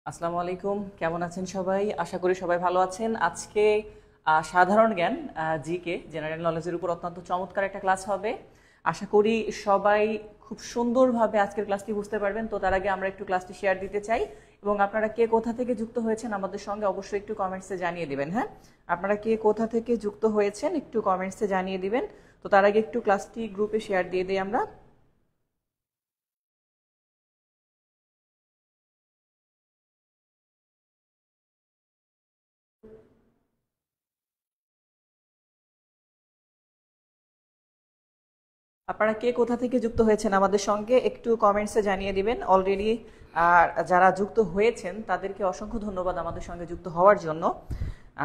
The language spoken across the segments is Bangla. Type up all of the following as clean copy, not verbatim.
আসসালামু আলাইকুম, কেমন আছেন সবাই? আশা করি সবাই ভালো আছেন। আজকে সাধারণ জ্ঞান, জিকে, জেনারেল নলেজের উপর অত্যন্ত চমৎকার একটা ক্লাস হবে। আশা করি সবাই খুব সুন্দরভাবে আজকের ক্লাসটি বুঝতে পারবেন। তো তার আগে আমরা একটু ক্লাসটি শেয়ার দিতে চাই, এবং আপনারা কে কোথা থেকে যুক্ত হয়েছেন আমাদের সঙ্গে অবশ্যই একটু কমেন্টসে জানিয়ে দিবেন। হ্যাঁ, আপনারা কে কোথা থেকে যুক্ত হয়েছেন একটু কমেন্টসে জানিয়ে দিবেন। তো তার আগে একটু ক্লাসটি গ্রুপে শেয়ার দিয়ে দিই আমরা। আপনারা কে কোথা থেকে যুক্ত হয়েছেন আমাদের সঙ্গে একটু কমেন্টসে জানিয়ে দিবেন। অলরেডি আর যারা যুক্ত হয়েছেন তাদেরকে অসংখ্য ধন্যবাদ আমাদের সঙ্গে যুক্ত হওয়ার জন্য।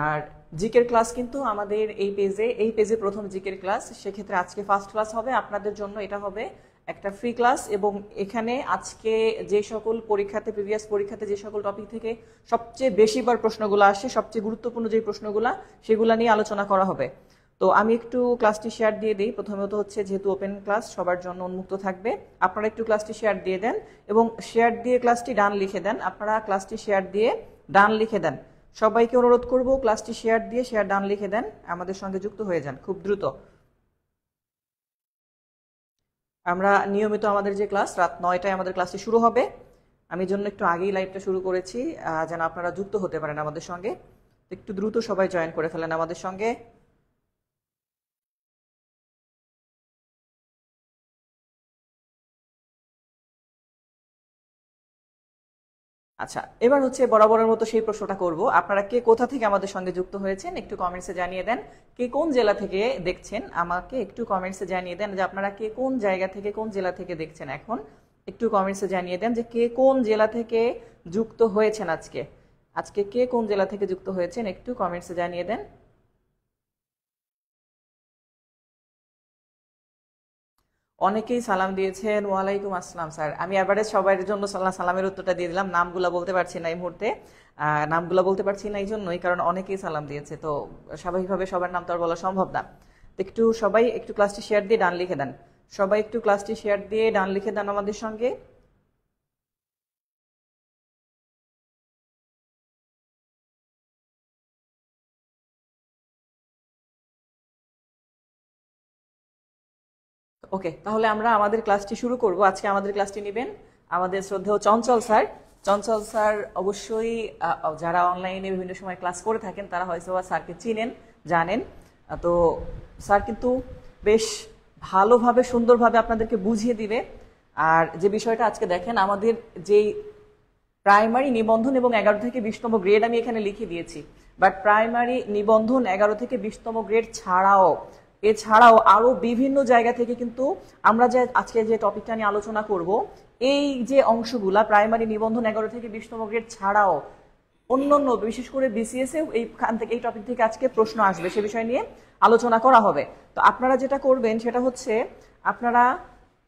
আর জিকের ক্লাস কিন্তু আমাদের এই পেজে প্রথম জিকের ক্লাস, সেক্ষেত্রে আজকে ফার্স্ট ক্লাস হবে আপনাদের জন্য। এটা হবে একটা ফ্রি ক্লাস, এবং এখানে আজকে যে সকল পরীক্ষাতে, প্রিভিয়াস পরীক্ষাতে যে সকল টপিক থেকে সবচেয়ে বেশিবার প্রশ্নগুলো আসে, সবচেয়ে গুরুত্বপূর্ণ যে প্রশ্নগুলা, সেগুলা নিয়ে আলোচনা করা হবে। তো আমি একটু ক্লাসটি শেয়ার দিয়ে দিই। প্রথমত হচ্ছে, যেহেতু ওপেন ক্লাস সবার জন্য উন্মুক্ত থাকবে, আপনারা একটু ক্লাসটি শেয়ার দিয়ে দেন, এবং শেয়ার দিয়ে ক্লাসটি ডান লিখে দেন। আপনারা ক্লাসটি শেয়ার দিয়ে ডান লিখে দেন। সবাইকে অনুরোধ করব ক্লাসটি শেয়ার দিয়ে শেয়ার ডান লিখে দেন, আমাদের সঙ্গে যুক্ত হয়ে যান খুব দ্রুত। আমরা নিয়মিত আমাদের যে ক্লাস রাত 9টায় আমাদের ক্লাসটি শুরু হবে। আমি জন্য একটু আগেই লাইভটা শুরু করেছি, যেন আপনারা যুক্ত হতে পারেন আমাদের সঙ্গে। একটু দ্রুত সবাই জয়েন করে ফেলেন আমাদের সঙ্গে। আচ্ছা, এবার হচ্ছে বরাবরের মতো সেই প্রশ্নটা করব। আপনারা কে কোথা থেকে আমাদের সঙ্গে যুক্ত হয়েছেন একটু কমেন্টসে জানিয়ে দেন। কে কোন জেলা থেকে দেখছেন আমাকে একটু কমেন্টসে জানিয়ে দেন, যে আপনারা কে কোন জায়গা থেকে, কোন জেলা থেকে দেখছেন এখন। একটু কমেন্টসে জানিয়ে দেন যে কে কোন জেলা থেকে যুক্ত হয়েছেন আজকে। আজকে কে কোন জেলা থেকে যুক্ত হয়েছেন একটু কমেন্টসে জানিয়ে দেন। অনেকেই সালাম দিয়েছেন। ওয়ালাইকুম আসসালাম স্যার। আমি এভারেজ সবার জন্য সালামের উত্তরটা দিয়ে দিলাম। নামগুলা বলতে পারছি না এই মুহূর্তে, নামগুলা বলতে পারছি না এই জন্যই, কারণ অনেকেই সালাম দিয়েছে, তো স্বাভাবিকভাবে সবার নাম তো আর বলা সম্ভব না। তো একটু সবাই একটু ক্লাসটি শেয়ার দিয়ে ডান লিখে দেন। সবাই একটু ক্লাসটি শেয়ার দিয়ে ডান লিখে দেন আমাদের সঙ্গে। ওকে, তাহলে আমরা আমাদের ক্লাসটি শুরু করব। আজকে আমাদের ক্লাসটি নেবেন আমাদের শ্রদ্ধেয় চঞ্চল স্যার। চঞ্চল স্যার অবশ্যই যারা অনলাইনে বিভিন্ন সময় ক্লাস করে থাকেন তারা হয়তো স্যারকে চিনেন, জানেন। তো স্যার কিন্তু বেশ ভালোভাবে, সুন্দরভাবে আপনাদেরকে বুঝিয়ে দিবে। আর যে বিষয়টা আজকে দেখেন, আমাদের যেই প্রাইমারি নিবন্ধন এবং 11 থেকে 20তম গ্রেড আমি এখানে লিখে দিয়েছি, বাট প্রাইমারি নিবন্ধন 11 থেকে 20তম গ্রেড এছাড়াও আরো বিভিন্ন জায়গা থেকে কিন্তু আমরা যে আজকে যে টপিকটা নিয়ে আলোচনা করব, এই যে অংশগুলা প্রাইমারি নিবন্ধন 11 থেকে 20তম গ্রেড ছাড়াও অন্যান্য, বিশেষ করে বিসিএস এও এইখান থেকে, এই টপিক থেকে আজকে প্রশ্ন আসবে, সে বিষয় নিয়ে আলোচনা করা হবে। তো আপনারা যেটা করবেন সেটা হচ্ছে, আপনারা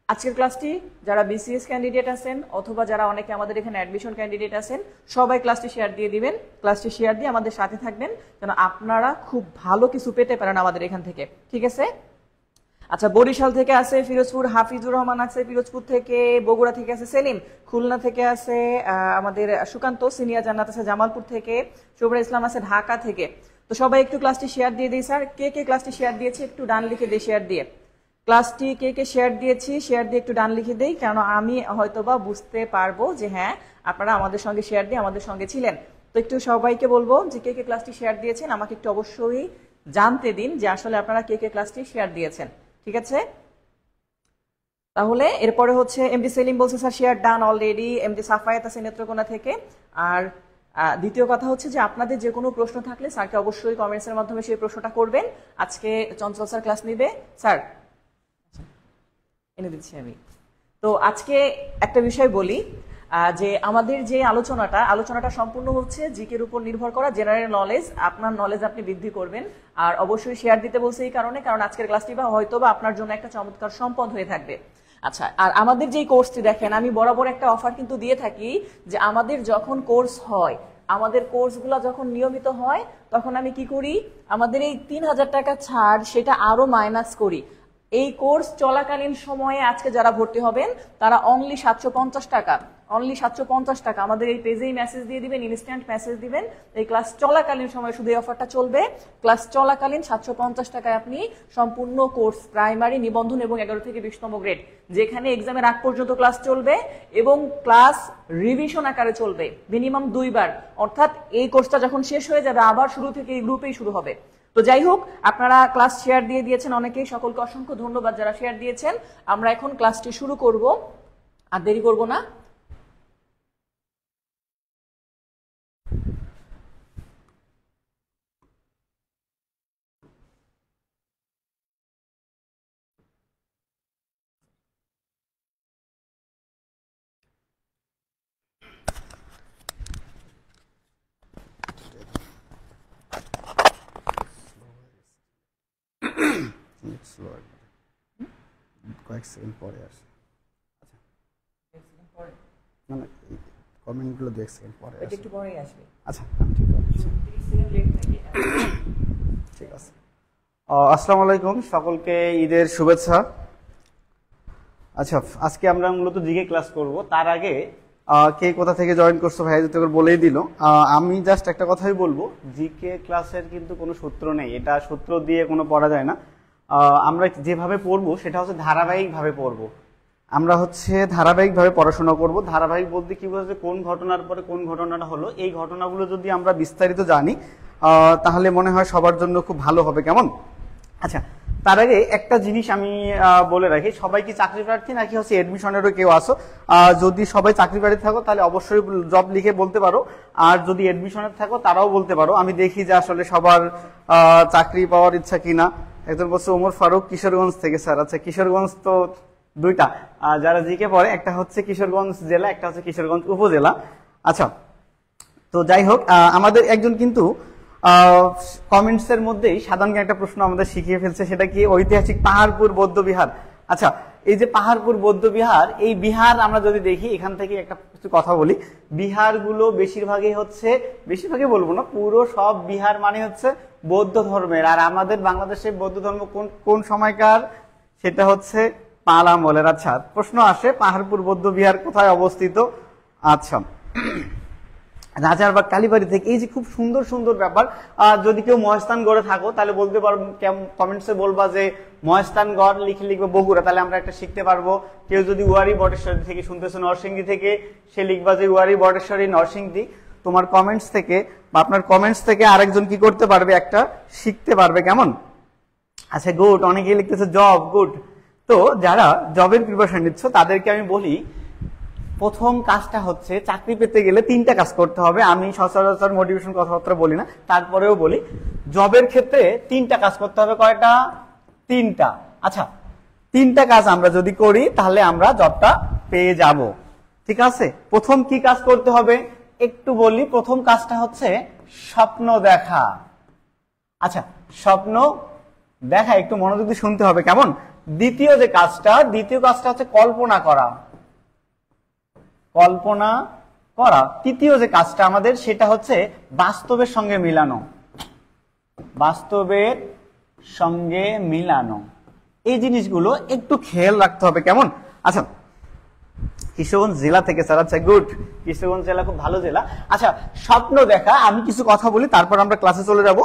আজকের ক্লাসটি যারা বিসিএস ক্যান্ডিডেট আছেন, অথবা যারা অনেকে আমাদের এখানে অ্যাডমিশন ক্যান্ডিডেট আছেন, সবাই ক্লাসটি শেয়ার দিয়ে দিবেন। ক্লাসটি শেয়ার দিয়ে আমাদের সাথে থাকবেন, যেন আপনারা খুব ভালো কিছু পেতে পারেন আমাদের এখান থেকে, ঠিক আছে? আচ্ছা, বরিশাল থেকে আছে ফিরোজপুর হাফিজুর রহমান আছে, ফিরোজপুর থেকে, বগুড়া থেকে আছে সেলিম, খুলনা থেকে আছে আমাদের সুকান্ত, সিনিয়া জান্নাত আছে জামালপুর থেকে, শুভ্রা ইসলাম আছে ঢাকা থেকে। তো সবাই একটু ক্লাসটি শেয়ার দিয়ে দিই। স্যার কে কে ক্লাসটি শেয়ার দিয়েছে একটু ডান লিখে দিই। শেয়ার দিয়ে ক্লাসটি কে কে শেয়ার দিয়েছি, শেয়ার দিয়ে একটু ডান লিখে দেই, কারণ আমি হয়তোবা বুঝতে পারবো যে হ্যাঁ আপনারা আমাদের সঙ্গে শেয়ার দিয়ে আমাদের সঙ্গে ছিলেন। তো একটু সবাইকে বলবো যে কে কে ক্লাসটি শেয়ার দিয়েছেন আমাকে একটু অবশ্যই জানতে দিন, যে আসলে আপনারা কে কে ক্লাসটি শেয়ার দিয়েছেন, ঠিক আছে? তাহলে এরপরে হচ্ছে এমডি সেলিম বলছে sir share done already. MD Safayat আছে নেত্রকোনা থেকে। আর দ্বিতীয় কথা হচ্ছে যে আপনাদের যে কোনো প্রশ্ন থাকলে স্যারকে অবশ্যই কমেন্টসের মাধ্যমে সেই প্রশ্নটা করবেন। আজকে চঞ্চল স্যার ক্লাস নিবে। স্যার এনে দিচ্ছি আমি। তো আজকে একটা বিষয় বলি, যে আমাদের যে আলোচনাটা সম্পূর্ণ হচ্ছে জিকের উপর নির্ভর করা, জেনারেল নলেজ। আপনার নলেজ আপনি বৃদ্ধি করবেন, আর অবশ্যই শেয়ার দিতে বলছে এই কারণে, কারণ আজকের ক্লাসটি হয়তো বা আপনার জন্য একটা চমৎকার সম্পদ হয়ে থাকবে। আচ্ছা, আর আমাদের যে কোর্সটি দেখেন, আমি বরাবর একটা অফার কিন্তু দিয়ে থাকি যে আমাদের যখন কোর্স হয়, আমাদের কোর্সগুলো যখন নিয়মিত হয়, তখন আমি কি করি, আমাদের এই 3000 টাকা ছাড় সেটা আরো মাইনাস করি। এই কোর্স চলাকালীন সময়ে আজকে যারা ভর্তি হবেন তারা অনলি 750 টাকা, আমাদের এই পেজেই মেসেজ দিয়ে দিবেন, ইনস্ট্যান্ট মেসেজ দিবেন। এই ক্লাস চলাকালীন সময় শুধু এই অফারটা চলবে। ক্লাস চলাকালীন 750 টাকায় আপনি সম্পূর্ণ কোর্স, প্রাইমারি, নিবন্ধন এবং 11 থেকে 20তম গ্রেড, যেখানে এক্সামের আগ পর্যন্ত ক্লাস চলবে এবং ক্লাস রিভিশন আকারে চলবে মিনিমাম 2 বার। অর্থাৎ এই কোর্সটা যখন শেষ হয়ে যাবে আবার শুরু থেকে এই গ্রুপেই শুরু হবে। তো যাই হোক, আপনারা ক্লাস শেয়ার দিয়ে দিয়েছেন অনেকেই, সকলকে অসংখ্য ধন্যবাদ যারা শেয়ার দিয়েছেন। আমরা এখন ক্লাসটি শুরু করব, আর দেরি করব না। কয়েক সেকেন্ড পরে আসে। মানে কমেন্টগুলো 2 সেকেন্ড পরে আসে, একটু পরেই আসবে। আচ্ছা ঠিক আছে, ঠিক আছে। আসসালামু আলাইকুম, সকলকে ঈদের শুভেচ্ছা। আচ্ছা, আজকে আমরা মূলত জিকে ক্লাস করব। তার আগে কে কোথা থেকে জয়েন করছো ভাই যদি বলেই দিল। আমি জাস্ট একটা কথাই বলবো, জিকে ক্লাসের কিন্তু কোনো সূত্র নেই, এটা সূত্র দিয়ে কোনো পড়া যায় না। আমরা যেভাবে পড়বো সেটা হচ্ছে ধারাবাহিকভাবে পড়বো। আমরা হচ্ছে ধারাবাহিকভাবে পড়াশোনা করব। ধারাবাহিক বলতে কি বলছে, কোন ঘটনার পরে কোন ঘটনাটা হলো, এই ঘটনাগুলো যদি আমরা বিস্তারিত জানি তাহলে মনে হয় সবার জন্য খুব ভালো হবে। কেমন? আচ্ছা, তার আগে একটা জিনিস আমি বলে রাখি, সবাই কি চাকরি প্রার্থী নাকি হচ্ছে এডমিশনেরও কেউ আসো? যদি সবাই চাকরি প্রার্থী থাকো তাহলে অবশ্যই জব লিখে বলতে পারো, আর যদি এডমিশনের থাকো তারাও বলতে পারো। আমি দেখি যে আসলে সবার চাকরি পাওয়ার ইচ্ছা কিনা। একজন বলছে ওমর ফারুক কিশোরগঞ্জ থেকে। স্যার আচ্ছা, কিশোরগঞ্জ তো দুইটা, যারা জিকে পড়ে একটা হচ্ছে কিশোরগঞ্জ জেলা, একটা হচ্ছে কিশোরগঞ্জ উপজেলা। আচ্ছা, তো যাই হোক, আমাদের একজন কিন্তু কমেন্টস এর মধ্যেই সাধারণ একটা প্রশ্ন আমাদের শিখিয়ে ফেলছে, সেটা কি ঐতিহাসিক পাহাড়পুর বৌদ্ধ বিহার। আচ্ছা, এই যে পাহাড়পুর বৌদ্ধ বিহার, এই বিহার আমরা যদি দেখি, এখান থেকে একটা কিছু কথা বলি। বিহারগুলো বেশিরভাগই হচ্ছে, বেশিরভাগই বলবো না, পুরো সব বিহার মানে হচ্ছে বৌদ্ধ ধর্মের। আর আমাদের বাংলাদেশে বৌদ্ধ ধর্ম কোন সময়কার, সেটা হচ্ছে পাল আমলের। আচ্ছা, প্রশ্ন আসে পাহাড়পুর বৌদ্ধ বিহার কোথায় অবস্থিত? আচ্ছা, রাজারবাগ কালীবাড়ি থেকে। এই যে খুব সুন্দর সুন্দর ব্যাপার। যদি কেউ মহেস্থানগড়ে থাকো তাহলে বলতে পারবো, কমেন্টসে বলবা যে মহেস্থানগড় লিখবে বগুড়া, তাহলে আমরা একটা শিখতে পারবো। কেউ যদি উয়ারি বটেশ্বরী থেকে শুনতেছো, নরসিংদী থেকে, সে লিখবা যে উয়ারি বটেশ্বরী নরসিংদী। তোমার কমেন্টস থেকে বা আপনার কমেন্টস থেকে আরেকজন কি করতে পারবে, একটা শিখতে পারবে। কেমন? আচ্ছা, গুড। অনেকেই লিখতেছে জব, গুড। তো যারা জবের প্রিপারেশন নিচ্ছ তাদেরকে আমি বলি, প্রথম কাজটা হচ্ছে চাকরি পেতে গেলে 3টা কাজ করতে হবে। আমি সচরাচর মোটিভেশন কথাবার্তা বলি না, তারপরেও বলি, জবের ক্ষেত্রে 3টা কাজ করতে হবে। কয়টা? 3টা। আচ্ছা, 3টা কাজ আমরা যদি করি তাহলে আমরা জবটা পেয়ে যাব। ঠিক আছে, প্রথম কি কাজ করতে হবে একটু বলি। প্রথম কাজটা হচ্ছে স্বপ্ন দেখা। আচ্ছা, স্বপ্ন দেখা একটু মনোযোগ দিয়ে শুনতে হবে। কেমন? দ্বিতীয় কাজটা হচ্ছে কল্পনা করা। কল্পনা করা। তৃতীয় যে কাজটা আমাদের, সেটা হচ্ছে বাস্তবের সঙ্গে মিলানো। বাস্তবের সঙ্গে মিলানো। এই জিনিসগুলো একটু খেয়াল রাখতে হবে। কেমন? আচ্ছা, কিশোরগঞ্জ জেলা থেকে স্যার। আচ্ছা, গুড। কিশোরগঞ্জ জেলা খুব ভালো জেলা। আচ্ছা, স্বপ্ন দেখা, আমি কিছু কথা বলি তারপর আমরা ক্লাসে চলে যাব।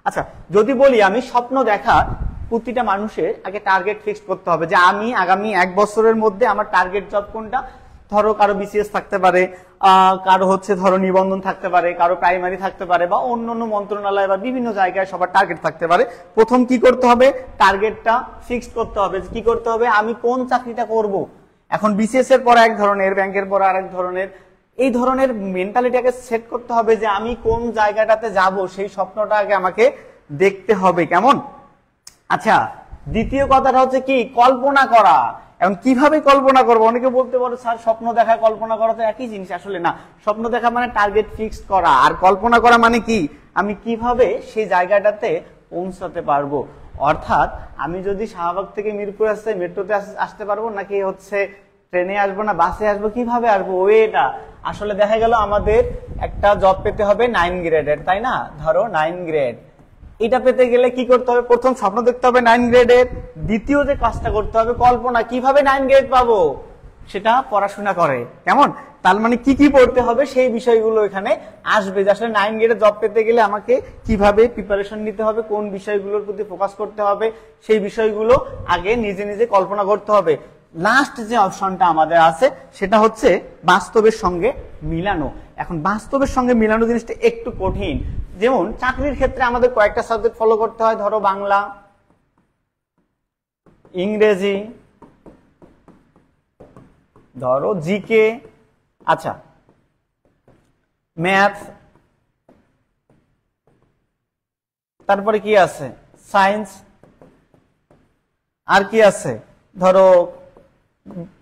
আচ্ছা, যদি বলি আমি স্বপ্ন দেখা, প্রতিটা মানুষের আগে টার্গেট ফিক্স করতে হবে যে আমি আগামী 1 বছরের মধ্যে আমার টার্গেট জব কোনটা। ধরো কারো বিসিএস থাকতে পারে, কারো হচ্ছে ধরো নিবন্ধন থাকতে পারে, কারো প্রাইমারি থাকতে পারে, বা অন্যান্য মন্ত্রণালয় বা বিভিন্ন জায়গায় সবার টার্গেট থাকতে পারে। প্রথম কি করতে হবে, টার্গেটটা ফিক্স করতে হবে। কি করতে হবে, আমি কোন চাকরিটা করব। এখন বিসিএস এর পর এক ধরনের, ব্যাংকের পর আরেক ধরনের, এই ধরনের মেন্টালিটিকে সেট করতে হবে যে আমি কোন জায়গাটাতে যাব, সেই স্বপ্নটা আগে আমাকে দেখতে হবে। কেমন? আচ্ছা, দ্বিতীয় কথাটা হচ্ছে কি, কল্পনা করা। এখন কিভাবে কল্পনা করবো? অনেকে বলতে পারো স্যার স্বপ্ন দেখা কল্পনা করা তো একই জিনিস। আসলে না, স্বপ্ন দেখা মানে টার্গেট ফিক্সড করা, আর কল্পনা করা মানে কি আমি কিভাবে সেই জায়গাটাতে পৌঁছাতে পারবো। অর্থাৎ আমি যদি শাহবাগ থেকে মিরপুর আসতে মেট্রোতে আসতে পারবো, নাকি হচ্ছে ট্রেনে আসবো, না বাসে আসবো, কিভাবে আসবো, ওয়েটা। আসলে দেখা গেল আমাদের একটা জব পেতে হবে 9 গ্রেডের, তাই না? ধরো 9 গ্রেড, এটা পেতে গেলে কি করতে হবে? প্রথম স্বপ্ন দেখতে হবে 9 গ্রেডের, দ্বিতীয় যে কাজটা করতে হবে কল্পনা, কিভাবে 9 গ্রেড পাবো সেটা পড়াশোনা করে। কেমন? তার মানে কি কি পড়তে হবে সেই বিষয়গুলো এখানে আসবে, যে আসলে 9 গ্রেডে জব পেতে গেলে আমাকে কিভাবে প্রিপারেশন নিতে হবে, কোন বিষয়গুলোর প্রতি ফোকাস করতে হবে, সেই বিষয়গুলো আগে নিজে নিজে কল্পনা করতে হবে। লাস্ট যে অপশনটা আমাদের আছে সেটা হচ্ছে বাস্তবের সঙ্গে মিলানো। এখন বাস্তবের সঙ্গে মিলানো জিনিসটা একটু কঠিন। যেমন চাকরির ক্ষেত্রে আমাদের কয়েকটা সাবজেক্ট ফলো করতে হয়, ধরো বাংলা, ইংরেজি, ধরো জিকে, আচ্ছা ম্যাথ, তারপরে কি আছে সায়েন্স, আর কি আছে ধরো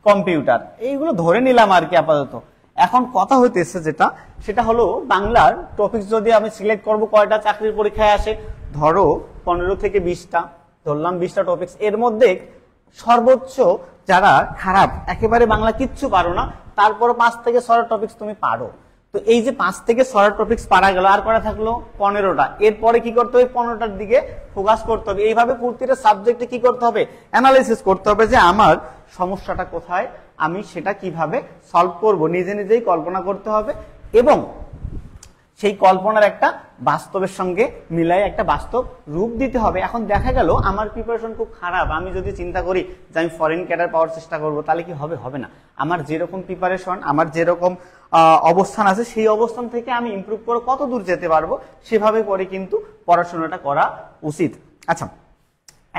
কম্পিউটার, এইগুলো ধরে নিলাম আর কি আপাতত। এখন কথা হইতেছে যেটা, সেটা হলো বাংলার টপিক যদি আমি সিলেক্ট করব, কয়টা চাকরির পরীক্ষায় আসে, ধরো 15 থেকে 20টা, ধরলাম 20টা টপিকস। এর মধ্যে সর্বোচ্চ যারা খারাপ, একেবারে বাংলা কিচ্ছু পারো না, তারপর 5 থেকে 6টা টপিকস তুমি পারো। তো এই যে 5 থেকে 6টা টপিকস পারা গেল, আর করা থাকলো 15টা। এরপরে কি করতে হবে? 15টার দিকে ফোকাস করতে হবে। এইভাবে প্রতিটা সাবজেক্টে কি করতে হবে? অ্যানালাইসিস করতে হবে যে আমার সমস্যাটা কোথায়, আমি সেটা কিভাবে সলভ করব, নিজে নিজেই কল্পনা করতে হবে, এবং সেই কল্পনার একটা বাস্তবের সঙ্গে মিলাই একটা বাস্তব রূপ দিতে হবে। এখন দেখা গেল আমার প্রিপারেশন খুব খারাপ, আমি যদি চিন্তা করি যে আমি ফরেন ক্যাডার পাওয়ার চেষ্টা করব, তাহলে কি হবে? হবে না। আমার যেরকম প্রিপারেশন, আমার যেরকম অবস্থান আছে, সেই অবস্থান থেকে আমি ইমপ্রুভ করে কত দূর যেতে পারবো, সেভাবে করে কিন্তু পড়াশোনাটা করা উচিত। আচ্ছা,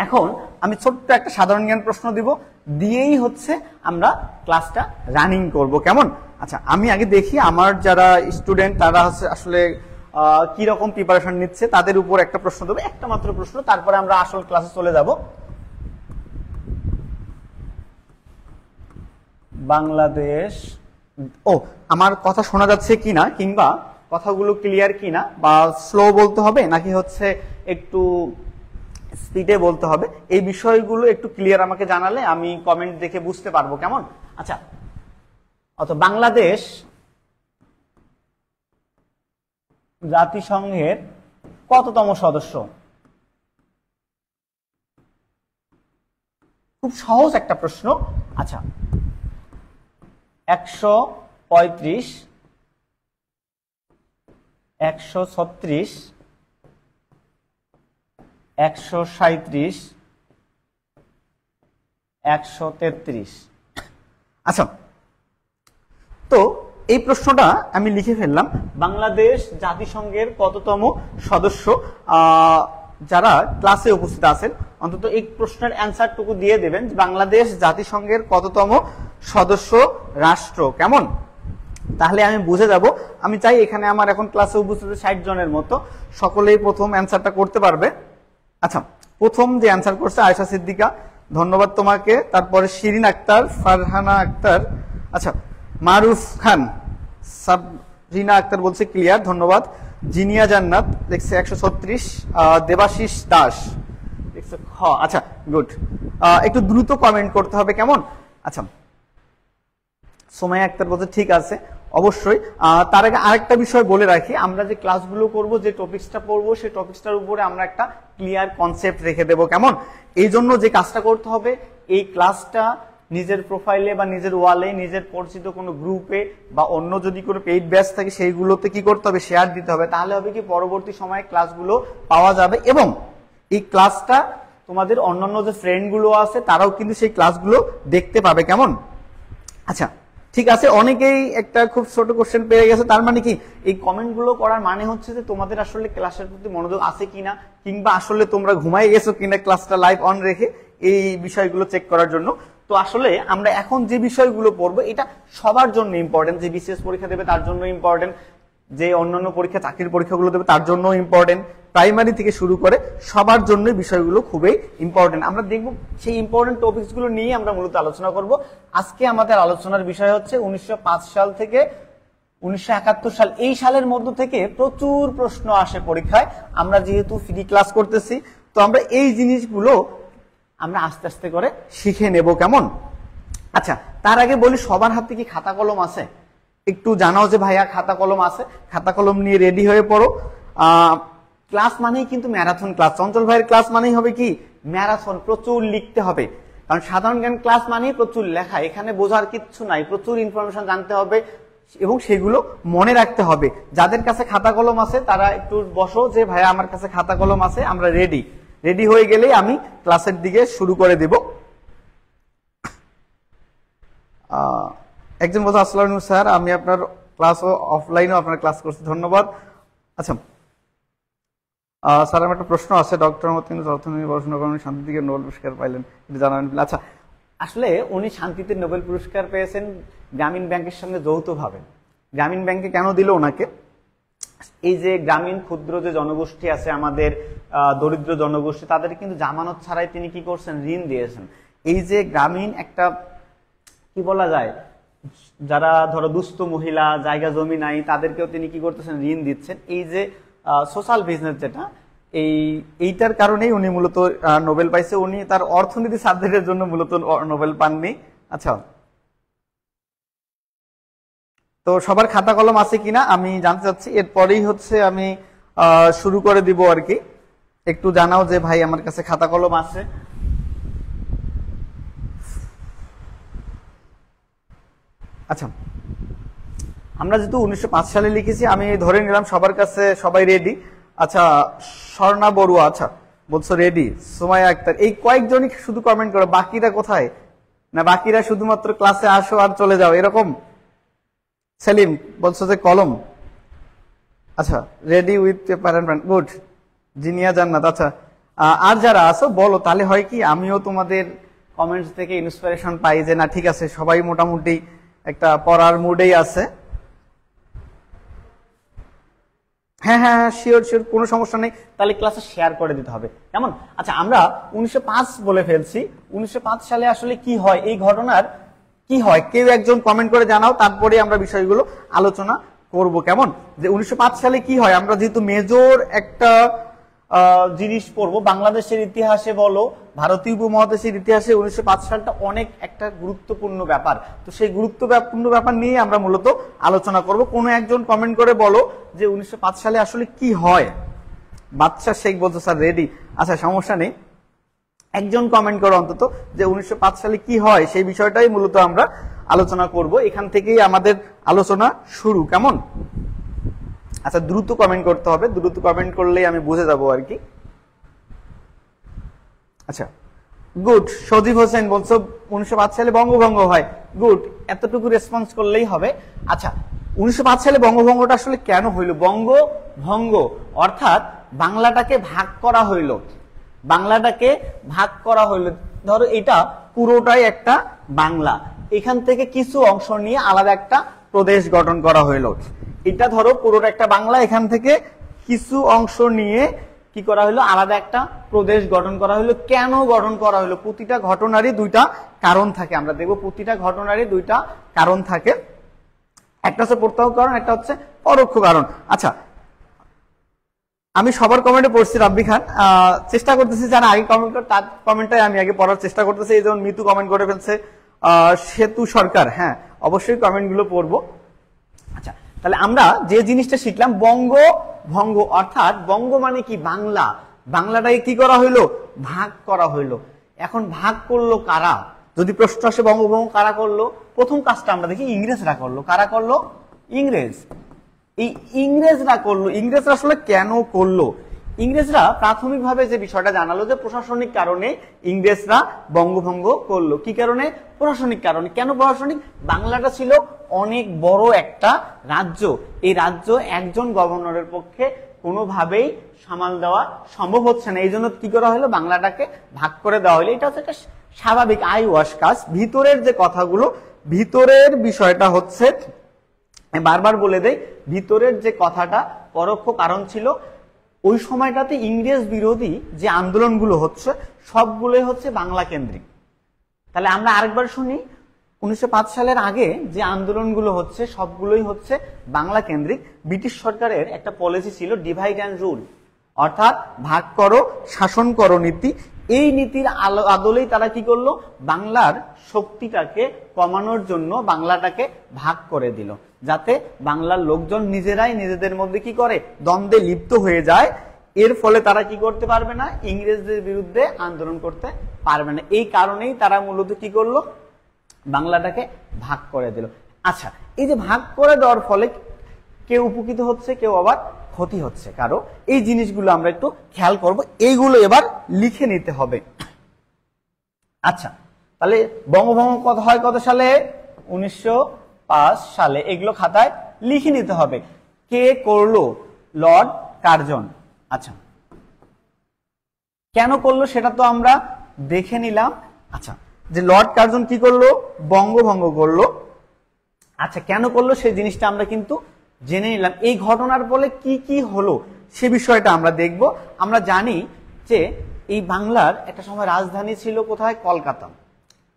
এখন আমি ছোট্ট একটা সাধারণ জ্ঞান প্রশ্ন দিব, দিয়েই হচ্ছে আমরা ক্লাসটা রানিং করব। কেমন? আচ্ছা, আমি আগে দেখি আমার যারা স্টুডেন্ট তারা হচ্ছে আসলে কি রকম প্রিপারেশন নিচ্ছে, তাদের উপর একটা প্রশ্ন দেবো, একটা মাত্র প্রশ্ন, তারপরে আমরা আসল ক্লাসে চলে যাব। বাংলাদেশ, আমার কথা শোনা যাচ্ছে কিনা, কিংবা কথাগুলো ক্লিয়ার কিনা, বা স্লো বলতে হবে নাকি হচ্ছে একটু স্পিডে বলতে হবে, এই বিষয়গুলো একটু ক্লিয়ার আমাকে জানালে আমি কমেন্ট দেখে বুঝতে পারবো। কেমন? আচ্ছা, বাংলাদেশ জাতিসংঘের কততম সদস্য? খুব সহজ একটা প্রশ্ন। আচ্ছা, 135, 136, 137, 133। আচ্ছা, তো এই প্রশ্নটা আমি লিখে ফেললাম, বাংলাদেশ জাতিসংঘের কততম সদস্য। যারা ক্লাসে উপস্থিত আছেন অন্তত এই প্রশ্নের অ্যান্সারটুকু দিয়ে দেবেন, বাংলাদেশ জাতিসংঘের কততম সদস্য রাষ্ট্র। কেমন? তাহলে আমি বুঝে যাব। আমি চাই এখানে আমার এখন ক্লাসে উপস্থিত 60 জনের মতো, সকলেই প্রথম অ্যান্সারটা করতে পারবে। আচ্ছা, প্রথম যে অ্যান্সার করছে আয়েশা সিদ্দিকা, ধন্যবাদ তোমাকে। তারপরে শিরিন আক্তার, ফারহানা আক্তার, আচ্ছা মারুফ খান, সাবরিনা আক্তার বলছে ক্লিয়ার, ধন্যবাদ। জিনিয়া জান্নাত দেখছে 136, দেবাশিস দাস দেখছে খ। আচ্ছা, গুড, একটু দ্রুত কমেন্ট করতে হবে। কেমন? আচ্ছা, সোমাইয়া আক্তার বলছে ঠিক আছে, অবশ্যই। তার আগে আরেকটা বিষয় বলে রাখি, আমরা যে ক্লাসগুলো করব, যে টপিকসটা পড়বো, সেই টপিকসটার উপরে আমরা একটা ক্লিয়ার কনসেপ্ট রেখে দেব। কেমন? এই জন্য যে কাজটা করতে হবে, এই ক্লাসটা নিজের প্রোফাইলে বা নিজের ওয়ালে, নিজের পরিচিত কোনো গ্রুপে বা অন্য যদি কোনো পেইড ব্যাচ থাকে সেইগুলোতে কি করতে হবে? শেয়ার দিতে হবে। তাহলে হবে কি, পরবর্তী সময়ে ক্লাসগুলো পাওয়া যাবে, এবং এই ক্লাসটা তোমাদের অন্যান্য যে ফ্রেন্ডগুলো আছে তারাও কিন্তু সেই ক্লাসগুলো দেখতে পাবে। কেমন? আচ্ছা, ঠিক আছে। অনেকেই একটা খুব ছোট কোশ্চেন পেয়ে গেছে, তার মানে কি, এই কমেন্ট গুলো করার মানে হচ্ছে যে তোমাদের আসলে ক্লাসের প্রতি মনোযোগ আছে কিনা, কিংবা আসলে তোমরা ঘুমাই গেছো কিনা ক্লাসটা লাইভ অন রেখে, এই বিষয়গুলো চেক করার জন্য। তো আসলে আমরা এখন যে বিষয়গুলো পড়বো এটা সবার জন্য ইম্পর্টেন্ট, যে বিসিএস পরীক্ষা দেবে তার জন্য ইম্পর্টেন্ট, যে অন্যান্য পরীক্ষা চাকরির পরীক্ষাগুলো দেবে তার জন্য ইম্পর্টেন্ট, প্রাইমারি থেকে শুরু করে সবার জন্য বিষয়গুলো খুবই ইম্পর্টেন্ট। আমরা দেখব সেই ইম্পর্টেন্ট টপিকস গুলো নিয়ে আমরা মূলত আলোচনা করব। আজকে আমাদের আলোচনার বিষয় হচ্ছে 1905 সাল থেকে 1971 সাল, এই সালের মধ্য থেকে প্রচুর প্রশ্ন আসে পরীক্ষায়। আমরা যেহেতু ফ্রি ক্লাস করতেছি, তো আমরা এই জিনিসগুলো আমরা আস্তে আস্তে করে শিখে নেব, কেমন? আচ্ছা, তার আগে বলি সবার হাতে কি খাতা কলম আছে? একটু জানাও যে ভাইয়া খাতা কলম আছে, খাতা কলম নিয়ে রেডি হয়ে পড়ো। ক্লাস মানেই কিন্তু ম্যারাথন ক্লাস। চঞ্চল ভাইয়ের ক্লাস মানেই হবে কি ম্যারাথন, প্রচুর লিখতে হবে। কারণ সাধারণ জ্ঞান ক্লাস মানেই প্রচুর লেখা, এখানে বোঝার কিচ্ছু নাই, প্রচুর ইনফরমেশন জানতে হবে এবং সেগুলো মনে রাখতে হবে। যাদের কাছে খাতা কলম আছে তারা একটু বসো যে ভাইয়া আমার কাছে খাতা কলম আছে, আমরা রেডি হয়ে গেলেই আমি ক্লাসের দিকে শুরু করে দেব। একজন বলছে আসসালামু আলাইকুম স্যার, আমি আপনার ক্লাসও অফলাইনেও আপনার ক্লাস করছি, ধন্যবাদ। আচ্ছা স্যার, আমার একটা প্রশ্ন আছে, ডক্টর অর্থনীতি পড়াশোনা করেন, শান্তি থেকে নোবেল পুরস্কার পাইলেন, এটা জানাবেন। আচ্ছা, আসলে উনি শান্তিতে নোবেল পুরস্কার পেয়েছেন গ্রামীণ ব্যাংকের সঙ্গে যৌথভাবে। গ্রামীণ ব্যাংকে কেন দিল ওনাকে? এই যে গ্রামীণ ক্ষুদ্র যে জনগোষ্ঠী আছে আমাদের, দরিদ্র জনগোষ্ঠী, তাদের কিন্তু জামানত ছাড়াই তিনি কি করছেন, ঋণ দিয়েছেন। এই যে গ্রামীণ একটা কি বলা যায়, যারা ধরো দুস্থ মহিলা, জায়গা জমি নাই, তাদেরকেও তিনি কি করতেছেন, ঋণ দিচ্ছেন। এই যে সোশ্যাল বিজনেস যেটা, এইটার কারণেই উনি মূলত নোবেল পাইছে। উনি তার অর্থনীতি সাবজেক্টের জন্য মূলত নোবেল পাননি। আচ্ছা, তো সবার খাতা কলম আছে কিনা আমি জানতে চাচ্ছি। এরপরেই হচ্ছে আমি শুরু করে দিব আর কি। একটু জানাও যে ভাই আমার কাছে খাতা কলম আছে। আচ্ছা, আমরা যেহেতু 1905 সালে লিখেছি, আমি ধরে নিলাম সবার কাছে সবাই রেডি। আচ্ছা, স্বর্ণা বড়ুয়া আচ্ছা বলছো রেডি, সুমাইয়া আক্তার, এই কয়েকজনই শুধু কমেন্ট করো, বাকিরা কোথায়? না বাকিরা শুধুমাত্র ক্লাসে আসো আর চলে যাও এরকম? সেলিম বলছো যে কলম, আচ্ছা ready with paper and pen, good. Zinia Jannat, আচ্ছা আর যারা আছো বলো, তাহলে হয় কি আমিও তোমাদের কমেন্টস থেকে ইন্সপিরেশন পাই যে না ঠিক আছে, সবাই মোটামুটি একটা পড়ার মুডেই আছে। হ্যাঁ হ্যাঁ শিওর, কোনো সমস্যা নেই। তাহলে ক্লাসে শেয়ার করে দিতে হবে, কেমন? আচ্ছা, আমরা 1905 বলে ফেলছি। 1905 সালে আসলে কি হয়, এই ঘটনার কি হয়, কেউ একজন কমেন্ট করে জানাও, তারপরে আমরা বিষয়গুলো আলোচনা করব, কেমন? যে 1905 সালে কি হয়, আমরা যেহেতু মেজর একটা জিনিস পড়বো, বাংলাদেশের ইতিহাসে বলো, ভারতীয় উপমহাদেশের ইতিহাসে 1905 সালটা অনেক একটা গুরুত্বপূর্ণ ব্যাপার। তো সেই গুরুত্বপূর্ণ ব্যাপার নিয়ে আমরা মূলত আলোচনা করব। কোনো একজন কমেন্ট করে বলো যে 1905 সালে আসলে কি হয়। বাদশা শেখ বলছো স্যার রেডি, আচ্ছা সমস্যা নেই, একজন কমেন্ট করো অন্তত যে 1905 সালে কি হয়, সেই বিষয়টাই মূলত আমরা আলোচনা করব। এখান থেকেই আমাদের আলোচনা শুরু, কেমন? আচ্ছা, দ্রুত কমেন্ট করতে হবে, দ্রুত কমেন্ট করলেই আমি বুঝে যাব আর কি। আচ্ছা গুড। সজীব হোসেন বলছো 1905 সালে বঙ্গভঙ্গ হয়, গুড, এতটুকু রেসপন্স করলেই হবে। আচ্ছা, 1905 সালে বঙ্গভঙ্গটা আসলে কেন হইল? বঙ্গভঙ্গ অর্থাৎ বাংলাটাকে ভাগ করা হইল, বাংলাটাকে ভাগ করা হইল। ধরো এটা পুরোটাই একটা বাংলা, এখান থেকে কিছু অংশ নিয়ে আলাদা একটা প্রদেশ গঠন করা হইল। এটা ধরো পুরোটা একটা বাংলা, এখান থেকে কিছু অংশ নিয়ে কি করা হলো, আলাদা একটা প্রদেশ গঠন করা হলো। কেন গঠন করা হলো? প্রতিটা ঘটনারই দুইটা কারণ থাকে, আমরা দেখবো প্রতিটা ঘটনারই দুইটা কারণ থাকে, একটা হচ্ছে প্রত্যক্ষ কারণ, একটা হচ্ছে পরোক্ষ কারণ। আচ্ছা, আমি সবার কমেন্টে পড়ছি, রাব্বি খান চেষ্টা করতেছি যারা আগে কমেন্ট করে তার কমেন্টটাই আমি আগে পড়ার চেষ্টা করতেছি। এই যেমন মিতু কমেন্ট করে ফেলছে, সেতু সরকার, হ্যাঁ অবশ্যই কমেন্ট গুলো পড়বো। আচ্ছা, তাহলে আমরা যে জিনিসটা শিখলাম, বঙ্গভঙ্গ অর্থাৎ বঙ্গ মানে কি, বাংলা, বাংলাটাকে কি করা হইলো, ভাগ করা হইলো। এখন ভাগ করলো কারা? যদি প্রশ্ন আসে বঙ্গভঙ্গ কারা করলো, প্রথম কাজটা আমরা দেখি ইংরেজরা করলো। কারা করলো? ইংরেজ। এই ইংরেজরা করলো। ইংরেজরা আসলে কেন করলো? ইংরেজরা প্রাথমিকভাবে যে বিষয়টা জানালো যে প্রশাসনিক কারণে ইংরেজরা বঙ্গভঙ্গ করলো। কি কারণে? প্রশাসনিক কারণে। কেন প্রশাসনিক? বাংলাটা ছিল অনেক বড় একটা রাজ্য, এই রাজ্য একজন গভর্নরের পক্ষে কোনোভাবেই সামাল দেওয়া সম্ভব হচ্ছে না, এই জন্য কি করা হলো, বাংলাটাকে ভাগ করে দেওয়া হলো। এটা হচ্ছে একটা স্বাভাবিক আই ওয়াশ কাজ। ভিতরের যে কথাগুলো, ভিতরের বিষয়টা হচ্ছে বারবার বলে দেই, ভিতরের যে কথাটা পরোক্ষ কারণ ছিল, ওই সময়টাতে ইংরেজ বিরোধী যে আন্দোলনগুলো হচ্ছে সবগুলোই হচ্ছে বাংলা কেন্দ্রিক। তাহলে আমরা আরেকবার শুনি, 1905 সালের আগে যে আন্দোলনগুলো হচ্ছে সবগুলোই হচ্ছে বাংলা কেন্দ্রিক। ব্রিটিশ সরকারের একটা পলিসি ছিল ডিভাইড অ্যান্ড রুল, অর্থাৎ ভাগ করো শাসন করো নীতি। এই নীতির আদলেই তারা কি করলো, বাংলার শক্তিটাকে কমানোর জন্য বাংলাটাকে ভাগ করে দিল, যাতে বাংলার লোকজন নিজেরাই নিজেদের মধ্যে কি করে, দ্বন্দ্বে লিপ্ত হয়ে যায়। এর ফলে তারা কি করতে পারবে না, ইংরেজদের বিরুদ্ধে আন্দোলন করতে পারবে না। এই কারণেই তারা মূলত কি করলো, বাংলাটাকে ভাগ করে দিল। আচ্ছা, এই যে ভাগ করে দেওয়ার ফলে কেউ উপকৃত হচ্ছে, কেউ আবার ক্ষতি হচ্ছে কারো, এই জিনিসগুলো আমরা একটু খেয়াল করব। এইগুলো এবার লিখে নিতে হবে। আচ্ছা, তাহলে বঙ্গভঙ্গ কত হয় কত সালে, 1905 সালে। এগুলো খাতায় লিখে নিতে হবে। কে করলো, লর্ড কার্জন। আচ্ছা, কেন করলো সেটা তো আমরা দেখে নিলাম। আচ্ছা, যে লর্ড কার্জন কি করলো, বঙ্গভঙ্গ করলো। আচ্ছা, কেন করলো সেই জিনিসটা আমরা কিন্তু জেনে নিলাম। এই ঘটনার ফলে কি কি হলো সে বিষয়টা আমরা দেখব। আমরা জানি যে এই বাংলার একটা সময় রাজধানী ছিল কোথায়, কলকাতা।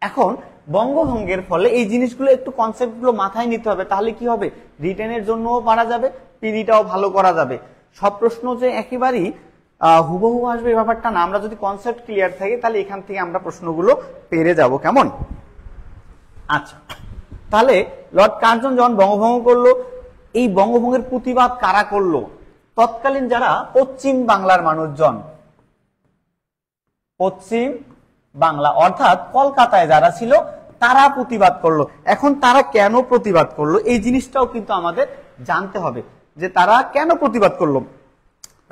এখন বঙ্গভঙ্গের ফলে এই জিনিসগুলো একটু কনসেপ্টগুলো মাথায় নিতে হবে, তাহলে কি হবে, রিটেনের জন্যও পারা যাবে, পিডিটাও ভালো করা যাবে। সব প্রশ্ন যে একেবারেই হুবহু আসবে এই ব্যাপারটা না, আমরা যদি কনসেপ্ট ক্লিয়ার থাকে তাহলে এখান থেকে আমরা প্রশ্নগুলো পেরে যাব। কেমন? আচ্ছা, তাহলে লর্ড কার্জন যখন বঙ্গভঙ্গ করলো, এই বঙ্গভঙ্গের প্রতিবাদ কারা করলো, তৎকালীন যারা পশ্চিম বাংলার মানুষজন, পশ্চিম বাংলা অর্থাৎ কলকাতায় যারা ছিল তারা প্রতিবাদ করলো। এখন তারা কেন প্রতিবাদ করলো এই জিনিসটাও কিন্তু আমাদের জানতে হবে, যে তারা কেন প্রতিবাদ করলো।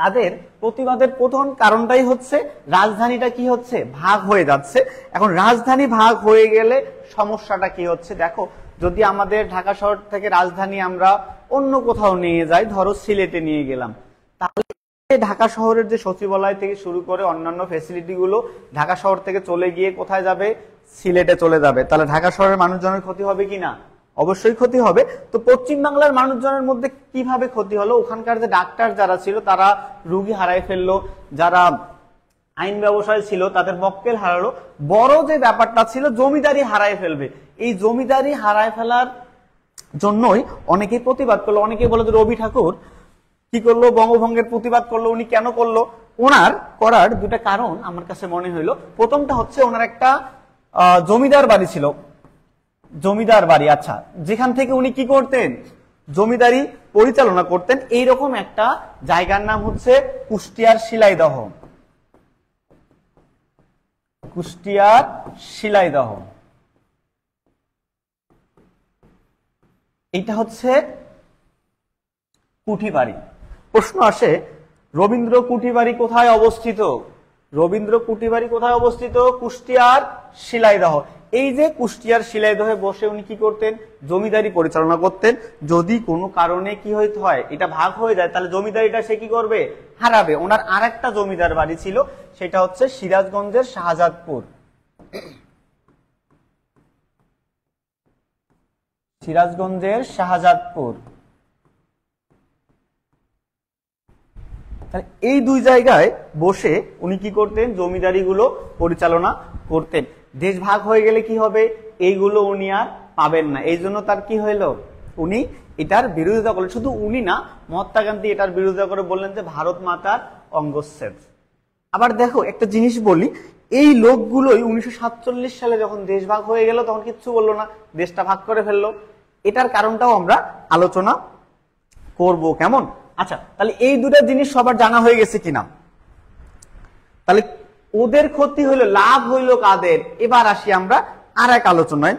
তাদের প্রতিবাদের প্রধান কারণটাই হচ্ছে রাজধানীটা কি হচ্ছে, ভাগ হয়ে যাচ্ছে। এখন রাজধানী ভাগ হয়ে গেলে সমস্যাটা কি হচ্ছে, দেখো, যদি আমাদের ঢাকা শহর থেকে রাজধানী আমরা অন্য কোথাও নিয়ে যাই, ধরো সিলেটে নিয়ে গেলাম, তাহলে ঢাকা শহরের যে সচিবালয় থেকে শুরু করে অন্যান্য ফ্যাসিলিটি গুলো ঢাকা শহর থেকে চলে গিয়ে কোথায় যাবে, সিলেটে চলে যাবে। তাহলে ঢাকা শহরের মানুষজনের ক্ষতি হবে কি না, অবশ্যই ক্ষতি হবে। তো পশ্চিম বাংলার মানুষজনের মধ্যে কিভাবে ক্ষতি হলো, ওখানকার যে ডাক্তার যারা ছিল তারা রুগী হারাই ফেললো, যারা আইন ব্যবসায় ছিল তাদের মক্কেল হারালো, বড় যে ব্যাপারটা ছিল জমিদারি হারাই ফেলবে। এই জমিদারি হারাই ফেলার জন্যই অনেকেই প্রতিবাদ করলো। অনেকেই বলে যে রবি ঠাকুর কি করলো, বঙ্গভঙ্গের প্রতিবাদ করলো। উনি কেন করলো, ওনার করার দুটা কারণ আমার কাছে মনে হইলো। প্রথমটা হচ্ছে ওনার একটা জমিদার বাড়ি ছিল, জমিদার বাড়ি, আচ্ছা, যেখান থেকে উনি কি করতেন, জমিদারি পরিচালনা করতেন। এইরকম একটা জায়গার নাম হচ্ছে কুষ্টিয়ার শিলাইদহ। কুষ্টিয়ার শিলাইদহ, এটা হচ্ছে কুঠিবাড়ি। প্রশ্ন আসে, রবীন্দ্র কুঠিবাড়ি কোথায় অবস্থিত, রবীন্দ্র কুঠিবাড়ি কোথায় অবস্থিত, কুষ্টিয়ার শিলাইদহ। এই যে কুষ্টিয়ার শিলাইদহে বসে উনি কি করতেন, জমিদারি পরিচালনা করতেন। যদি কোনো কারণে কি হইতে হয়, এটা ভাগ হয়ে যায়, তাহলে জমিদারিটা সে কি করবে, হারাবে। ওনার আর একটা জমিদার বাড়ি ছিল, সেটা হচ্ছে সিরাজগঞ্জের শাহজাদপুর। সিরাজগঞ্জের শাহজাদপুর। এই দুই জায়গায় বসে উনি কি করতেন, জমিদারি গুলো পরিচালনা করতেন। দেশ ভাগ হয়ে গেলে কি হবে, এইগুলো উনি আর পাবেন না। এই জন্য তার কি হইলো, উনি এটার বিরোধিতা করলেন। শুধু উনি না, মহাত্মা গান্ধী এটার বিরোধিতা করে বললেন যে ভারত মাতার অঙ্গচ্ছেদ। আবার দেখো একটা জিনিস বলি, এই লোকগুলোই 1947 সালে যখন দেশ ভাগ হয়ে গেল তখন কিচ্ছু বললো না, দেশটা ভাগ করে ফেললো। এটার কারণটাও আমরা আলোচনা করব। কেমন? আচ্ছা, তাহলে এই দুটা জিনিস সবার জানা হয়ে গেছে কিনা? তাহলে ওদের ক্ষতি হইলো, লাভ হইলো কাদের? এবার আসি আমরা আর এক আলোচনায়।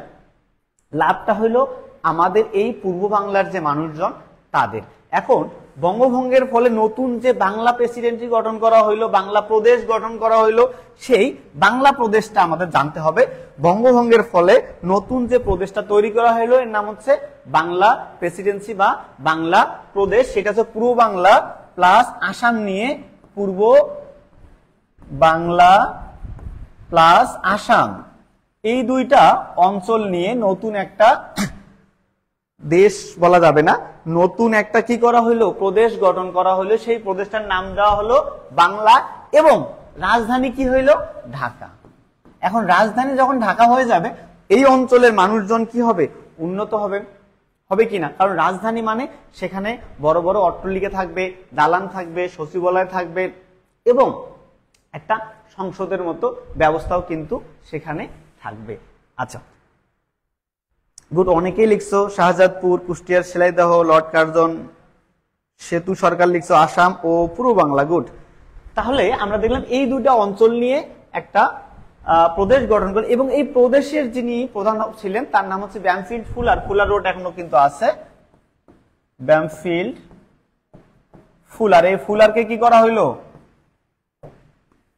লাভটা হইলো আমাদের এই পূর্ব বাংলার যে মানুষজন তাদের। এখন বঙ্গভঙ্গের ফলে নতুন যে বাংলা প্রেসিডেন্সি গঠন করা হইলো, বাংলা প্রদেশ গঠন করা হইলো, সেই বাংলা প্রদেশটা আমাদের জানতে হবে। বঙ্গভঙ্গের ফলে নতুন যে প্রদেশটা তৈরি করা হইলো এর নাম হচ্ছে বাংলা প্রেসিডেন্সি বা বাংলা প্রদেশ। সেটা হচ্ছে পূর্ব বাংলা প্লাস আসাম নিয়ে, পূর্ব বাংলা প্লাস আসাম, এই দুইটা অঞ্চল নিয়ে নতুন একটা দেশ বলা যাবে না, নতুন একটা কি করা হলো, প্রদেশ গঠন করা হলো। সেই প্রদেশটার নাম দেওয়া হলো বাংলা এবং রাজধানী কি হইলো, ঢাকা। এখন রাজধানী যখন ঢাকা হয়ে যাবে, এই অঞ্চলের মানুষজন কি হবে, উন্নত হবে, হবে কিনা? কারণ রাজধানী মানে সেখানে বড় বড় অট্টালিকা থাকবে, দালান থাকবে, সচিবালয় থাকবে এবং একটা সংসদের মতো ব্যবস্থাও কিন্তু সেখানে থাকবে। আচ্ছা গুড, অনেকেই লিখছো শাহজাদপুর, কুষ্টিয়ার সেলাইদহ, লর্ড কার্জন, সেতু সরকার লিখছো আসাম ও পূর্ব বাংলা। গুড, তাহলে আমরা দেখলাম এই দুটা অঞ্চল নিয়ে একটা প্রদেশ গঠন করে এবং এই প্রদেশের যিনি প্রধান ছিলেন তার নাম হচ্ছে ব্যামফিল্ড ফুলার। ফুলার রোড এখনো কিন্তু আছে, ব্যামফিল্ড ফুলার। এই ফুলারকে কি করা হইলো,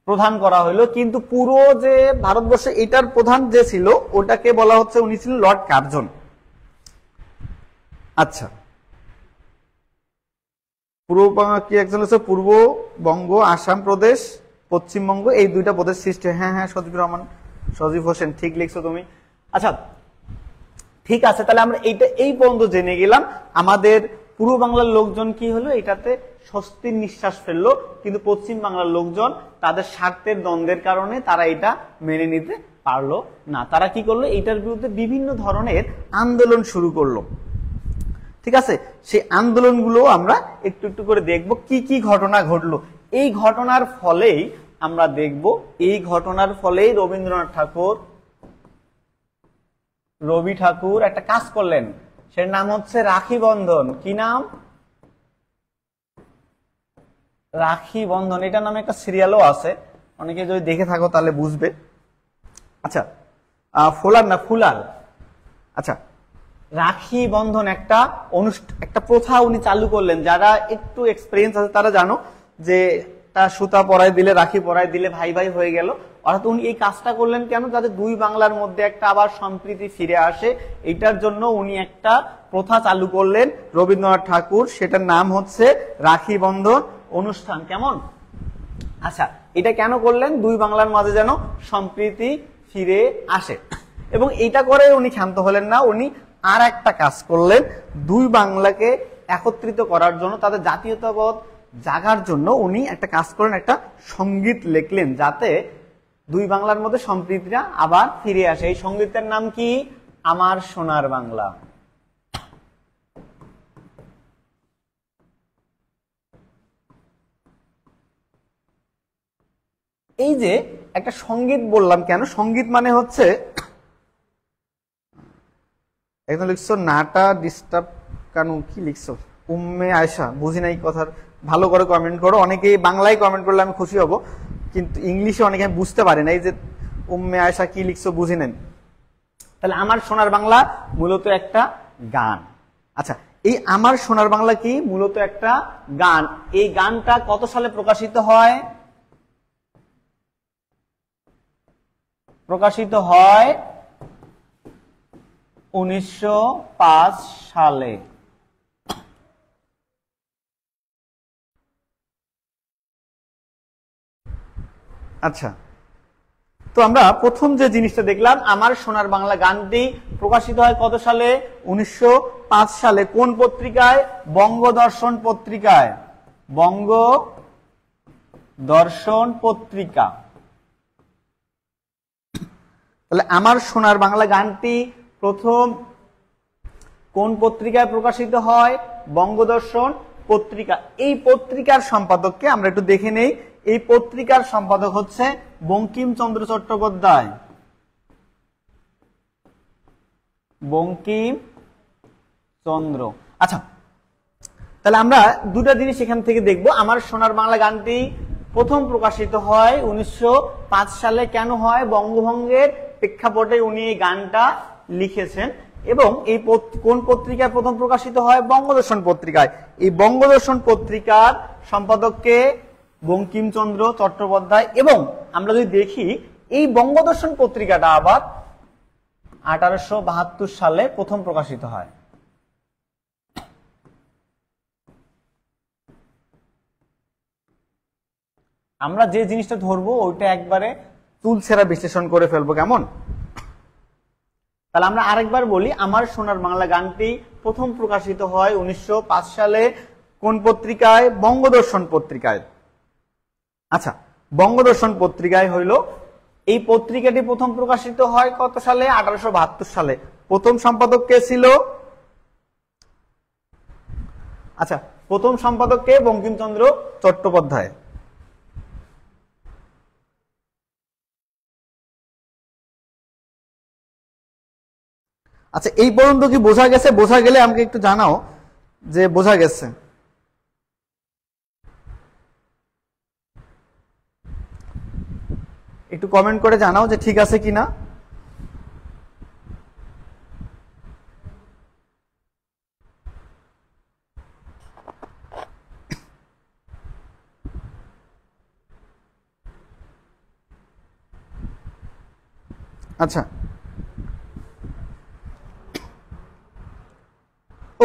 প্রধান করা হইলো। কিন্তু পুরো যে ভারতবর্ষে এটার প্রধান যে ছিল ওটাকে বলা হচ্ছে, উনি ছিলেন লর্ড কার্জন। আচ্ছা, কি একজন হচ্ছে পূর্ববঙ্গ, আসাম প্রদেশ, পশ্চিমবঙ্গ, এই দুইটা প্রদেশ সৃষ্টি। হ্যাঁ হ্যাঁ, সজিবুর রহমান, সজীব হোসেন, ঠিক লিখছো তুমি। আচ্ছা ঠিক আছে, তাহলে আমরা এইটা এই পর্যন্ত জেনে গেলাম। আমাদের পূর্ব বাংলার লোকজন কি হলো, এটাতে স্বস্তির নিঃশ্বাস ফেললো, কিন্তু পশ্চিম বাংলার লোকজন তাদের স্বার্থের দ্বন্দ্বের কারণে তারা এটা মেনে নিতে পারলো না। তারা কি করলো, এটার বিরুদ্ধে বিভিন্ন ধরনের আন্দোলন শুরু করলো। ঠিক আছে, সেই আন্দোলনগুলো আমরা একটু একটু করে দেখব কি কি ঘটনা ঘটলো। এই ঘটনার ফলেই আমরা দেখব, এই ঘটনার ফলেই রবীন্দ্রনাথ ঠাকুর, রবি ঠাকুর একটা কাজ করলেন, সের নাম হচ্ছে রাখি বন্ধন। কি নাম, রাখি বন্ধন। এটা নামে একটা সিরিয়ালও আছে, অনেকে যদি দেখে থাকো তাহলে বুঝবে। আচ্ছা ফোলার না ফুলার। আচ্ছা, রাখি বন্ধন একটা একটা প্রথা উনি চালু করলেন। যারা একটু এক্সপেরিয়েন্স আছে তারা জানো যে তার সুতা পরাই দিলে, রাখি পরাই দিলে ভাই ভাই হয়ে গেল। অর্থাৎ উনি এই কাজটা করলেন কেন, যাতে দুই বাংলার মধ্যে একটা আবার সম্প্রীতি ফিরে আসে। এইটার জন্য উনি একটা প্রথা চালু করলেন রবীন্দ্রনাথ ঠাকুর, সেটার নাম হচ্ছে রাখি বন্ধন অনুষ্ঠান। কেমন? আচ্ছা, এটা কেন করলেন, দুই বাংলার মাঝে যেন সম্প্রীতি ফিরে আসে। এবং এটা করে উনি ক্ষান্ত হলেন না, উনি আর একটা কাজ করলেন, দুই বাংলাকে একত্রিত করার জন্য, তাদের জাতীয়তাবোধ জাগার জন্য উনি একটা কাজ করলেন, একটা সঙ্গীত লিখলেন যাতে দুই বাংলার মধ্যে সম্প্রীতিটা আবার ফিরে আসে। এই সঙ্গীতের নাম কি, আমার সোনার বাংলা। এই যে একটা সঙ্গীত বললাম কেন, সঙ্গীত মানে হচ্ছে, একদম লিখছো নাটা ডিস্টার্ব কানু, কি লিখছো উম্মে আয়সা, বুঝি নাই কথার, ভালো করে কমেন্ট করো। অনেকেই বাংলায় কমেন্ট করলে আমি খুশি হব, কিন্তু ইংলিশে অনেকে আমি বুঝতে পারি না, এই যে উম্মে আয়সা কি লিখছো বুঝি নেন। তাহলে আমার সোনার বাংলা মূলত একটা গান। আচ্ছা, এই আমার সোনার বাংলা কি, মূলত একটা গান। এই গানটা কত সালে প্রকাশিত হয়, প্রকাশিত হয় 1905 সালে। আচ্ছা, তো আমরা প্রথম যে জিনিসটা দেখলাম, আমার সোনার বাংলা গানটি প্রকাশিত হয় কত সালে, 1905 সালে। কোন পত্রিকায়, বঙ্গদর্শন পত্রিকায়, বঙ্গদর্শন পত্রিকা। তাহলে আমার সোনার বাংলা গানটি প্রথম কোন পত্রিকায় প্রকাশিত হয়, বঙ্গদর্শন পত্রিকা। এই পত্রিকার সম্পাদককে আমরা একটু দেখে নেই। এই পত্রিকার সম্পাদক হচ্ছে বঙ্কিমচন্দ্র চট্টোপাধ্যায়, বঙ্কিমচন্দ্র। আচ্ছা, তাহলে আমরা দুটা জিনিস এখান থেকে দেখব। আমার সোনার বাংলা গানটি প্রথম প্রকাশিত হয় 1905 সালে। কেন হয়, বঙ্গভঙ্গের প্রেক্ষাপটে উনি এই গানটা লিখেছেন। এবং এই কোন পত্রিকায় প্রথম প্রকাশিত হয়, বঙ্গদর্শন পত্রিকায়। এই বঙ্গদর্শন পত্রিকার সম্পাদককে বঙ্কিমচন্দ্র চট্টোপাধ্যায়। এবং আমরা যদি দেখি, এই বঙ্গদর্শন পত্রিকাটা আবার 1872 সালে প্রথম প্রকাশিত হয়। আমরা যে জিনিসটা ধরবো ওইটা একবারে চুলছেরা বিশ্লেষণ করে ফেলবো, কেমন? তাহলে আমরা আরেকবার বলি, আমার সোনার বাংলা গানটি প্রথম প্রকাশিত হয় 1905 সালে। কোন পত্রিকায়? বঙ্গদর্শন পত্রিকায়। আচ্ছা, বঙ্গদর্শন পত্রিকায় হইল। এই পত্রিকাটি প্রথম প্রকাশিত হয় কত সালে? 1872 সালে। প্রথম সম্পাদক কে ছিল? আচ্ছা, প্রথম সম্পাদক কে? বঙ্কিমচন্দ্র চট্টোপাধ্যায়। আচ্ছা, এই পর্যন্ত কি বোঝা গেছে? বোঝা গেলে আমাকে একটু জানাও যে বোঝা গেছে। একটু কমেন্ট করে জানাও যে ঠিক আছে কিনা। আচ্ছা,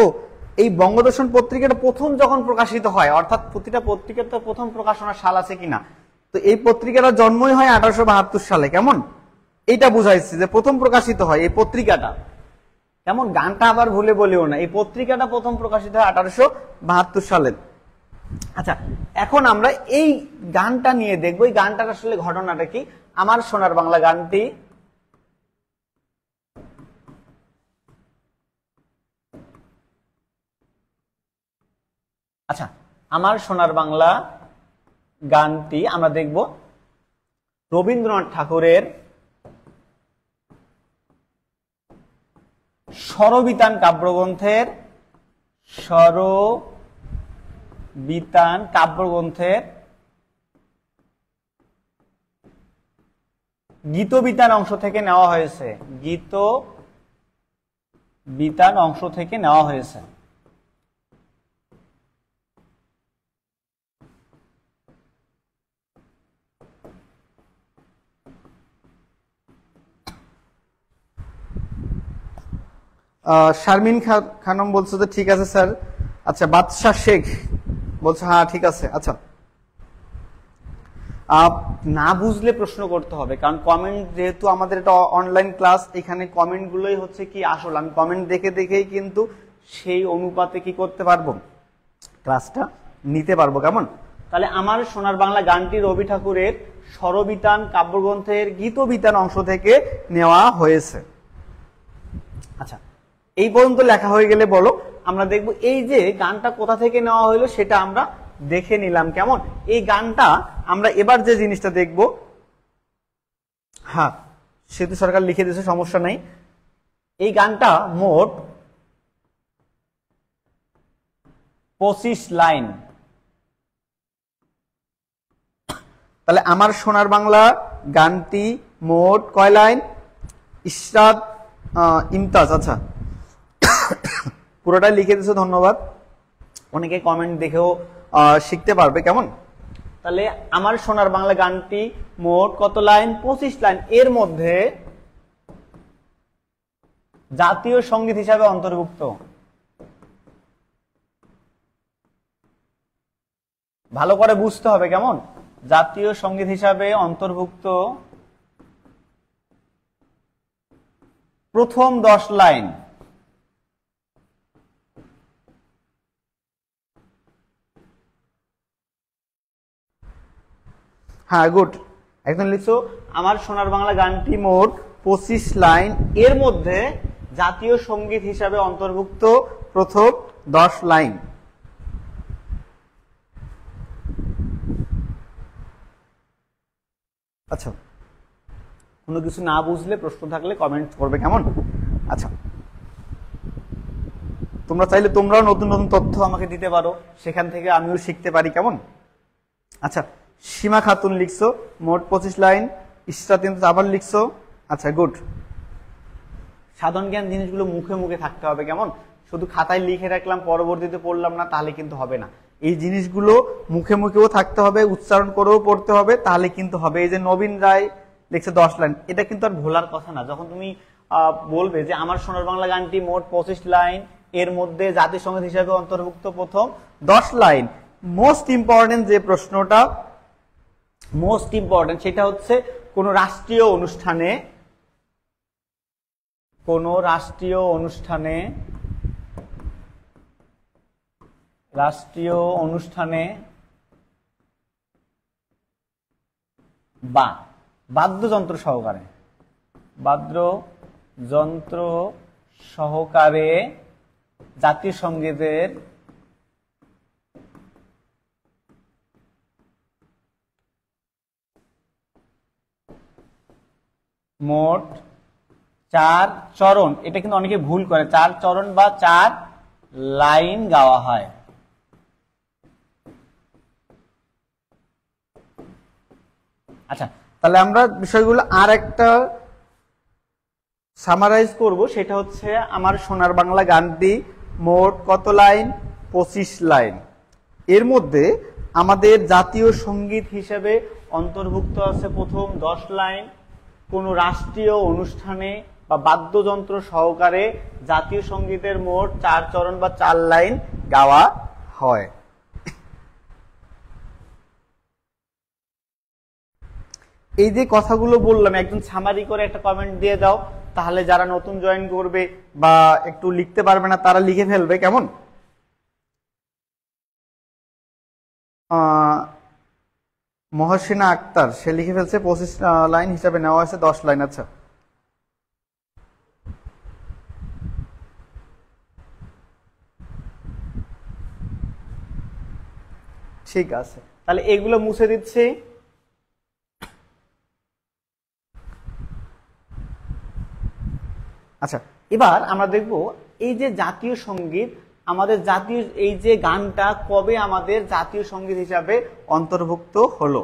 ও এই বঙ্গদর্শন পত্রিকাটা প্রথম যখন প্রকাশিত হয়, অর্থাৎ প্রতিটা পত্রিকার তো প্রথম প্রকাশনার সাল আছে কিনা, তো এই পত্রিকাটা জন্মই হয় 1872 সালে। কেমন? এইটা বুঝাইছি যে প্রথম প্রকাশিত হয় এই পত্রিকাটা। কেমন? গানটা আবার ভুলে বলিও না, এই পত্রিকাটা প্রথম প্রকাশিত হয় 1872 সালে। আচ্ছা, এখন আমরা এই গানটা নিয়ে দেখবো এই গানটার আসলে ঘটনাটা কি। আমার সোনার বাংলা গানটি আচ্ছা, আমার সোনার বাংলা গানটি আমরা দেখব রবীন্দ্রনাথ ঠাকুরের স্বরবিতান কাব্যগ্রন্থের গীতবিতান অংশ থেকে নেওয়া হয়েছে। গীতবিতান অংশ থেকে নেওয়া হয়েছে। শারমিন খানম বলছে যে ঠিক আছে স্যার। আচ্ছা, বাদশাহ শেখ বলছে হ্যাঁ ঠিক আছে। আচ্ছা, না বুঝলে প্রশ্ন করতে হবে, কারণ কমেন্ট যেহেতু আমাদের এটা অনলাইন ক্লাস, এখানে কমেন্ট গুলোই হচ্ছে কি আসল। আমি কমেন্ট দেখে দেখেই কিন্তু সেই অনুপাতে কি করতে পারবো, ক্লাসটা নিতে পারবো। কেমন? তাহলে আমার সোনার বাংলা গানটি রবি ঠাকুরের স্বরবিতান কাব্যগ্রন্থের গীতবিতান অংশ থেকে নেওয়া হয়েছে। আচ্ছা, এই পর্যন্ত লেখা হয়ে গেলে বলো আমরা দেখব এই যে গানটা কোথা থেকে নেওয়া হলো সেটা আমরা দেখে নিলাম। কেমন? এই গানটা আমরা এবার যে জিনিসটা দেখব, হ্যাঁ সেতু সরকার লিখে দিয়েছে, সমস্যা নাই। এই গানটা মোট 25 লাইন। তাহলে আমার সোনার বাংলা গানটি মোট কয় লাইন? ইশরাত ইমতাজ, আচ্ছা পুরোটাই লিখে দিয়েছে, ধন্যবাদ। অনেকে কমেন্ট দেখেও শিখতে পারবে। কেমন? তাহলে আমার সোনার বাংলা গানটি মোট কত লাইন? 25 লাইন। এর মধ্যে জাতীয় সঙ্গীত হিসাবে অন্তর্ভুক্ত, ভালো করে বুঝতে হবে। কেমন? জাতীয় সঙ্গীত হিসাবে অন্তর্ভুক্ত প্রথম 10 লাইন। হ্যাঁ, গুড, একদম লিখছো। আমার সোনার বাংলা গানটি মোট 25 লাইন। এর মধ্যে জাতীয় সঙ্গীত হিসাবে অন্তর্ভুক্ত প্রথম 10 লাইন। আচ্ছা, কোনো কিছু না বুঝলে প্রশ্ন থাকলে কমেন্ট করবে। কেমন? আচ্ছা, তোমরা চাইলে তোমরাও নতুন নতুন তথ্য আমাকে দিতে পারো, সেখান থেকে আমিও শিখতে পারি। কেমন? আচ্ছা, সীমা খাতুন লিখছো মোট 25 লাইন। ইশরাত ইমতাজ আবার লিখছো, আচ্ছা গুড। সাধারণ জ্ঞান জিনিসগুলো মুখে মুখে থাকতে হবে। কেমন? শুধু খাতায় লিখে রাখলাম পরবর্তীতে পড়লাম না, তাহলে কিন্তু হবে না। এই জিনিসগুলো মুখে মুখেও থাকতে হবে, উচ্চারণ করেও পড়তে হবে, তাহলে কিন্তু হবে। এই যে নবীন রায় লিখছে 10 লাইন, এটা কিন্তু আর ভোলার কথা না। যখন তুমি বলবে যে আমার সোনার বাংলা গানটি মোট 25 লাইন, এর মধ্যে জাতীয় সঙ্গীত হিসাবে অন্তর্ভুক্ত প্রথম 10 লাইন, মোস্ট ইম্পর্টেন্ট যে প্রশ্নটা, মোস্ট ইম্পর্টেন্ট সেটা হচ্ছে কোন রাষ্ট্রীয় অনুষ্ঠানে কোনো রাষ্ট্রীয় অনুষ্ঠানে বা বাদ্যযন্ত্র সহকারে জাতীয় সঙ্গীতের মোট 4 চরণ, এটা কিন্তু অনেকে ভুল করে, 4 চরণ বা 4 লাইন গাওয়া হয়। আচ্ছা, তাহলে আমরা বিষয়গুলো আর একটা সামারাইজ করব, সেটা হচ্ছে আমার সোনার বাংলা গানটি মোট কত লাইন? 25 লাইন। এর মধ্যে আমাদের জাতীয় সঙ্গীত হিসেবে অন্তর্ভুক্ত আছে প্রথম 10 লাইন, কোন রাষ্ট্রীয় অনুষ্ঠানে বা বাদ্যযন্ত্র সহকারে জাতীয় সঙ্গীতের মোট 4 চরণ বা 4 লাইন গাওয়া হয়। এই যে কথাগুলো বললাম, একজন সামারি করে একটা কমেন্ট দিয়ে দাও, তাহলে যারা নতুন জয়েন করবে বা একটু লিখতে পারবে না তারা লিখে ফেলবে, কেমন? মহসিনা আক্তার সে লিখে ফেলছে 25 লাইন হিসাবে নেওয়া হয়েছে 10 লাইন। আচ্ছা, ঠিক আছে, তাহলে এগুলো মুছে দিচ্ছি। আচ্ছা, এবার আমরা দেখব এই যে জাতীয় সঙ্গীত, আমাদের জাতীয় এই যে গানটা কবে আমাদের জাতীয় সঙ্গীত হিসাবে অন্তর্ভুক্ত হলো,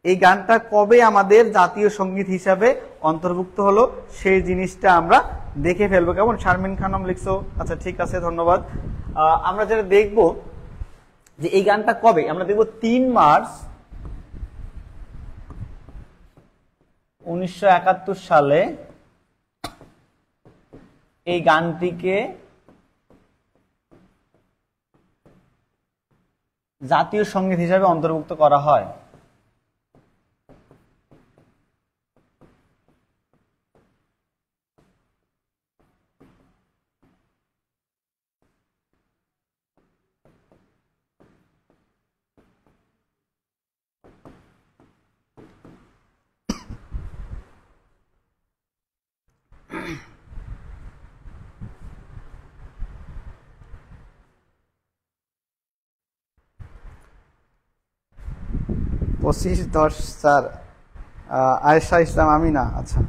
এই গানটা কবে আমাদের জাতীয় সঙ্গীত হিসাবে অন্তর্ভুক্ত হলো সেই জিনিসটা আমরা দেখে ফেলবো, কেমন? শারমিন খানম লিখছো, আচ্ছা ঠিক আছে, ধন্যবাদ। আমরা যেটা দেখব যে এই গানটা কবে, আমরা দেখব 3 মার্চ 1971 সালে এই গানটিকে জাতীয় সঙ্গীত হিসাবে অন্তর্ভুক্ত করা হয়। পঁচিশ 10/4 আয়েশা ইসলাম আমিনা। আচ্ছা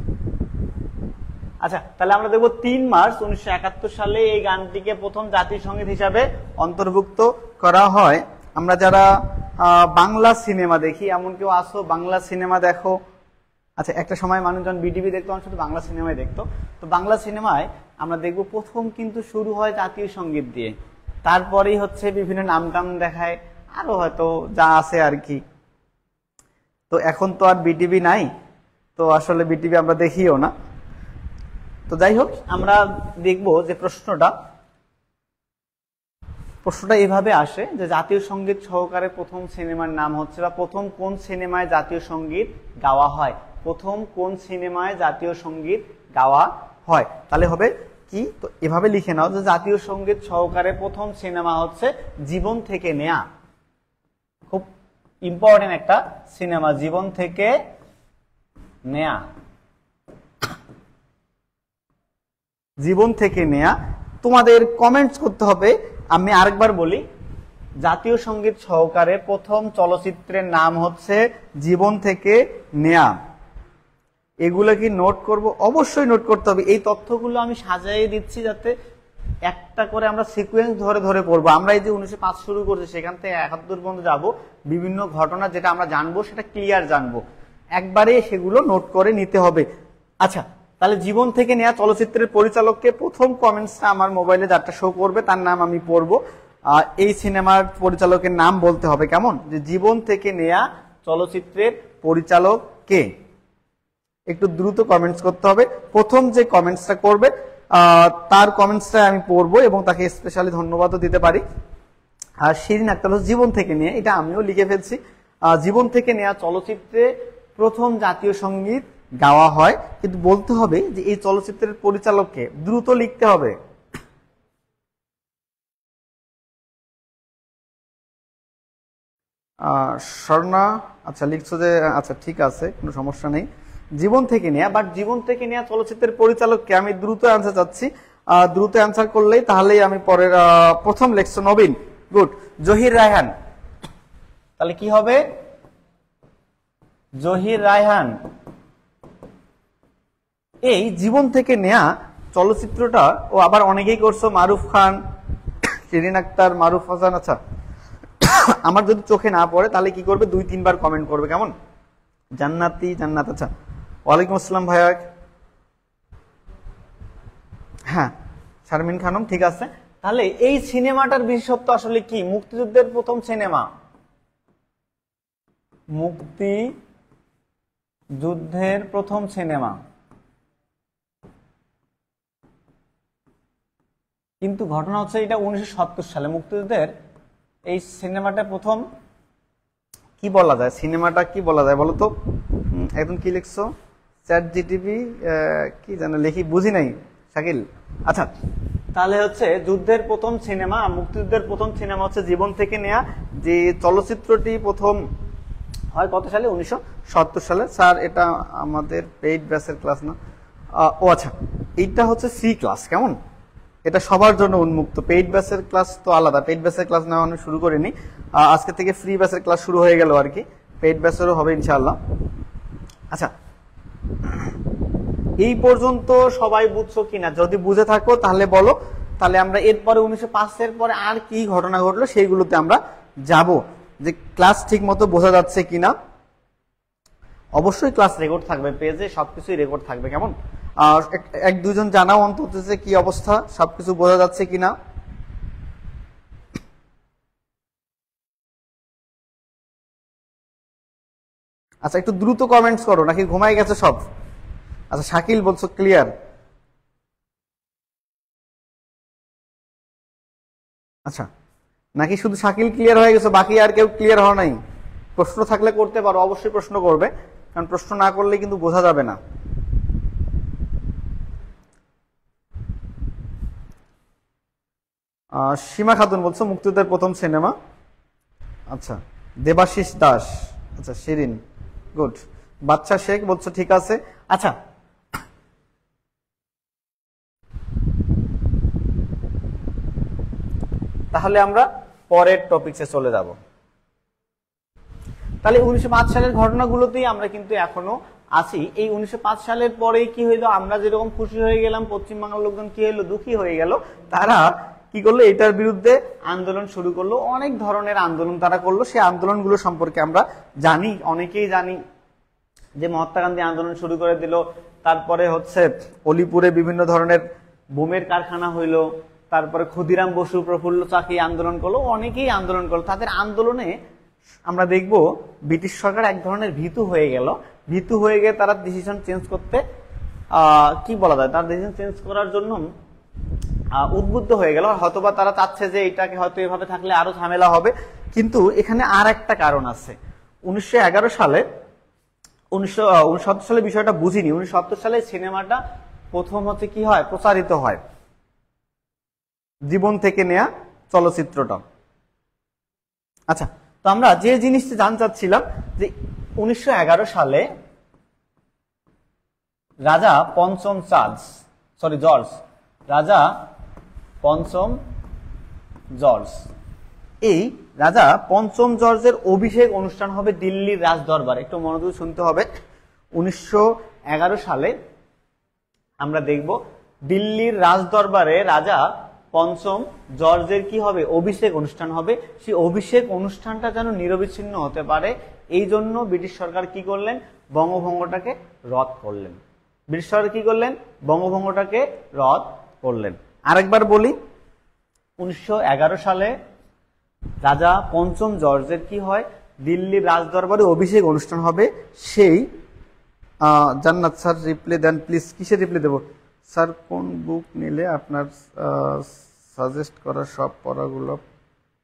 আচ্ছা, তাহলে আমরা দেখবো 3 মার্চ 1971 সালে এই গানটিকে প্রথম জাতীয় সঙ্গীত হিসাবে অন্তর্ভুক্ত করা হয়। আমরা যারা বাংলা সিনেমা দেখি, এমন কেউ আসো বাংলা সিনেমা দেখো? আচ্ছা, একটা সময় মানুষজন বিটিভি দেখতো, শুধু বাংলা সিনেমায় দেখতো। তো বাংলা সিনেমায় আমরা দেখবো প্রথম কিন্তু শুরু হয় জাতীয় সঙ্গীত দিয়ে, তারপরেই হচ্ছে বিভিন্ন নাম টাম দেখায়, আরো হয়তো যা আছে আর কি। তো এখন তো আর বিটিভি নাই, তো আসলে বিটিভি আমরা দেখিও না। তো যাই হোক, আমরা দেখব যে প্রশ্নটা এভাবে আসে যে জাতীয় সঙ্গীত সহকারে প্রথম সিনেমার নাম হচ্ছে, বা প্রথম কোন সিনেমায় জাতীয় সঙ্গীত গাওয়া হয়, প্রথম কোন সিনেমায় জাতীয় সঙ্গীত গাওয়া হয়। তাহলে হবে কি, তো এভাবে লিখে নাও যে জাতীয় সঙ্গীত সহকারে প্রথম সিনেমা হচ্ছে জীবন থেকে নেয়া। খুব ইম্পর্টেন্ট একটা সিনেমা, জীবন থেকে নেয়া। জীবন থেকে নেয়া। তোমাদের কমেন্টস করতে হবে। আমি আরেকবার বলি, জাতীয় সঙ্গীত সহকারে প্রথম চলচ্চিত্রের নাম হচ্ছে জীবন থেকে নেয়া। এগুলো কি নোট করব? অবশ্যই নোট করতে হবে। এই তথ্যগুলো আমি সাজাইয়ে দিচ্ছি যাতে একটা করে আমরা সিকোয়েন্স ধরে ধরে পড়বো। আমরা এই যে 1905 শুরু করছি, সেখান থেকে 71 পর্যন্ত যাবো, বিভিন্ন ঘটনা যেটা আমরা জানবো সেটা ক্লিয়ার জানবো, একবারে সেগুলো নোট করে নিতে হবে। আচ্ছা, তাহলে জীবন থেকে নেয়া চলচ্চিত্রের পরিচালককে প্রথম কমেন্টসটা আমার মোবাইলে যারটা শো করবে তার নাম আমি পড়বো। এই সিনেমার পরিচালকের নাম বলতে হবে, কেমন? যে জীবন থেকে নেয়া চলচ্চিত্রের পরিচালক কে? একটু দ্রুত কমেন্টস করতে হবে। প্রথম যে কমেন্টসটা করবে তার কমেন্টসটা আমি পড়বো এবং তাকে স্পেশালি ধন্যবাদও দিতে পারি। আর শিরিন আক্তার জীবন থেকে নিয়ে, এটা আমিও লিখে ফেলছি। জীবন থেকে নেয়া চলচ্চিত্রে প্রথম জাতীয় সঙ্গীত গাওয়া হয়, কিন্তু বলতে হবে যে এই চলচ্চিত্রের পরিচালককে, দ্রুত লিখতে হবে। স্বর্ণা, আচ্ছা লিখছো যে, আচ্ছা ঠিক আছে, কোনো সমস্যা নেই। জীবন থেকে নেয়া, বাট জীবন থেকে নেয়া চলচ্চিত্রের পরিচালককে আমি দ্রুত অ্যান্সার চাচ্ছি। দ্রুত অ্যান্সার করলেই তাহলেই আমি পরের প্রথম লেখছো নবীন, গুড। জহির রায়হান, তাহলে কি হবে? জহির রায়হান। এই জীবন থেকে নেয়া চলচ্চিত্রটা, ও আবার অনেকেই করছো, মারুফ খান, শিরিন আক্তার, মারুফ হাসান। আচ্ছা, আমার যদি চোখে না পড়ে তাহলে কি করবে, 2-3 বার কমেন্ট করবে, কেমন? জান্নাতি জান্নাত, আচ্ছা ওয়ালাইকুম আসসালাম ভাইয়া। হ্যাঁ শারমিন খানম, ঠিক আছে। তাহলে এই সিনেমাটার বিশেষত্ব আসলে কি? মুক্তিযুদ্ধের প্রথম সিনেমা, মুক্তিযুদ্ধের প্রথম সিনেমা। কিন্তু ঘটনা হচ্ছে এটা 1970 সালে মুক্তিযুদ্ধের এই সিনেমাটা প্রথম। কি বলা যায় সিনেমাটা, কি বলা যায় বলো তো? একদম কি লিখছো? চ্যাট জিটিপি কি জানো লিখি, বুঝি নাই শাকিল। আচ্ছা, তাহলে হচ্ছে যুদ্ধের প্রথম সিনেমা, মুক্তিযুদ্ধের প্রথম সিনেমা হচ্ছে জীবন থেকে নেয়া। যে চলচ্চিত্রটি প্রথম হয় কত সালে? 1970 সালে। স্যার এটা আমাদের পেইড ব্যাচের ক্লাস না? ও আচ্ছা, এইটা হচ্ছে সি ক্লাস, কেমন? এটা সবার জন্য উন্মুক্ত। পেইড ব্যাচের ক্লাস তো আলাদা, পেইড ব্যাচের ক্লাস নেওয়া আমি শুরু করিনি, আজকে থেকে ফ্রি ব্যাচের ক্লাস শুরু হয়ে গেল আর কি। পেইড ব্যাচেরও হবে ইনশাআল্লাহ। আচ্ছা, এই পর্যন্ত সবাই বুঝছো কিনা? যদি বুঝে থাকো তাহলে বলো, তাহলে আমরা এরপরে 1905 পরে আর কি ঘটনা ঘটলো সেইগুলোতে আমরা যাব, যে ক্লাস ঠিক মতো বোঝা যাচ্ছে কিনা। অবশ্যই ক্লাস রেকর্ড থাকবে, পেজে সবকিছুই রেকর্ড থাকবে, কেমন? 1-2 জন জানাও অন্তত যে কি অবস্থা, সবকিছু বোঝা যাচ্ছে কিনা। আচ্ছা, একটু দ্রুত কমেন্টস করো, নাকি ঘুমাই গেছে সব? আচ্ছা, শাকিল বলছো ক্লিয়ার। আচ্ছা, নাকি শুধু শাকিল ক্লিয়ার হয়ে গেছে, বাকি আর কেউ ক্লিয়ার হওয়া নাই? প্রশ্ন থাকলে করতে পারো, অবশ্যই প্রশ্ন করবে, কারণ প্রশ্ন না করলে কিন্তু বোঝা যাবে না। সীমা খাতুন বলছো মুক্তিযুদ্ধের প্রথম সিনেমা। আচ্ছা, দেবাশিস দাস, আচ্ছা শিরিন, গুড। বাচ্চা শেখ বলছো ঠিক আছে। আচ্ছা, তাহলে আমরা পরের টপিকসে চলে যাব। তাহলে 1905 সালের ঘটনাগুলোতেই আমরা কিন্তু এখনো আছি। এই 1905 সালের পরেই কি হইলো, আমরা যেরকম খুশি হয়ে গেলাম, পশ্চিমবাংলার লোকজন কি হইলো, দুঃখী হয়ে গেল। তারা কি করলো, এটার বিরুদ্ধে আন্দোলন শুরু করলো। অনেক ধরনের আন্দোলন তারা করলো। সেই আন্দোলনগুলো সম্পর্কে আমরা জানি, অনেকেই জানি, যে মহাত্মা গান্ধী আন্দোলন শুরু করে দিল। তারপরে হচ্ছে অলিপুরে বিভিন্ন ধরনের বোমের কারখানা হইলো। তারপরে ক্ষুদিরাম বসু, প্রফুল্ল চাকি আন্দোলন করলো, অনেকেই আন্দোলন করলো। তাদের আন্দোলনে আমরা দেখব ব্রিটিশ সরকার এক ধরনের ভীতু হয়ে গেল। ভীতু হয়ে গিয়ে তারা ডিসিশন চেঞ্জ করতে, কি বলা যায়, তার ডিসিশন চেঞ্জ করার জন্য উদ্বুদ্ধ হয়ে গেল। হয়তোবা তারা চাচ্ছে যে এটাকে হয়তো এভাবে থাকলে আরো ঝামেলা হবে। কিন্তু এখানে আর একটা কারণ আছে। 1911 সালে, 1970 সালে বিষয়টা বুঝিনি। 1970 সালে সিনেমাটা প্রথম হচ্ছে কি হয়, প্রচারিত হয়, জীবন থেকে নেয়া চলচ্চিত্রটা। আচ্ছা, তো আমরা যে জিনিসটা জানতে চাচ্ছিলাম, যে 1911 সালে রাজা পঞ্চম জর্জ, রাজা পঞ্চম জর্জ, এই রাজা পঞ্চম জর্জের অভিষেক অনুষ্ঠান হবে দিল্লির রাজদরবারে। একটু মনোযোগ শুনতে হবে। 1911 সালে আমরা দেখব দিল্লির রাজদরবারে রাজা পঞ্চম জর্জের কি হবে, অভিষেক অনুষ্ঠান হবে। সেই অভিষেক অনুষ্ঠানটা যেন নিরবিচ্ছিন্ন হতে পারে, এই জন্য ব্রিটিশ সরকার কি করলেন, বঙ্গভঙ্গটাকে রদ করলেন। ব্রিটিশ সরকার কি করলেন, বঙ্গভঙ্গটাকে রদ করলেন। আরেকবার বলি, 1911 সালে রাজা পঞ্চম জর্জের কি হয়, দিল্লির রাজদরবারে অভিষেক অনুষ্ঠান হবে। সেই জান্নাত স্যার রিপ্লাই দেন প্লিজ। কিসের রিপ্লাই দেবো স্যার? কোন বুক নিলে আপনার সাজেস্ট করা সব পড়াগুলো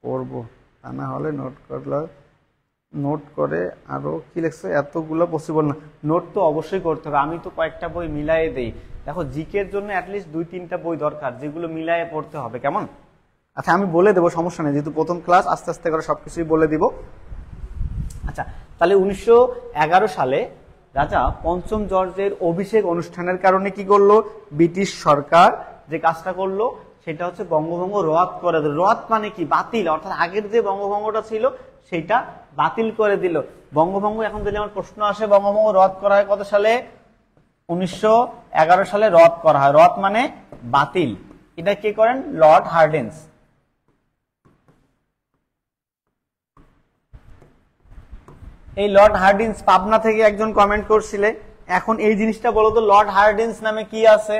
পড়বো, তা না হলে নোট করলে নোট করে আরো কি লিখছো, এতগুলো পসিবল না। নোট তো অবশ্যই করতে হবে, আমি তো কয়েকটা বই মিলায়ে দেই। দেখো জিকের জন্য অ্যাটলিস্ট 2-3টা বই দরকার যেগুলো মিলায়ে পড়তে হবে, কেমন? আচ্ছা আমি বলে দেবো, সমস্যা নেই, যেহেতু প্রথম ক্লাস আস্তে আস্তে করে সবকিছুই বলে দিব। আচ্ছা তাহলে 1911 সালে রাজা পঞ্চম জর্জের অভিষেক অনুষ্ঠানের কারণে কি করলো, ব্রিটিশ সরকার যে কাজটা করলো সেটা হচ্ছে বঙ্গভঙ্গ রদ করে দিল। রদ মানে কি, বাতিল, অর্থাৎ আগের যে বঙ্গভঙ্গটা ছিল সেটা বাতিল করে দিল। বঙ্গভঙ্গ এখন যদি আমার প্রশ্ন আসে, বঙ্গভঙ্গ রদ করা হয় কত সালে? 1911 সালে রদ করা হয়। রদ মানে বাতিল। এটা কে করেন? Lord Hardinge. এই লর্ড হার্ডিঞ্জ পাবনা থেকে একজন কমেন্ট করছিলে। এখন এই জিনিসটা বলো তো, লর্ড হার্ডিঞ্জ নামে কি আছে?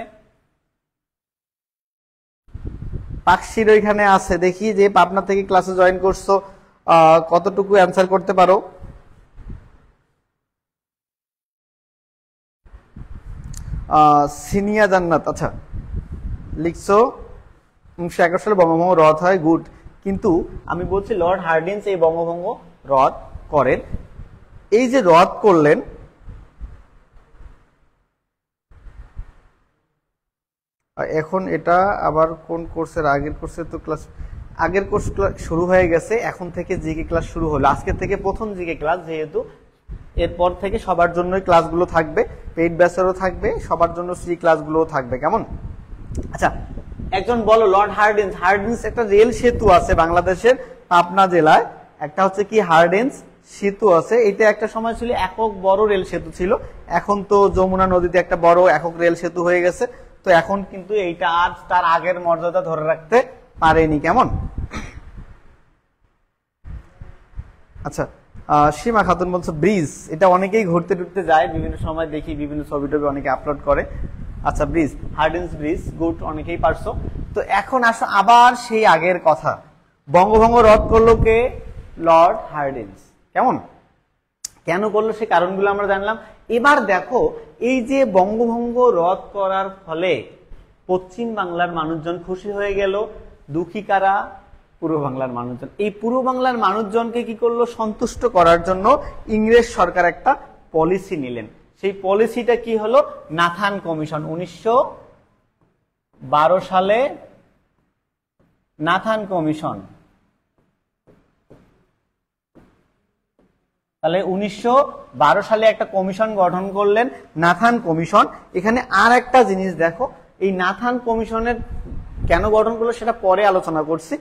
পাকশির ওইখানে আছে, দেখি যে পাবনা থেকে ক্লাসে জয়েন করছো কতটুকু অ্যান্সার করতে পারো। সিনিয়া জান্নাত, আচ্ছা লিখছো 1911 সালে বঙ্গভঙ্গ রদ হয়, গুড। কিন্তু আমি বলছি লর্ড হার্ডিঞ্জ এই বঙ্গভঙ্গ রদ করেন। এই যে রদ করলেন, এখন এটা আবার কোন কোর্সের? আগের কোর্সের তো ক্লাস, আগের কোর্স শুরু হয়ে গেছে, এখন থেকে জিকে ক্লাস শুরু হলো। আজকে থেকে প্রথম জিকে ক্লাস, যেহেতু এরপর থেকে সবার জন্যই ক্লাসগুলো থাকবে, পেইড ব্যাচেরও থাকবে, সবার জন্য ফ্রি ক্লাসগুলোও থাকবে, কেমন? আচ্ছা একজন বলো, লর্ড হার্ডিঞ্জ, হার্ডিঞ্জ একটা রেল সেতু আছে বাংলাদেশের পাবনা জেলায়, একটা হচ্ছে কি হার্ডিঞ্জ সেতু আছে। এটা একটা সময় ছিল একক বড় রেল সেতু ছিল, এখন তো যমুনা নদীতে একটা বড় একক রেল সেতু হয়ে গেছে। তো এখন কিন্তু এইটা আর তার আগের মর্যাদা ধরে রাখতে পারেনি, কেমন? আচ্ছা সীমা খাতুন বলছো ব্রিজ, এটা অনেকেই ঘুরতে টুরতে যায়, বিভিন্ন সময় দেখি বিভিন্ন ছবি টবি অনেকে আপলোড করে। আচ্ছা ব্রিজ, হার্ডিঞ্জ ব্রিজ, গুড, অনেকেই পারছো। তো এখন আসো আবার সেই আগের কথা, বঙ্গভঙ্গ রদ করলো কে? লর্ড হার্ডিঞ্জ, কেমন? কেন করলো সে কারণগুলো আমরা জানলাম। এবার দেখো, এই যে বঙ্গভঙ্গ রদ করার ফলে পশ্চিম বাংলার মানুষজন খুশি হয়ে গেল, দুঃখী কারা? পূর্ব বাংলার মানুষজন। এই পূর্ব বাংলার মানুষজনকে কি করলো? সন্তুষ্ট করার জন্য ইংরেজ সরকার একটা পলিসি নিলেন। সেই পলিসিটা কি হলো? Nathan commission. 1912 সালে নাথান কমিশন। তাহলে 1912 সালে একটা কমিশন গঠন করলেন, নাথান কমিশন। এখানে আর একটা জিনিস দেখো, এই নাথান কমিশনের কেন গঠন করলো সেটা পরে আলোচনা করছি।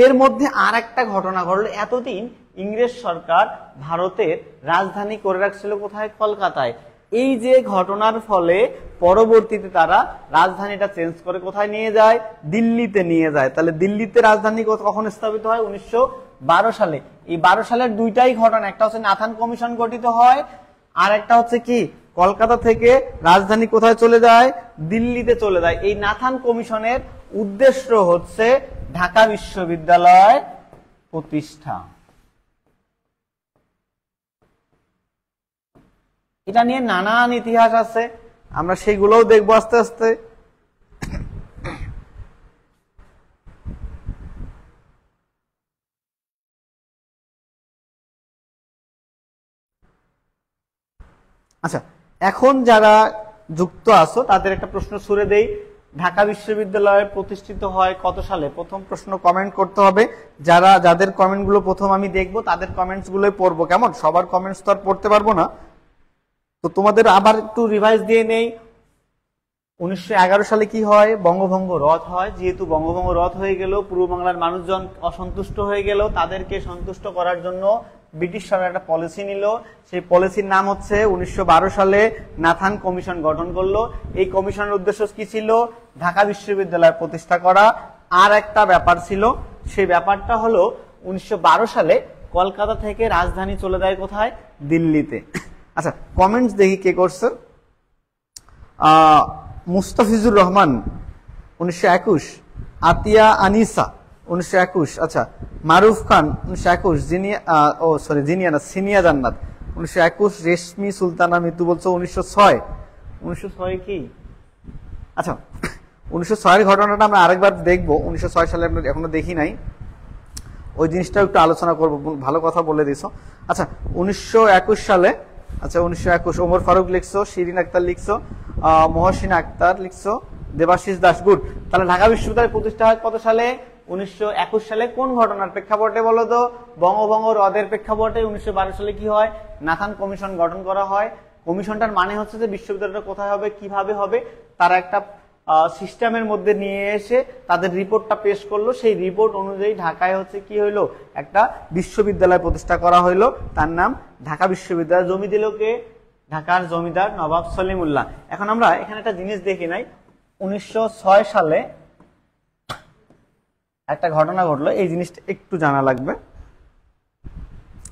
এর মধ্যে আর একটা ঘটনা ঘটলো। এতদিন ইংরেজ সরকার ভারতের রাজধানী করে রাখছিল কোথায়? কলকাতায়। এই যে ঘটনার ফলে পরবর্তীতে তারা রাজধানীটা চেঞ্জ করে কোথায় নিয়ে যায়? দিল্লিতে নিয়ে যায়। তাহলে দিল্লিতে রাজধানী কখন স্থাপিত হয়? 1912 সালে। এই 12 সালের দুইটাই ঘটনা, একটা হচ্ছে নাথান কমিশন গঠিত হয়, আর একটা হচ্ছে কি কলকাতা থেকে রাজধানী কোথায় চলে যায়? দিল্লিতে চলে যায়। এই নাথান কমিশনের উদ্দেশ্য হচ্ছে ঢাকা বিশ্ববিদ্যালয় প্রতিষ্ঠা। এটা নিয়ে নানান ইতিহাস আছে, আমরা সেগুলোও দেখবো আস্তে আস্তে। আচ্ছা এখন যারা যুক্ত আছো তাদের একটা প্রশ্ন ছুড়ে দেই, ঢাকা বিশ্ববিদ্যালয় প্রতিষ্ঠিত হয় কত সালে? প্রথম প্রশ্ন কমেন্ট করতে হবে। যাদের কমেন্ট গুলো প্রথম আমি দেখবো তাদের কমেন্টস গুলোই পড়বো, কেমন? সবার কমেন্টস তো আর পড়তে পারবো না, তো তোমাদের আবার একটু রিভাইজ দিয়ে নেই। 1911 সালে কি হয়? বঙ্গভঙ্গ রদ হয়। যেহেতু বঙ্গভঙ্গ রদ হয়ে গেল, পূর্ব বাংলার মানুষজন অসন্তুষ্ট হয়ে গেল, তাদেরকে সন্তুষ্ট করার জন্য ব্রিটিশ সরকার একটা পলিসি নিল। সেই পলিসির নাম হচ্ছে 1912 সালে নাথান কমিশন গঠন করলো। এই কমিশনের উদ্দেশ্য কি ছিল? ঢাকা বিশ্ববিদ্যালয় প্রতিষ্ঠা করা। আর একটা ব্যাপার ছিল, সেই ব্যাপারটা হলো 1912 সালে কলকাতা থেকে রাজধানী চলে যায় কোথায়? দিল্লিতে। আচ্ছা কমেন্টস দেখি কে করছে। মুস্তাফিজুর রহমান 1921, আতিয়া আনিসা 1921, আচ্ছা মারুফ খান 1921, সিনিয়া জান্নাত 1921, রেশমি সুলতানা মিতু বলছো 1906। 1906 কি? আচ্ছা 1906 এর ঘটনাটা আমরা আরেকবার দেখবো, 1906 সালে আমরা এখনো দেখি নাই। ওই জিনিসটাও একটু আলোচনা করবো, ভালো কথা বলে দিছো। আচ্ছা 1921 সালে, আচ্ছা 1921 ওমর ফারুক লিখছো, শিরিন আক্তার লিখছো, মহসিন আক্তার লিখছো, দেবাশিস দাস, গুড। তাহলে ঢাকা বিশ্ববিদ্যালয় প্রতিষ্ঠা হয় কত সালে? 1921 সালে। কোন ঘটনার প্রেক্ষাপটে বলো তো? বঙ্গভঙ্গ রদের প্রেক্ষাপটে 1912 সালে কি হয়? নাথান কমিশন গঠন করা হয়। কমিশনটার মানে হচ্ছে যে বিশ্ববিদ্যালয়টা কোথায় হবে, কিভাবে হবে, তারা একটা সিস্টেমের মধ্যে নিয়ে এসে তাদের রিপোর্টটা পেশ করলো। সেই রিপোর্ট অনুযায়ী ঢাকায় হচ্ছে কি হইলো, একটা বিশ্ববিদ্যালয় প্রতিষ্ঠা করা হইলো, তার নাম ঢাকা বিশ্ববিদ্যালয়। জমি দিল কে? ঢাকার জমিদার নবাব সলিমুল্লাহ। এখন আমরা এখানে একটা জিনিস দেখি নাই, 1906 সালে একটা ঘটনা ঘটলো, এই জিনিসটা একটু জানা লাগবে।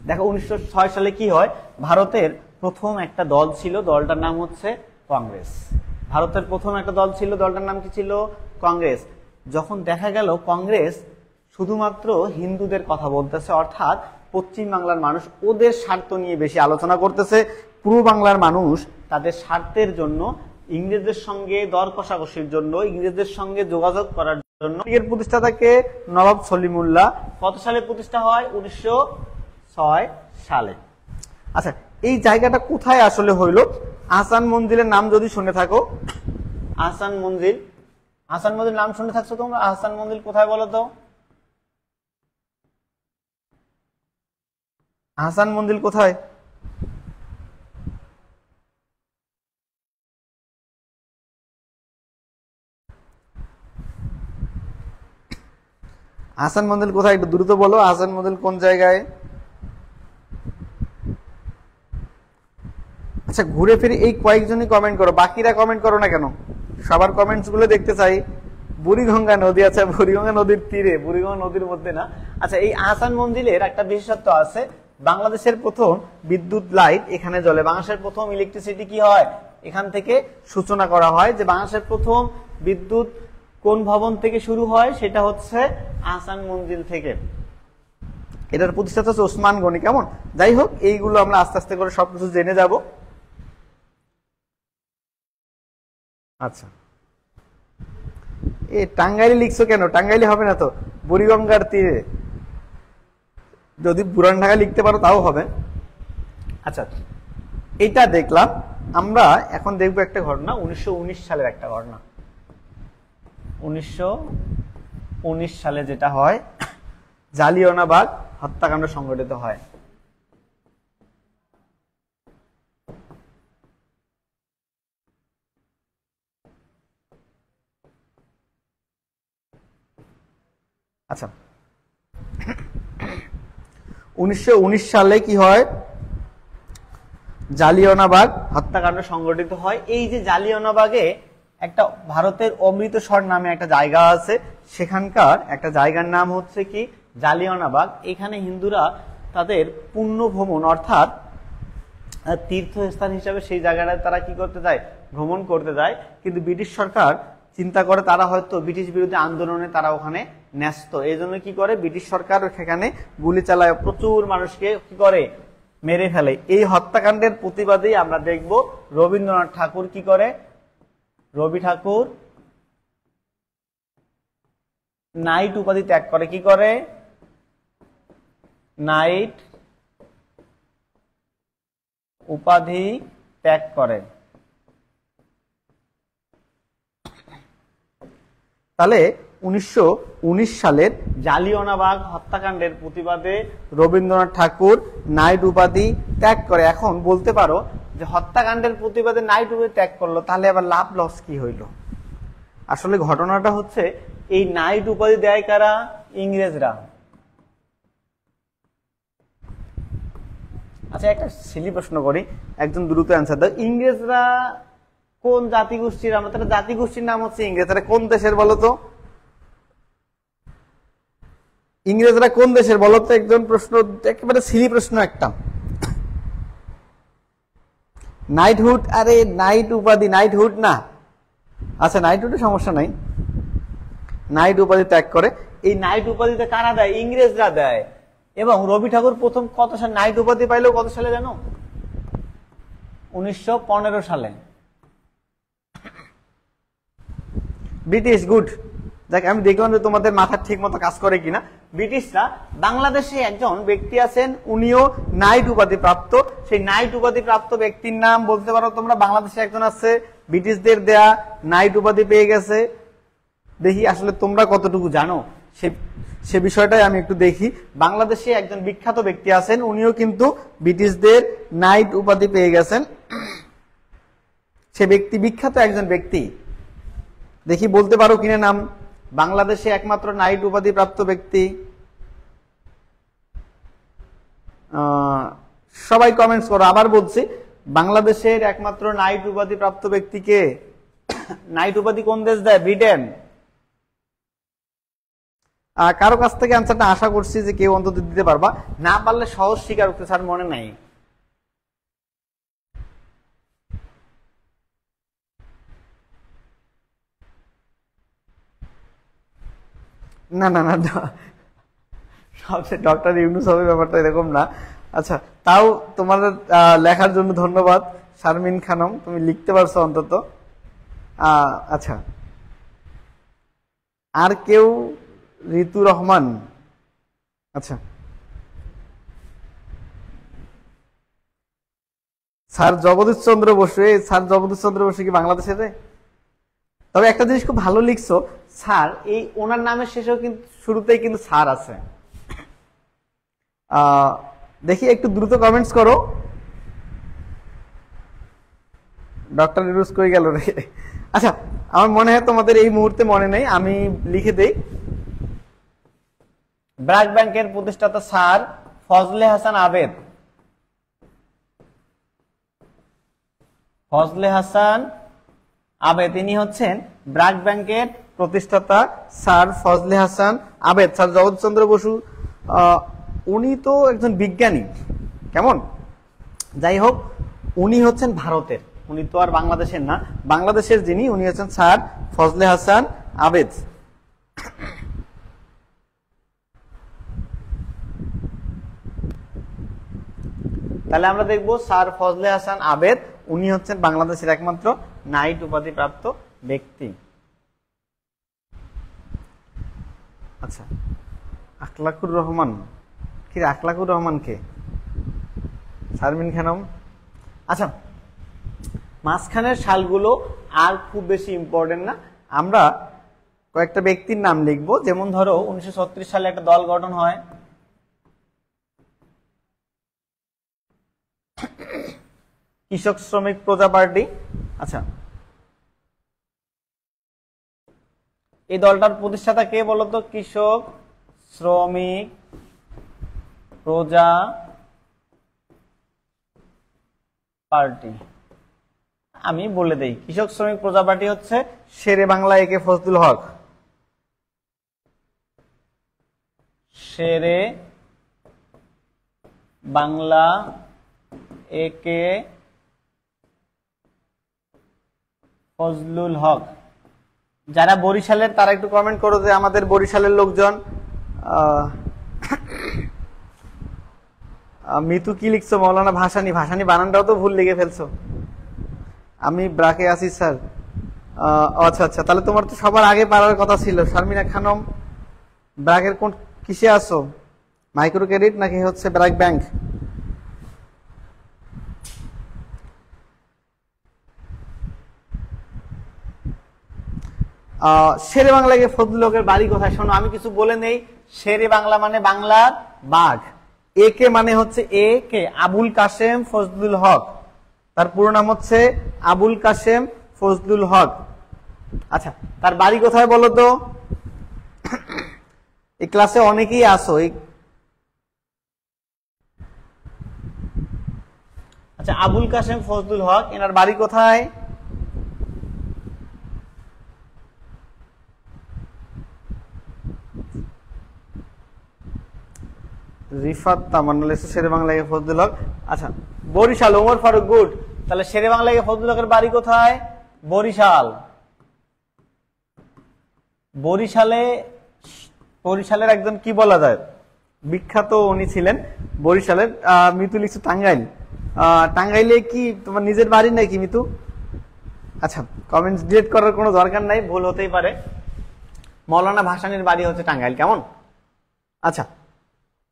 দেখো 1906 সালে কি হয়, ভারতের প্রথম একটা দল ছিল, দলটার নাম হচ্ছে কংগ্রেস। ভারতের প্রথম একটা দল ছিল, দলটার নাম কি ছিল? কংগ্রেস। যখন দেখা গেল কংগ্রেস শুধুমাত্র হিন্দুদের কথা বলতেছে, অর্থাৎ পশ্চিম বাংলার মানুষ, ওদের স্বার্থ নিয়ে বেশি আলোচনা করতেছে, পূর্ব বাংলার মানুষ তাদের স্বার্থের জন্য, ইংরেজদের সঙ্গে দর কষাকষির জন্য, ইংরেজদের সঙ্গে যোগাযোগ করার জন্য এর প্রতিষ্ঠাতাকে নবাব সলিমুল্লাহ। কত সালে প্রতিষ্ঠা হয়? 1906 সালে। আচ্ছা এই জায়গাটা কোথায় আসলে হইল? আহসান মঞ্জিলের নাম যদি শুনে থাকো, আহসান মঞ্জিল, আহসান মঞ্জিল নাম শুনে থাকছো তোমরা? আহসান মঞ্জিল কোথায় বলো তো? আহসান মঞ্জিল কোথায়? আহসান মঞ্জিল কোথায় একটু দ্রুত বলো, আহসান মঞ্জিল কোন জায়গায়? আচ্ছা ঘুরে ফিরে এই কয়েকজনই কমেন্ট করো, বাকিরা কমেন্ট করো না কেন? সবার কমেন্টস গুলো দেখতে চাই। বুড়িগঙ্গা নদী, আচ্ছা বুড়িগঙ্গা নদীর তীরে, বুড়িগঙ্গা নদীর মধ্যে না। আচ্ছা এই আহসান মঞ্জিলের একটা বিশেষত্ব আছে, বাংলাদেশের প্রথম বিদ্যুৎ লাইট এখানে জ্বলে। বাংলাদেশের প্রথম ইলেকট্রিসিটি কি হয়? এখান থেকে সূচনা করা হয় যে বাংলাদেশের প্রথম বিদ্যুৎ কোন ভবন থেকে শুরু হয়, সেটা হচ্ছে আহসান মঞ্জিল থেকে। এটার প্রতিষ্ঠাতা হচ্ছে ওসমান গনি। কেমন? যাই হোক এইগুলো আমরা আস্তে আস্তে করে সবকিছু জেনে যাব। আচ্ছা এ টাঙ্গাইলে লিখছো কেন? টাঙ্গাইলে হবে না তো, বুড়িগঙ্গার তীরে। যদি পুরান ঢাকা লিখতে পারো তাও হবে। আচ্ছা এটা দেখলাম। আমরা এখন দেখবো একটা ঘটনা, 1919 সালের একটা ঘটনা। 1919 সালে যেটা হয়, জালিয়ানওয়ালাবাগ হত্যাকাণ্ড সংঘটিত হয়। আচ্ছা 1919 সালে কি হয়? জালিয়ানওয়ালাবাগ হত্যাকাণ্ড সংঘটিত হয়। এই যে জালিয়ানওয়ালাবাগে একটা ভারতের অমৃতসর নামে একটা জায়গা আছে, সেখানকার একটা জায়গার নাম হচ্ছে কি জালিয়ানওয়ালাবাগ। এখানে হিন্দুরা তাদের পুণ্য ভ্রমণ অর্থাৎ তীর্থস্থান হিসাবে সেই জায়গাটা তারা কি করতে যায়? ভ্রমণ করতে যায়। কিন্তু ব্রিটিশ সরকার চিন্তা করে তারা হয়তো ব্রিটিশ বিরোধী আন্দোলনে তারা ওখানে ন্যস্ত, এই জন্য কি করে ব্রিটিশ সরকার সেখানে গুলি চালায়, প্রচুর মানুষকে কি করে? মেরে ফেলে। এই হত্যাকাণ্ডের প্রতিবাদেই আমরা দেখব রবীন্দ্রনাথ ঠাকুর কি করে? রবি ঠাকুর নাইট উপাধি ত্যাগ করে। কি করে? নাইট উপাধি ত্যাগ করে। তাহলে 1919 সালের জালিয়ানওয়ালাবাগ হত্যাকাণ্ডের প্রতিবাদে রবীন্দ্রনাথ ঠাকুর নাইট উপাধি ত্যাগ করে। এখন বলতে পারো যে হত্যাকাণ্ডের প্রতিবাদে নাইট উপাধি ত্যাগ করলো, তাহলে আবার লাভ লস কি হইল? আসলে ঘটনাটা হচ্ছে এই নাইট উপাধি দেয় কারা? ইংরেজরা। আচ্ছা একটা সিলি প্রশ্ন করি, একজন দ্রুত অ্যান্সার দাও। ইংরেজরা কোন জাতিগোষ্ঠীর? আমাদের জাতিগোষ্ঠীর নাম হচ্ছে ইংরেজ। তারা কোন দেশের বলো তো? ইংরেজরা কোন দেশের বলো তো? একজন প্রশ্ন, একেবারে সিলি প্রশ্ন একটা। নাইটহুড, আরে নাইট উপাধি, নাইটহুড না। আচ্ছা নাইটহুডে সমস্যা নাই, নাইট উপাধি ত্যাগ করে। এই নাইট উপাধিতে কারা দেয়? ইংরেজরা দেয়। এবং রবি ঠাকুর প্রথম কত সালে নাইট উপাধি পাইলো? কত সালে জানো? 1915 সালে। ব্রিটিশ, গুড, দেখ আমি দেখলাম যে তোমাদের মাথা ঠিক মতো কাজ করে কিনা। ব্রিটিশরা বাংলাদেশে একজন ব্যক্তি আছেন, উনিও নাইট উপাধি প্রাপ্ত। সেই নাইট উপাধি প্রাপ্ত ব্যক্তির নাম বলতে পারো তোমরা। বাংলাদেশে একজন আছে ব্রিটিশদের দেয়া নাইট উপাধি পেয়ে গেছে। দেখি আসলে তোমরা কতটুকু জানো সে বিষয়টাই আমি একটু দেখি। বাংলাদেশে একজন বিখ্যাত ব্যক্তি আছেন, উনিও কিন্তু ব্রিটিশদের নাইট উপাধি পেয়ে গেছেন। সে ব্যক্তি বিখ্যাত একজন ব্যক্তি, দেখি বলতে পারো কিনা নাম। বাংলাদেশে একমাত্র নাইট উপাধি প্রাপ্ত ব্যক্তি। সবাই কমেন্টস করো। আবার বলছি, বাংলাদেশের একমাত্র নাইট উপাধি প্রাপ্ত ব্যক্তিকে। নাইট উপাধি কোন দেশ দেয়? ব্রিটেন। কারো কাছ থেকে অ্যান্সারটা আশা করছি যে কেউ অন্তত দিতে পারবা, না পারলে সহজ স্বীকার করতে স্যার মনে নাই। না না না, সবচেয়ে ডক্টর ইউনুস হবে ব্যাপারটা এরকম না। আচ্ছা, তাও তোমাদের লেখার জন্য ধন্যবাদ শারমিন খানম, তুমি লিখতে পারছো অন্তত। আচ্ছা, আর কেউ? ঋতু রহমান। আচ্ছা, স্যার জগদীশ চন্দ্র বসু। স্যার জগদীশ চন্দ্র বসু কি বাংলাদেশের? তবে একটা জিনিস খুব ভালো লিখছো স্যার, এই ওনার নামের শেষেও কিন্তু শুরুতেই কিন্তু স্যার আছে। দেখি একটু দ্রুত কমেন্টস করো। ডক্টর ইউনুস কই গেল রে? আচ্ছা, আমার মনে হয় তোমাদের এই মুহূর্তে মনে নেই, আমি লিখে দেই। ব্র্যাক ব্যাংকের প্রতিষ্ঠাতা স্যার ফজলে হাসান আবেদ। ফজলে হাসান আবেদ ইনি হচ্ছেন ব্র্যাক ব্যাংকের প্রতিষ্ঠাতা স্যার ফজলে হাসান আবেদ। স্যার জগদীশচন্দ্র বসু উনি তো একজন বিজ্ঞানী, কেমন? যাই হোক, উনি হচ্ছেন ভারতের, উনি তো আর বাংলাদেশের না। বাংলাদেশের যিনি, উনি হচ্ছেন স্যার ফজলে হাসান আবেদ। তাহলে আমরা দেখব স্যার ফজলে হাসান আবেদ, উনি হচ্ছেন বাংলাদেশের একমাত্র নাইট উপাধি প্রাপ্ত ব্যক্তি। আচ্ছা, আখলাকুর রহমান কি? আখলাকুর রহমান কে? শারমিন খানম। আচ্ছা, মাঝখানের সালগুলো আর খুব বেশি ইম্পর্টেন্ট না, আমরা কয়েকটা ব্যক্তির নাম লিখব। যেমন ধরো 1936 সালে একটা দল গঠন হয়, কৃষক শ্রমিক প্রজা পার্টি। আচ্ছা, এই দলটার প্রতিষ্ঠাতা কে বলতো? কৃষক শ্রমিক প্রজা পার্টি। আমি বলে দেই, কৃষক শ্রমিক প্রজা পার্টি হচ্ছে শেরে বাংলা একে ফজলুল হক। শেরে বাংলা একে ফজলুল হক। যারা বরিশালের তারা একটু কমেন্ট করো যে আমাদের বরিশালের লোকজন। মিতু কি লিখছো? মৌলানা ভাসানী। ভাসানী বানানটাও তো ভুল লিখে ফেলছো। আমি ব্রাকে আছি স্যার। আচ্ছা আচ্ছা, তাহলে তোমার তো সবার আগে পারার কথা ছিল। শারমিনা খানম, ব্রাকের কোন কিসে আছো? মাইক্রো ক্রেডিট নাকি হচ্ছে ব্র্যাক ব্যাংক? শেরে বাংলা একে ফজলুল হকের বাড়ি কোথায়? শোনো, আমি কিছু বলে নেই। শেরে বাংলা মানে বাংলার বাঘ। একে মানে হচ্ছে এ কে আবুল কাশেম ফজলুল হক, তার পুরো নাম হচ্ছে আবুল কাশেম ফজলুল হক। আচ্ছা, তার বাড়ি কোথায় বলো তো? এই ক্লাসে অনেকেই আসো। আচ্ছা, আবুল কাশেম ফজলুল হক, এনার বাড়ি কোথায়? রিফাত তামান্না শেরে বাংলা একে ফজলুল হক। আচ্ছা, বরিশাল। ওমর ফারুক, গুড। তাহলে শেরে বাংলা একে ফজলুল হকের বাড়ি কোথায়? বরিশাল। বরিশালের একজন কি বলা যায় বিখ্যাত উনি ছিলেন বরিশালের। মিতু লিখছে টাঙ্গাইল। টাঙ্গাইলে কি তোমার নিজের বাড়ি নাকি মিতু? আচ্ছা, কমেন্টস ডিলিট করার কোনো দরকার নাই, ভুল হতেই পারে। মৌলানা ভাসানীর বাড়ি হচ্ছে টাঙ্গাইল। কেমন? আচ্ছা,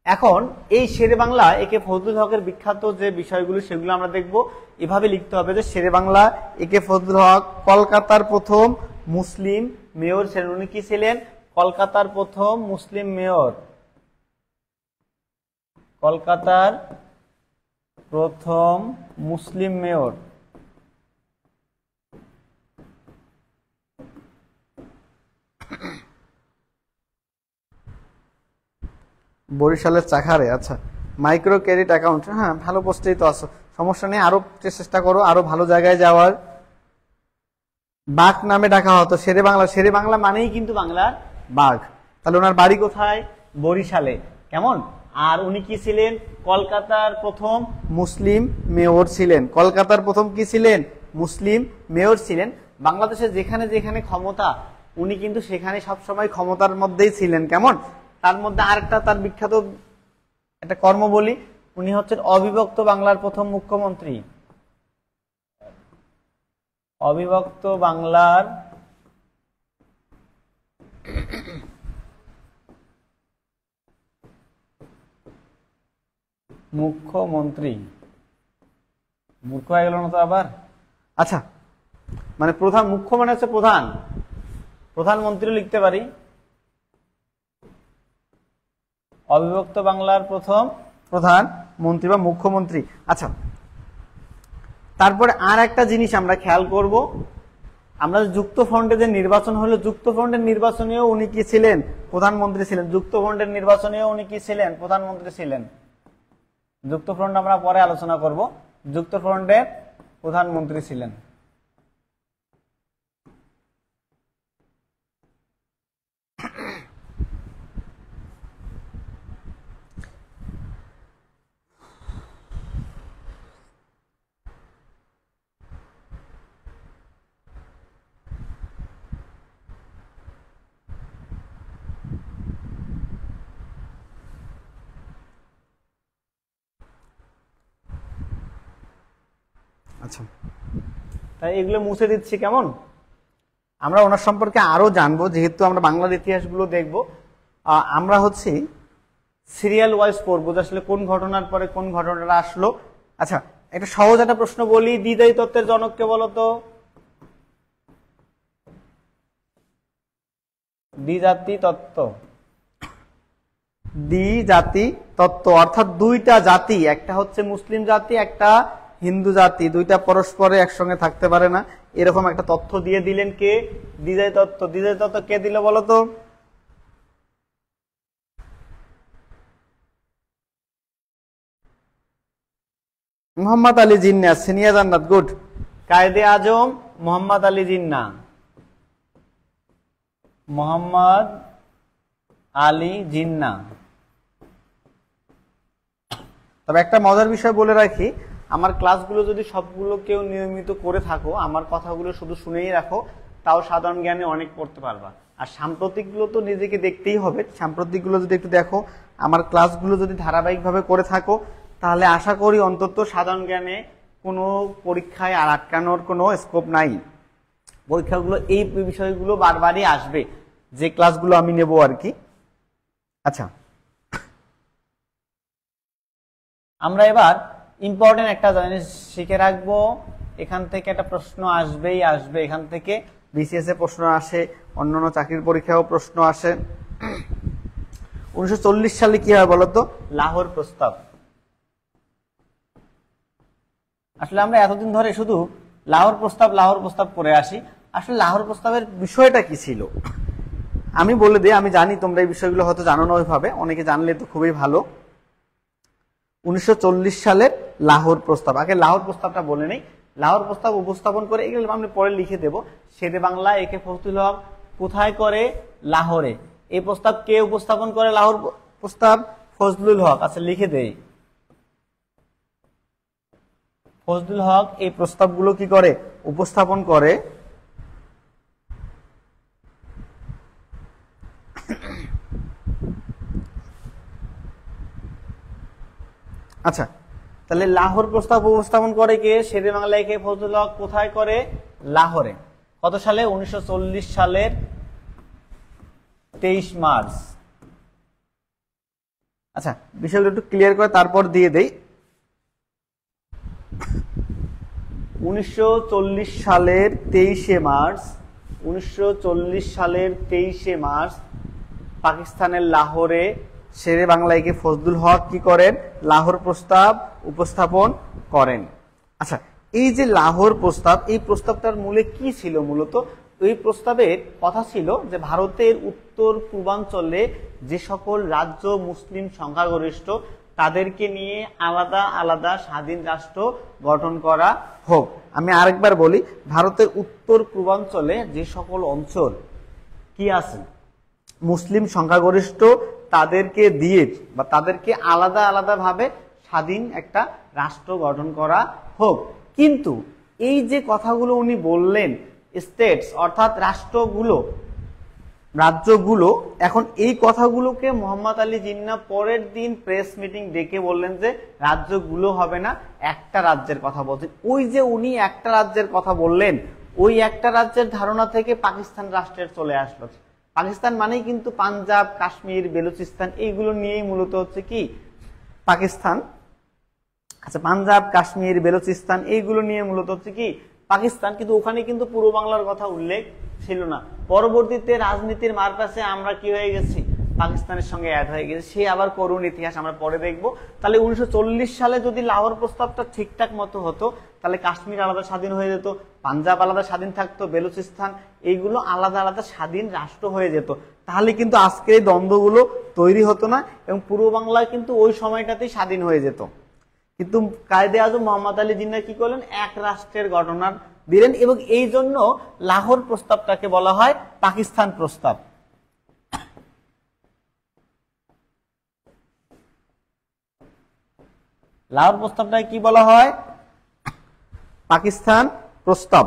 এখন এই শেরে বাংলা একে ফজলুল হকের বিখ্যাত যে বিষয়গুলো সেগুলো আমরা দেখব। এভাবে লিখতে হবে যে শেরে বাংলা একে ফজলুল হক কলকাতার প্রথম মুসলিম মেয়র ছিলেন। উনি কি ছিলেন? কলকাতার প্রথম মুসলিম মেয়র। কলকাতার প্রথম মুসলিম মেয়র। বরিশালের চাখারে। আচ্ছা, মাইক্রো ক্রেডিট অ্যাকাউন্ট, হ্যাঁ ভালো পোস্টেই তো আছো, সমস্যা নেই, আরো চেষ্টা করো আরো ভালো জায়গায় যাওয়ার। বাঘ নামে ডাকা হতো শেরে বাংলা। শেরে বাংলা মানেই কিন্তু বাংলার বাঘ। তাহলে ওনার বাড়ি কোথায়? বরিশালে। কেমন? আর উনি কি ছিলেন? কলকাতার প্রথম মুসলিম মেয়র ছিলেন। কলকাতার প্রথম কি ছিলেন? মুসলিম মেয়র ছিলেন। বাংলাদেশে যেখানে যেখানে ক্ষমতা, উনি কিন্তু সেখানে সবসময় ক্ষমতার মধ্যেই ছিলেন। কেমন? তার মধ্যে আরেকটা তার বিখ্যাত একটা কর্ম বলি, উনি হচ্ছেন অবিভক্ত বাংলার প্রথম মুখ্যমন্ত্রী। অবিভক্ত বাংলার মুখ্যমন্ত্রী। মূর্খ হয়ে গেল না তো আবার? আচ্ছা, মানে প্রধান, মুখ্য মানে হচ্ছে প্রধান, প্রধানমন্ত্রী লিখতে পারি। অবিভক্ত বাংলার প্রথম প্রধানমন্ত্রী বা মুখ্যমন্ত্রী। আচ্ছা, তারপরে আর একটা জিনিস আমরা খেয়াল করব, আমরা যুক্ত ফ্রন্টে যে নির্বাচন হলো, যুক্ত ফ্রন্টের নির্বাচনেও উনি কি ছিলেন? প্রধানমন্ত্রী ছিলেন। যুক্ত ফ্রন্টের নির্বাচনেও উনি কি ছিলেন? প্রধানমন্ত্রী ছিলেন। যুক্ত ফ্রন্ট আমরা পরে আলোচনা করব। যুক্ত ফ্রন্টের প্রধানমন্ত্রী ছিলেন। আচ্ছা, তাই এগুলো মুছে দিচ্ছি। কেমন? আমরা ওনার সম্পর্কে আরো জানবো, যেহেতু আমরা বাংলার ইতিহাসগুলো দেখব। আমরা হচ্ছে সিরিয়াল ওয়াইজ পড়বো যে আসলে কোন ঘটনার পরে কোন ঘটনাটা আসলো। আচ্ছা, একটা সহজ একটা প্রশ্ন বলি, দ্বিজাতি তত্ত্বের জনককে বলো তো? দ্বিজাতি তত্ত্ব। দ্বিজাতি তত্ত্ব অর্থাৎ দুইটা জাতি, একটা হচ্ছে মুসলিম জাতি, একটা হিন্দু জাতি, দুইটা পরস্পরে একসঙ্গে থাকতে পারে না, এরকম একটা তথ্য দিয়ে দিলেন কে? দ্বিজাতি তত্ত্ব। দ্বিজাতি তত্ত্ব কে দিল বলো তো? মোহাম্মদ আলী জিন্নাহ, সিনিয়র জান্নাত, গুড। কায়েদে আজম মোহাম্মদ আলী জিন্নাহ। মোহাম্মদ আলী জিন্নাহ। তবে একটা মজার বিষয় বলে রাখি, আমার ক্লাসগুলো যদি সবগুলো কেউ নিয়মিত করে থাকো, আমার কথাগুলো শুধু শুনেই রাখো, তাও সাধারণ জ্ঞানে অনেক পড়তে পারবা। আর সাম্প্রতিকগুলো তো নিজেকে দেখতেই হবে, সাম্প্রতিকগুলো যদি একটু দেখো, আমার ক্লাসগুলো যদি ধারাবাহিকভাবে করে থাকো, তাহলে আশা করি অন্তত সাধারণ জ্ঞানে কোনো পরীক্ষায় আর আটকানোর কোনো স্কোপ নাই। পরীক্ষাগুলো এই বিষয়গুলো বারবারই আসবে, যে ক্লাসগুলো আমি নেব আর কি। আচ্ছা, আমরা এবার ইম্পর্টেন্ট একটা জিনিস শিখে রাখবো। এখান থেকে একটা প্রশ্ন আসবেই আসবে, এখান থেকে বিসিএস এ প্রশ্ন আসে, অন্যান্য চাকরির পরীক্ষায়ও প্রশ্ন আসে। 1940 সালে কি হয় বলতো? লাহোর প্রস্তাব। আসলে আমরা এতদিন ধরে শুধু লাহোর প্রস্তাব করে আসি। আসলে লাহোর প্রস্তাবের বিষয়টা কি ছিল আমি বলে দিই। আমি জানি তোমরা এই বিষয়গুলো হয়তো জানো না ওইভাবে, অনেকে জানলে তো খুবই ভালো। 1940 সালের লাহোর প্রস্তাব, আগে লাহোর প্রস্তাবটা বলে নেই। লাহোর প্রস্তাব উপস্থাপন করে, এগুলো আমি পরে লিখে দেব। শেরে বাংলা একে ফজলুল হক কোথায় করে? লাহোরে। এই প্রস্তাব কে উপস্থাপন করে? লাহোর প্রস্তাব ফজলুল হক। আচ্ছা, লিখে দেই, ফজলুল হক এই প্রস্তাবগুলো কি করে? উপস্থাপন করে। আচ্ছা, তাহলে লাহোর প্রস্তাব উপস্থাপন করে কে? শেরে বাংলা একে ফজলুল হক কোথায় করে? লাহোরে। কত সালে? 1940 সালের 23 মার্চ। আচ্ছা, বিষয়গুলো একটু ক্লিয়ার করে তারপর দিয়ে দেই। 1940 সালের 23 মার্চ, 1940 সালের 23 মার্চ পাকিস্তানের লাহোরে শেরে বাংলাকে ফজলুল হক কি করেন? লাহোর প্রস্তাব উপস্থাপন করেন। আচ্ছা, এই যে লাহোর প্রস্তাব, এই প্রস্তাবটার মূলে কি ছিল? মূলত এই প্রস্তাবের কথা ছিল যে ভারতের উত্তর পূর্বাঞ্চলে যে সকল রাজ্য মুসলিম সংখ্যাগরিষ্ঠ তাদেরকে নিয়ে আলাদা আলাদা স্বাধীন রাষ্ট্র গঠন করা হোক। আমি আরেকবার বলি, ভারতের উত্তর পূর্বাঞ্চলে যে সকল অঞ্চল কি আছে মুসলিম সংখ্যাগরিষ্ঠ তাদেরকে দিয়ে বা তাদেরকে আলাদা আলাদা ভাবে স্বাধীন একটা রাষ্ট্র গঠন করা হোক। কিন্তু এই যে কথাগুলো উনি বললেন, স্টেটস অর্থাৎ রাষ্ট্রগুলো, রাজ্যগুলো, এখন এই কথাগুলোকে মোহাম্মদ আলী জিন্নাহ পরের দিন প্রেস মিটিং ডেকে বললেন যে রাজ্যগুলো হবে না, একটা রাজ্যের কথা বলছেন। ওই যে উনি একটা রাজ্যের কথা বললেন, ওই একটা রাজ্যের ধারণা থেকে পাকিস্তান রাষ্ট্রের চলে আসলো। পাকিস্তান মানেই কিন্তু পাঞ্জাব, কাশ্মীর, বেলুচিস্তান এইগুলো নিয়েই মূলত হচ্ছে কি পাকিস্তান। আচ্ছা, পাঞ্জাব, কাশ্মীর, বেলুচিস্তান এইগুলো নিয়ে মূলত হচ্ছে কি পাকিস্তান, কিন্তু ওখানে কিন্তু পূর্ব বাংলার কথা উল্লেখ ছিল না। পরবর্তীতে রাজনীতির মারপ্যাচে আমরা কি হয়ে গেছি? পাকিস্তানের সঙ্গে অ্যাড হয়ে গেছে। সে আবার করুণ ইতিহাস আমরা পরে দেখব। তাহলে 1940 সালে যদি লাহোর প্রস্তাবটা ঠিকঠাক মতো হতো, তাহলে কাশ্মীর আলাদা স্বাধীন হয়ে যেত, পাঞ্জাব আলাদা স্বাধীন থাকতো, বেলুচিস্তান এইগুলো আলাদা আলাদা স্বাধীন রাষ্ট্র হয়ে যেত। তাহলে কিন্তু আজকের এই দ্বন্দ্বগুলো তৈরি হতো না এবং পূর্ব বাংলা কিন্তু ওই সময়টাতেই স্বাধীন হয়ে যেত। কিন্তু কায়েদে আজম মোহাম্মদ আলী জিন্নাহ কি করলেন? এক রাষ্ট্রের ঘটনা দিলেন এবং এই জন্য লাহোর প্রস্তাবটাকে বলা হয় পাকিস্তান প্রস্তাব। লাহোর প্রস্তাবটাকে কি বলা হয়? পাকিস্তান প্রস্তাব।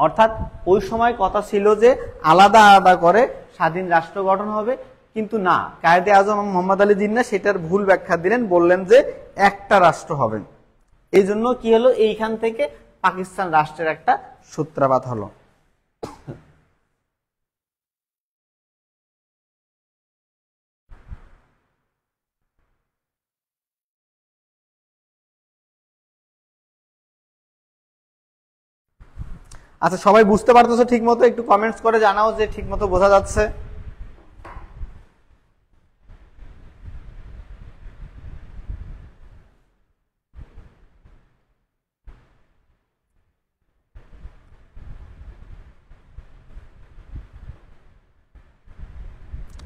অর্থাৎ ওই সময় কথা ছিল যে আলাদা আলাদা করে স্বাধীন রাষ্ট্র গঠন হবে, কিন্তু না, কায়েদে আজম মোহাম্মদ আলী জিন্নাহ সেটার ভুল ব্যাখ্যা দিলেন, বললেন যে একটা রাষ্ট্র হবে। এই জন্য কি হলো? এইখান থেকে পাকিস্তান রাষ্ট্রের একটা সূত্রাপাত হলো। আচ্ছা, সবাই বুঝতে পারতেছো ঠিক মতো? একটু কমেন্টস করে জানাও যে ঠিক মতো বোঝা যাচ্ছে।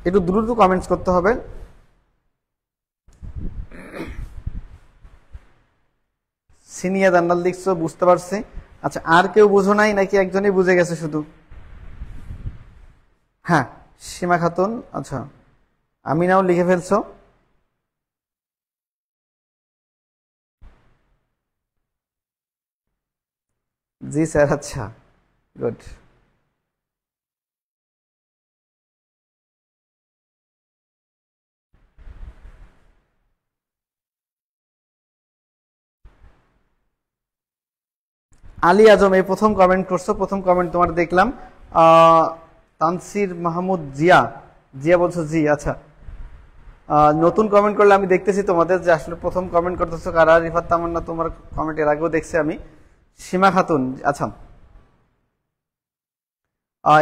একটু দ্রুত কমেন্টস করতে হবে। সিনিয়া দান্ডাল লিখছো, বুঝতে পারছি। আচ্ছা, আর কেউ বুঝো নাই নাকি একজনই বুঝে গেছে শুধু? হ্যাঁ, সীমা খাতুন। আচ্ছা, আমিনাও লিখে ফেলছো। জি স্যার। আচ্ছা, গুড। আলী আজম এই প্রথম কমেন্ট করছো, প্রথম কমেন্ট তোমার দেখলাম। তানসির মাহমুদ জিয়া, জিয়া বলছো জি। আচ্ছা, নতুন কমেন্ট করলে আমি দেখতেছি তোমাদের যে আসলে প্রথম কমেন্ট করতেছো কারা। রিফাত তামান্না, তোমার কমেন্ট এর আগেও দেখছি আমি। সীমা খাতুন, আচ্ছা,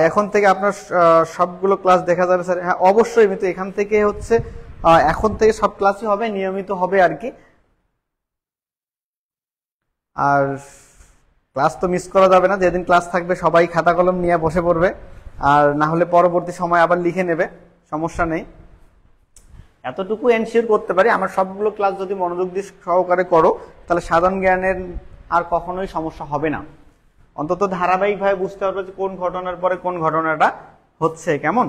এখন থেকে আপনার সবগুলো ক্লাস দেখা যাবে স্যার? হ্যাঁ, অবশ্যই। কিন্তু এখান থেকে হচ্ছে এখন থেকে সব ক্লাসই হবে, নিয়মিত হবে আর কি। আর ক্লাস তো মিস করা যাবে না। যেদিন ক্লাস থাকবে সবাই খাতা কলম নিয়ে বসে পড়বে, আর না হলে পরবর্তী সময় আবার লিখে নেবে, সমস্যা নেই। এতটুকু এনশিওর করতে পারি, আমার সবগুলো ক্লাস যদি মনোযোগ দিয়ে সহকারে করো তাহলে সাধারণ জ্ঞানের আর কখনোই সমস্যা হবে না। অন্তত ধারাবাহিকভাবে বুঝতে পারবে যে কোন ঘটনার পরে কোন ঘটনাটা হচ্ছে। কেমন?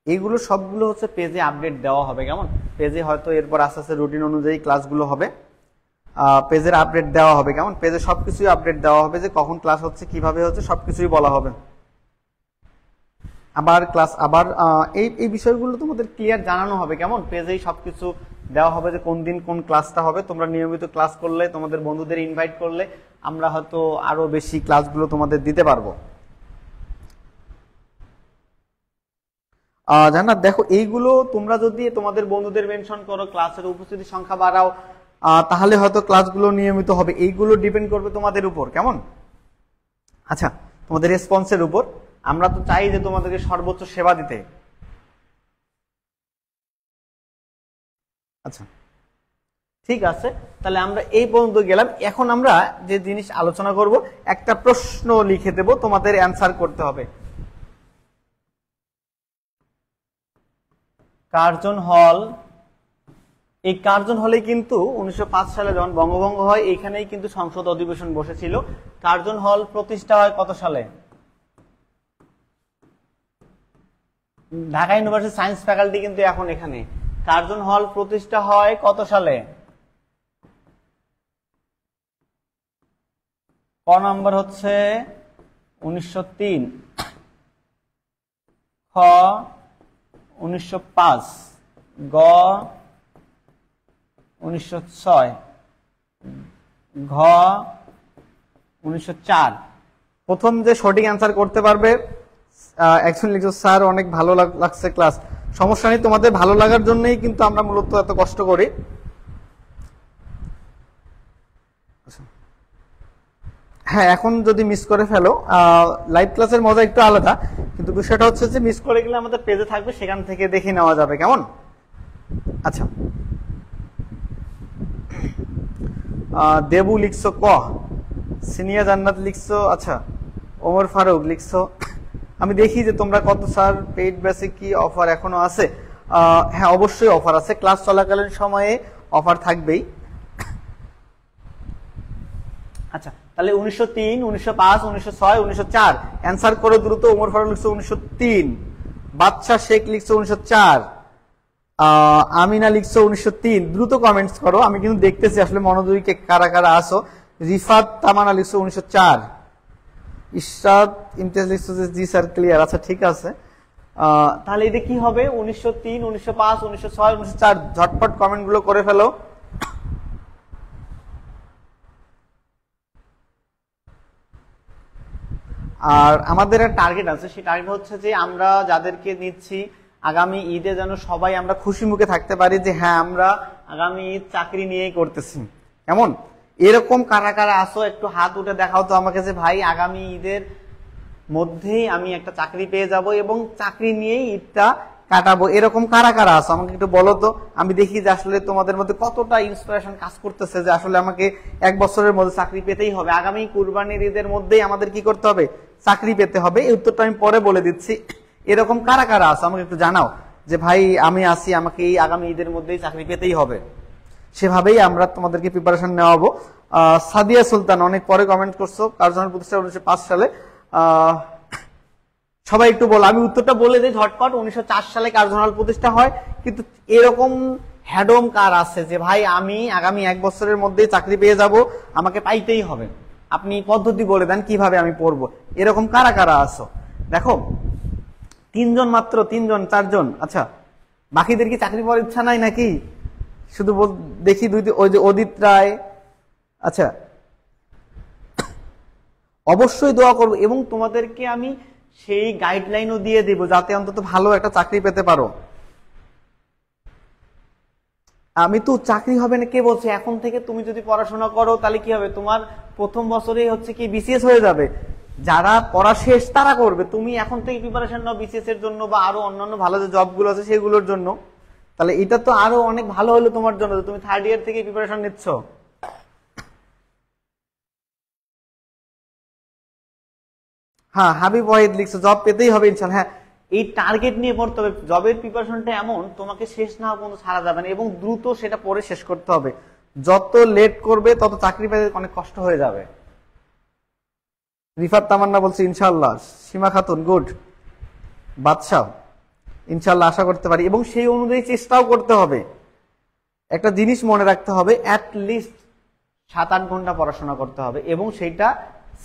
এইগুলো সবগুলো হচ্ছে পেজে আপডেট দেওয়া হবে। কেমন? পেজে হয়তো এরপর আস্তে আস্তে রুটিন অনুযায়ী ক্লাসগুলো হবে, পেজের আপডেট দেওয়া হবে। কেমন? পেজে সবকিছুই আপডেট দেওয়া হবে, যে কখন ক্লাস হচ্ছে, কিভাবে হচ্ছে, সবকিছুই বলা হবে। আবার ক্লাস আবার এই বিষয়গুলো তোমাদের ক্লিয়ার জানানো হবে। কেমন? পেজেই সবকিছু দেওয়া হবে যে কোন দিন কোন ক্লাসটা হবে। তোমরা নিয়মিত ক্লাস করলে, তোমাদের বন্ধুদের ইনভাইট করলে আমরা হয়তো আরো বেশি ক্লাসগুলো তোমাদের দিতে পারবো। জান্নাত দেখো, এইগুলো তোমরা যদি তোমাদের বন্ধুদের মেনশন করো, ক্লাসের উপস্থিতির সংখ্যা বাড়াও, তাহলে হয়তো ক্লাসগুলো নিয়মিত হবে। এইগুলো ডিপেন্ড করবে তোমাদের উপর, কেমন? আচ্ছা, তোমাদের রেসপন্সের উপর। আমরা তো চাই যে তোমাদেরকে সর্বোচ্চ সেবা দিতে। আচ্ছা, ঠিক আছে, তাহলে আমরা এই পর্যন্ত গেলাম। এখন আমরা যে জিনিস আলোচনা করব, একটা প্রশ্ন লিখে দেব, তোমাদের অ্যান্সার করতে হবে। কার্জন হল, এই কার্জন হলে কিন্তু 1905 সালে যখন বঙ্গভঙ্গ হয়, এইখানেই কিন্তু সংসদ অধিবেশন বসেছিল। কার্জন হল প্রতিষ্ঠা হয় কত সালে? ঢাকা ইউনিভার্সিটি সায়েন্স ফ্যাকাল্টি কিন্তু এখন এখানে। কার্জন হল প্রতিষ্ঠা হয় কত সালে? ক নাম্বার হচ্ছে 1903, খ 1905, গ 1906, ঘ 1904। প্রথম যে সঠিক অ্যান্সার করতে পারবে, একজন লিখছো স্যার অনেক ভালো লাগছে ক্লাস। সমস্যা নেই, তোমাদের ভালো লাগার জন্যই কিন্তু আমরা মূলত এত কষ্ট করি। হ্যাঁ, এখন যদি মিস করে ফেলো, লাইভ ক্লাসের মজা একটু আলাদা, কিন্তু বিষয়টা হচ্ছে যে মিস করে গেলে আমাদের পেজে থাকবে, সেখান থেকে দেখে নেওয়া যাবে, কেমন? আচ্ছা, দেবু লিখছো ক, সিনিয়া জান্নাত লিখছো, আচ্ছা ওমর ফারুক লিখছো। আমি দেখি যে তোমরা কত স্যার পেইড বেসিক কি অফার এখনো আছে? হ্যাঁ, অবশ্যই অফার আছে, ক্লাস চলাকালীন সময়ে অফার থাকবেই। আচ্ছা, তাহলে 1903, 1905, 1906, 1904 অ্যান্সার করো দ্রুত। ওমর ফারুক লিখছো 1903, বাদশা শেখ লিখছো 1904, আমিনা লিখছো 1903। দ্রুত কমেন্টস করো, আমি কিন্তু দেখতেছি আসলে মনোযোগী কারা কারা আসো। রিফাত তামানা লিখছো 1904, ইশরাত ইমতিয়াজ লিখছো যে জি স্যার ক্লিয়ার। আচ্ছা, ঠিক আছে, তাহলে এটা কি হবে? 1903, 1905, 1906, 1904। ঝটপট কমেন্ট গুলো করে ফেলো। আর আমাদের একটা টার্গেট আছে, সেই টার্গেট হচ্ছে যে আমরা যাদেরকে নিচ্ছি আগামী ঈদে যেন সবাই আমরা খুশি মুখে থাকতে পারি যে হ্যাঁ, আমরা আগামী ঈদ চাকরি নিয়েই করতেছি, কেমন? এরকম কারা কারা আসো একটু হাত উঠে দেখাও তো আমাকে, যে ভাই আগামী ঈদের মধ্যেই আমি একটা চাকরি পেয়ে যাব এবং চাকরি নিয়েই ঈদটা কাটাবো। এরকম কারা কারা আসো আমাকে একটু বলো তো, আমি দেখি যে আসলে তোমাদের মধ্যে কতটা ইন্সপিরেশন কাজ করতেছে যে আসলে আমাকে 1 বছরের মধ্যে চাকরি পেতেই হবে, আগামী কুরবানির ঈদের মধ্যেই আমাদের কি করতে হবে? চাকরি পেতে হবে। এই উত্তরটা আমি পরে বলে দিচ্ছি। এরকম কারা কারা আসো আমাকে একটু জানাও যে ভাই আমি আসি, আমাকে এই আগামী ঈদের মধ্যেই চাকরি পেতেই হবে। সেভাবেই আমরা তোমাদেরকে প্রিপারেশন নেওয়াবো। সাদিয়া সুলতান অনেক পরে কমেন্ট করছো, কার্জন প্রতিষ্ঠা 1905 সালে। সবাই একটু বলো, আমি উত্তরটা বলে দিই ঝটপট। 1904 সালে কার্জন হল প্রতিষ্ঠা হয়। কিন্তু এরকম হ্যাডম কার আছে যে ভাই আমি আগামী 1 বছরের মধ্যেই চাকরি পেয়ে যাব, আমাকে পাইতেই হবে? আপনি পদ্ধতি বলে দেন কিভাবে আমি পড়বো। এরকম কারা কারা আছো দেখো, 3 জন মাত্র, 3 জন 4 জন। আচ্ছা, বাকিদের কি চাকরি পাওয়ার ইচ্ছা নাই নাকি? শুধু দেখি ওই যে অদিত রায়। আচ্ছা, অবশ্যই দোয়া করবো এবং তোমাদেরকে আমি সেই গাইডলাইনও দিয়ে দিব যাতে অন্তত ভালো একটা চাকরি পেতে পারো। আমি তো চাকরি হবে না কে বলছে, এখন থেকে তুমি যদি পড়াশোনা করো তাহলে কি হবে, তোমার প্রথম বছরেই হচ্ছে কি বিসিএস হয়ে যাবে। যারা পড়া শেষ তারা করবে, তুমি এখন থেকে প্রিপারেশন নাও বিসিএস এর জন্য বা আরো অন্যান্য ভালো যে জবগুলো আছে সেগুলোর জন্য। তাহলে এটা তো আরো অনেক ভালো হলো তোমার জন্য, তুমি 3rd ইয়ার থেকে প্রিপারেশন নিচ্ছ। হ্যাঁ, হাবিব ওয়াহিদ লিখছো জব পেতেই হবে ইনশাআল্লাহ। হ্যাঁ, এই টার্গেট নিয়ে পড়তে হবে। জবের প্রিপারেশনটা এমন, তোমাকে শেষ না হওয়া পর্যন্ত ছাড়া যাবে না এবং দ্রুত সেটা পড়ে শেষ করতে হবে। যত লেট করবে তত চাকরি পেতে অনেক কষ্ট হয়ে যাবে। রিফাত তামান্না বলছে ইনশাআল্লাহ। সীমা খাতুন গুড। বাদশাহ ইনশাআল্লাহ আশা করতে পারি এবং সেই অনুযায়ী চেষ্টাও করতে হবে। একটা জিনিস মনে রাখতে হবে, অ্যাটলিস্ট 7-8 ঘন্টা পড়াশোনা করতে হবে এবং সেইটা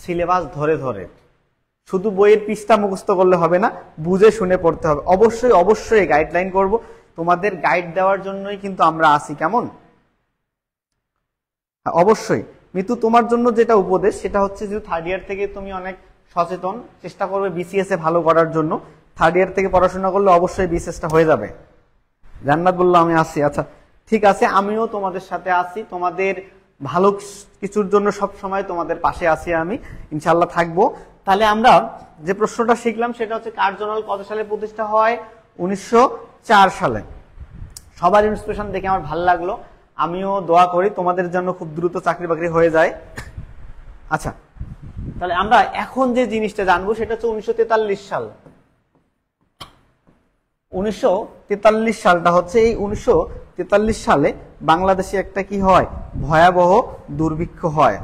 সিলেবাস ধরে ধরে। শুধু বইয়ের পৃষ্ঠা মুখস্থ করলে হবে না, বুঝে শুনে পড়তে হবে। অবশ্যই অবশ্যই গাইডলাইন করব, তোমাদের গাইড দেওয়ার জন্যই কিন্তু আমরা আসি, কেমন? অবশ্যই মিতু, তোমার জন্য যেটা উপদেশ সেটা হচ্ছে যে 3rd ইয়ার থেকে তুমি অনেক সচেতন, চেষ্টা করবে বিসিএস এ ভালো করার জন্য। থার্ড ইয়ার থেকে পড়াশোনা করলে অবশ্যই বিসিএসটা হয়ে যাবে। জান্নাত বললো আমি আছি। আচ্ছা ঠিক আছে, আমিও তোমাদের সাথে আছি, তোমাদের ভালো কিছুর জন্য সব সময় তোমাদের পাশে আছি আমি, ইনশাআল্লাহ থাকবো। তাহলে আমরা যে প্রশ্নটা শিখলাম সেটা হচ্ছে কার্জনাল কত সালে প্রতিষ্ঠা হয়? 1904 সালে। সবার ইন্সপিরেশন দেখে আমার ভালো লাগলো, আমিও দোয়া করি তোমাদের জন্য খুব দ্রুত চাকরি বাকরি হয়ে যায়। আচ্ছা তাহলে আমরা এখন যে জিনিসটা জানবো সেটা হচ্ছে 1943 সাল। 1943 সালটা হচ্ছে, এই 1943 সালে বাংলাদেশে একটা কি হয়? ভয়াবহ দুর্ভিক্ষ হয়।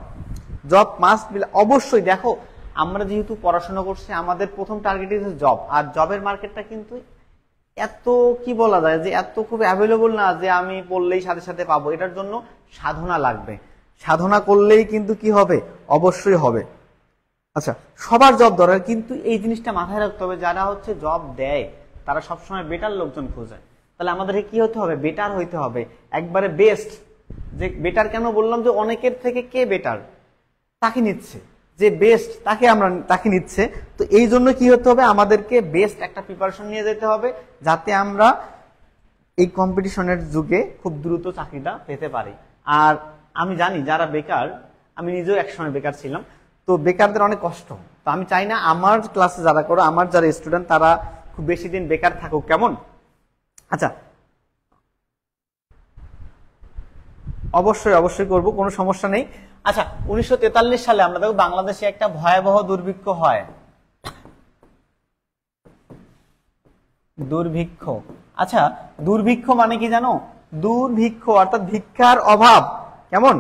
জব মাস্ট বি, অবশ্যই দেখো আমরা যেহেতু পড়াশোনা করছি আমাদের প্রথম টার্গেট হচ্ছে জব, আর জবের মার্কেটটা কিন্তু এত কি বলা যায় যে এত খুব অ্যাভেলেবল না যে আমি পড়লেই সাথে সাথে পাবো, এটার জন্য সাধনা লাগবে, সাধনা করলেই কিন্তু কি হবে? অবশ্যই হবে। আচ্ছা সবার জব দরকার, কিন্তু এই জিনিসটা মাথায় রাখতে হবে যারা হচ্ছে জব দেয় তারা সবসময় বেটার লোকজন খোঁজে। তাহলে আমাদের কি হতে হবে? বেটার হইতে হবে, একবারে বেস্ট। যে বেটার কেন বললাম? যে অনেকের থেকে কে বেটার তাকে নিচ্ছে, যে বেস্ট তাকে নিচ্ছে। তো এই জন্য কি হতে হবে? আমাদেরকে বেস্ট একটা প্রিপারেশন নিয়ে যেতে হবে যাতে আমরা এই কম্পিটিশনের যুগে খুব দ্রুত চাকরিটা পেতে পারি। আর আমি জানি যারা বেকার, আমি নিজেও একসময় বেকার ছিলাম, তো বেকারদের অনেক কষ্ট। তো আমি চাই না আমার ক্লাসে যারা করো, আমার যারা স্টুডেন্ট তারা খুব বেশি দিন বেকার থাকুক, কেমন? আচ্ছা অবশ্যই অবশ্যই করব, কোনো সমস্যা নেই। আচ্ছা 1943 সালে আমরা দেখো বাংলাদেশে একটা ভয়াবহ দুর্ভিক্ষ হয়। দুর্ভিক্ষ, আচ্ছা দুর্ভিক্ষ মানে কি জানো? দুর্ভিক্ষ অর্থাৎ ভিক্ষার অভাব, কেমন?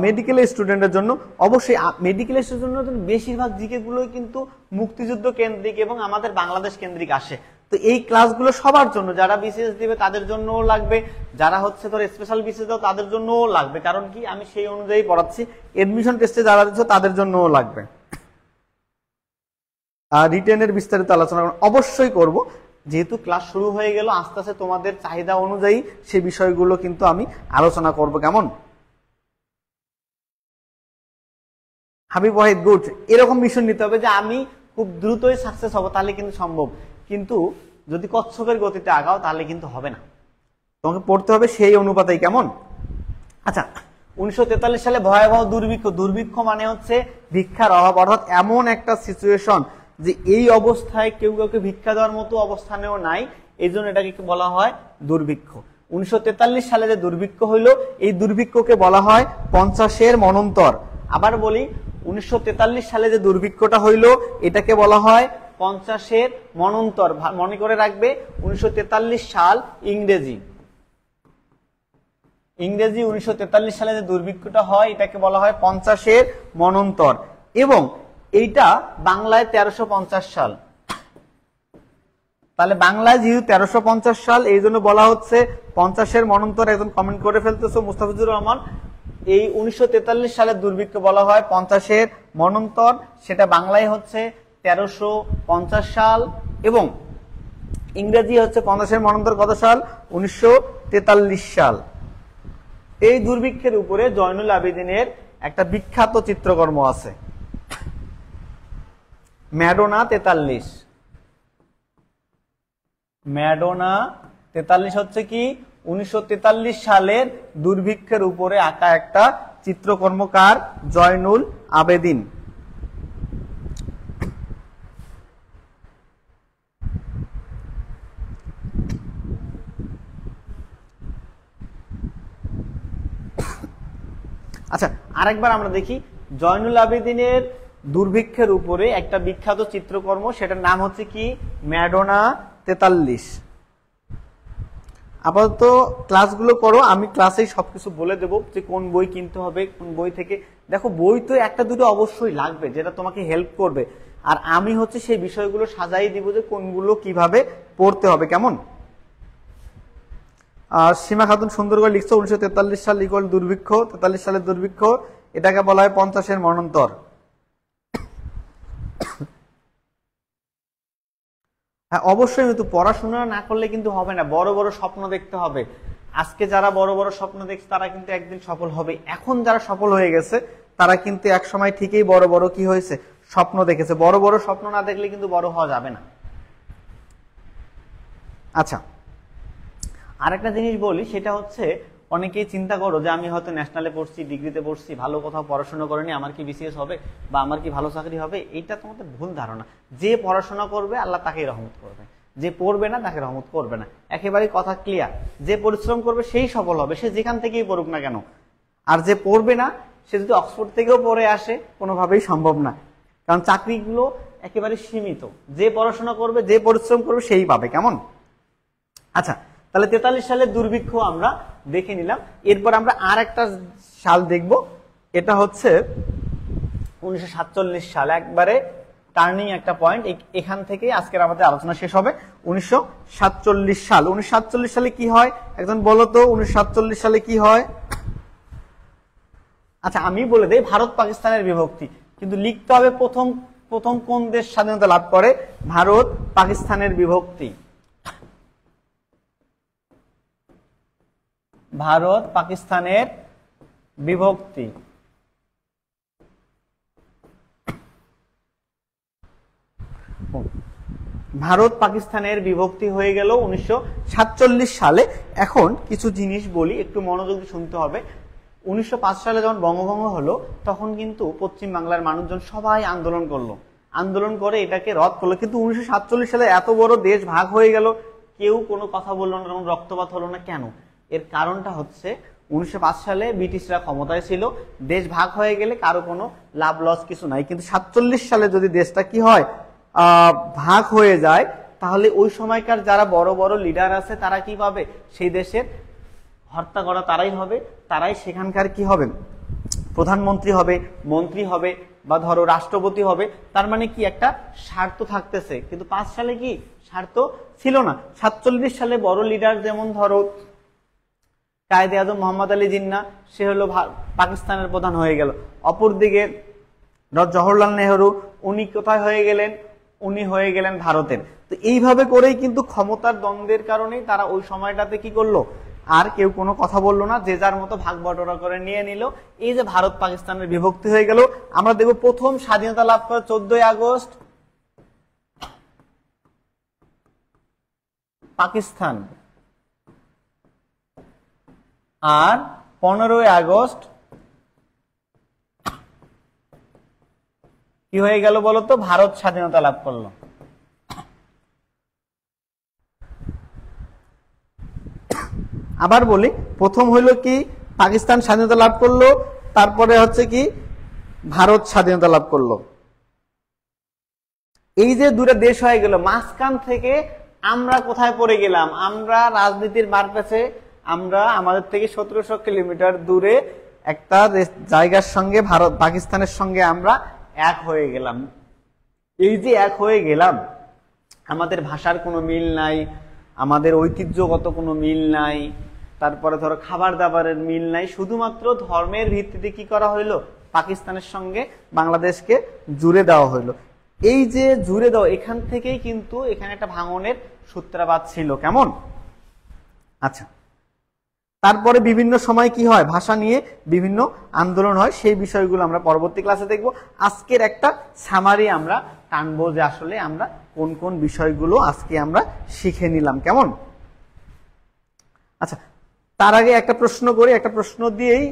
মেডিকেল স্টুডেন্টের জন্য, অবশ্যই মেডিকেল স্টুডেন্টের জন্য বেশিরভাগ জিকে গুলোই কিন্তু মুক্তিযুদ্ধ কেন্দ্রিক এবং আমাদের বাংলাদেশ কেন্দ্রিক আসে। তো এই ক্লাসগুলো সবার জন্য, যারা বিসিএস দিবে তাদের জন্যও লাগবে, যারা হচ্ছে ধর স্পেশাল বিসিএস দাও তাদের জন্যও লাগবে। কারণ কি আমি সেই অনুযায়ী পড়াচ্ছি। এডমিশন টেস্টে যারা দিচ্ছ তাদের জন্যও লাগবে। রিটেনের বিস্তারিত আলোচনা অবশ্যই করব, যেহেতু ক্লাস শুরু হয়ে গেল আস্তে আস্তে তোমাদের চাহিদা অনুযায়ী সেই বিষয়গুলো কিন্তু আমি আলোচনা করব, কেমন? হাবিব ওয়াহিদ গুড, এরকম মিশন নিতে হবে যে আমি খুব দ্রুতই সাকসেস হব, তাহলে কিন্তু সম্ভব। কিন্তু যদি কচ্ছপের গতিতে আগাও তাহলে কিন্তু হবে না, তোমাকে পড়তে হবে সেই অনুপাতেই, কেমন? আচ্ছা 1943 সালে ভয়াবহ দুর্ভিক্ষ। দুর্ভিক্ষ মানে হচ্ছে ভিক্ষার অভাব, অর্থাৎ এমন একটা সিচুয়েশন যে এই অবস্থায় কেউ কাউকে ভিক্ষা দেওয়ার মতো অবস্থানেও নাই, এই জন্য এটাকে বলা হয় দুর্ভিক্ষ। 1943 সালে যে দুর্ভিক্ষ হইলো, এই দুর্ভিক্ষকে বলা হয় 50-এর মনন্তর। আবার বলি, 1943 সালে যে দুর্ভিক্ষটা হইলো এটাকে বলা হয় 50-এর মনন্তর। মনে করে রাখবে 1943 সাল ইংরেজি 1943 সালে যে দুর্ভিক্ষটা হয় এটাকে বলা হয় 50-এর মনন্তর, এবং এইটা বাংলায় 1350 সাল। তাহলে বাংলায় যেহেতু 1350 সাল, এই জন্য বলা হচ্ছে 50-এর মনন্তর। একজন কমেন্ট করে ফেলতেছো, মুস্তাফিজুর রহমান। এই 1943 সালের দুর্ভিক্ষ বলা হয় 50-এর মনন্তর, সেটা বাংলায় হচ্ছে 1350 সাল, এবং ইংরেজি হচ্ছে 50-এর মনন্তর কত সাল? 1943 সাল। এই দুর্ভিক্ষের উপরে জয়নুল আবেদিনের একটা বিখ্যাত চিত্রকর্ম আছে, ম্যাডোনা 43। ম্যাডোনা 43 হচ্ছে কি 1943 সালের দুর্ভিক্ষের উপরে আঁকা একটা চিত্রকর্মকার জয়নুল আবেদিন। আচ্ছা আরেকবার আমরা দেখি জয়নুল আবেদিনের দুর্ভিক্ষের উপরে একটা বিখ্যাত চিত্রকর্ম, সেটার নাম হচ্ছে কি ম্যাডোনা 43। আপাতত ক্লাসগুলো করো, আমি ক্লাসেই সবকিছু বলে দেবো যে কোন বই কিনতে হবে, কোন বই থেকে। দেখো বই তো একটা দুটো অবশ্যই লাগবে যেটা তোমাকে হেল্প করবে, আর আমি হচ্ছে সেই বিষয়গুলো সাজাই দিব যে কোনগুলো কিভাবে পড়তে হবে, কেমন? আর সীমা খাতুন সুন্দর করে লিখছো 1943 সাল ইকুয়াল দুর্ভিক্ষ, 43 সালের দুর্ভিক্ষ, এটাকে বলা হয় 50-এর মনন্তর। হ্যাঁ অবশ্যই, কিন্তু পড়াশোনা না করলে কিন্তু হবে না, বড় বড় স্বপ্ন দেখতে হবে। আজকে যারা বড় বড় স্বপ্ন দেখছে তারা কিন্তু একদিন সফল হবে। এখন যারা সফল হয়ে গেছে তারা কিন্তু এক সময় ঠিকই বড় বড় কি হয়েছে, স্বপ্ন দেখেছে। বড় বড় স্বপ্ন না দেখলে কিন্তু বড় হওয়া যাবে না। আচ্ছা, আরেকটা জিনিস বলি, সেটা হচ্ছে অনেকেই চিন্তা করো যে আমি হয়তো ন্যাশনালে পড়ছি, ডিগ্রিতে পড়ছি, ভালো কোথাও পড়াশোনা করিনি, আমার কি বিসিএস হবে বা আমার কি ভালো চাকরি হবে। এইটা তোমাদের ভুল ধারণা। যে পড়াশোনা করবে আল্লাহ তাকেই রহমত করবে, যে পড়বে না তাকে রহমত করবে না। একেবারেই কথা ক্লিয়ার। যে পরিশ্রম করবে সেই সফল হবে, সে যেখান থেকেই পড়ুক না কেন। আর যে পড়বে না, সে যদি অক্সফোর্ড থেকেও পড়ে আসে, কোনোভাবেই সম্ভব না, কারণ চাকরিগুলো একেবারে সীমিত। যে পড়াশোনা করবে, যে পরিশ্রম করবে সেই পাবে। কেমন? আচ্ছা, তাহলে 43 সালের দুর্ভিক্ষ আমরা দেখে নিলাম। এরপর আমরা আর একটা সাল দেখব, এটা হচ্ছে 1947 সাল। একবারে টার্নিং একটা পয়েন্ট, এখান থেকে আজকের আমাদের আলোচনা শেষ হবে। 1947 সাল। 1947 সালে কি হয় একজন বলো তো? 1947 সালে কি হয়? আচ্ছা, আমি বলে দেই, ভারত পাকিস্তানের বিভক্তি। কিন্তু লিখতে হবে প্রথম প্রথম কোন দেশ স্বাধীনতা লাভ করে? ভারত পাকিস্তানের বিভক্তি। ভারত পাকিস্তানের বিভক্তি। ভারত পাকিস্তানের বিভক্তি হয়ে গেল 1947 সালে। এখন কিছু জিনিস বলি, একটু মনোযোগ দিয়ে শুনতে হবে। 1905 সালে যখন বঙ্গভঙ্গ হলো, তখন কিন্তু পশ্চিম বাংলার মানুষজন সবাই আন্দোলন করলো, আন্দোলন করে এটাকে রদ করলো। কিন্তু 1947 সালে এত বড় দেশ ভাগ হয়ে গেল, কেউ কোনো কথা বললো না, কোনো রক্তপাত হলো না। কেন? এর কারণটা হচ্ছে 1905 সালে ব্রিটিশরা ক্ষমতায় ছিল, দেশ ভাগ হয়ে গেলে কারো কোনো লাভ লস কিছু নাই। কিন্তু 47 সালে যদি দেশটা কি হয়, ভাগ হয়ে যায়, তাহলে ওই সময়কার যারা বড় বড় লিডার আছে তারা কি পাবে? সেই দেশের হত্যা করা তারাই হবে, তারাই সেখানকার কি হবে? প্রধানমন্ত্রী হবে, মন্ত্রী হবে, বা ধরো রাষ্ট্রপতি হবে। তার মানে কি একটা স্বার্থ থাকতেছে। কিন্তু 5 সালে কি স্বার্থ ছিল না। 47 সালে বড় লিডার যেমন ধরো কায়েদে আজম মোহাম্মদ আলী জিন্নাহ, সে হলো পাকিস্তানের প্রধান হয়ে গেল। অপরদিকে জওহরলাল নেহরু, উনি কোথায় হয়ে গেলেন? উনি হয়ে গেলেন ভারতের। তো এইভাবে করেই কিন্তু ক্ষমতার দ্বন্দ্বের কারণেই তারা ওই সময়টাতে কি করলো, আর কেউ কোনো কথা বললো না, যে যার মতো ভাগ বটরা করে নিয়ে নিল। এই যে ভারত পাকিস্তানের বিভক্তি হয়ে গেল। আমরা দেখব প্রথম স্বাধীনতা লাভ করে 14 আগস্ট পাকিস্তান, আর 15 আগস্ট কি হয়ে গেল বলতো? ভারত স্বাধীনতা লাভ করলো। আবার বলি, প্রথম হইলো কি পাকিস্তান স্বাধীনতা লাভ করলো, তারপরে হচ্ছে কি ভারত স্বাধীনতা লাভ করলো। এই যে দুটো দেশ হয়ে গেল, মাঝখান থেকে আমরা কোথায় পড়ে গেলাম? আমরা রাজনীতির মারপ্যাচে আমরা আমাদের থেকে 1700 কিলোমিটার দূরে একটা জায়গার সঙ্গে, ভারত পাকিস্তানের সঙ্গে আমরা এক হয়ে গেলাম। এই যে এক হয়ে গেলাম, আমাদের ভাষার কোনো মিল নাই, আমাদের ঐতিহ্যগত কোনো মিল নাই, তারপরে ধরো খাবার দাবারের মিল নাই, শুধুমাত্র ধর্মের ভিত্তিতে কি করা হইলো? পাকিস্তানের সঙ্গে বাংলাদেশকে জুড়ে দেওয়া হইলো। এই যে জুড়ে দেওয়া, এখান থেকেই কিন্তু এখানে একটা ভাঙনের সূত্রাপাত ছিল। কেমন? আচ্ছা, তারপরে বিভিন্ন সময় কি হয়? ভাষা নিয়ে বিভিন্ন আন্দোলন হয়, সেই বিষয়গুলো আমরা পরবর্তী ক্লাসে দেখব। আজকের একটা সামারি আমরা টানবো, যে আসলে আমরা কোন কোন বিষয়গুলো আজকে আমরা শিখে নিলাম। কেমন? আচ্ছা, তার আগে একটা প্রশ্ন করি, একটা প্রশ্ন দিয়েই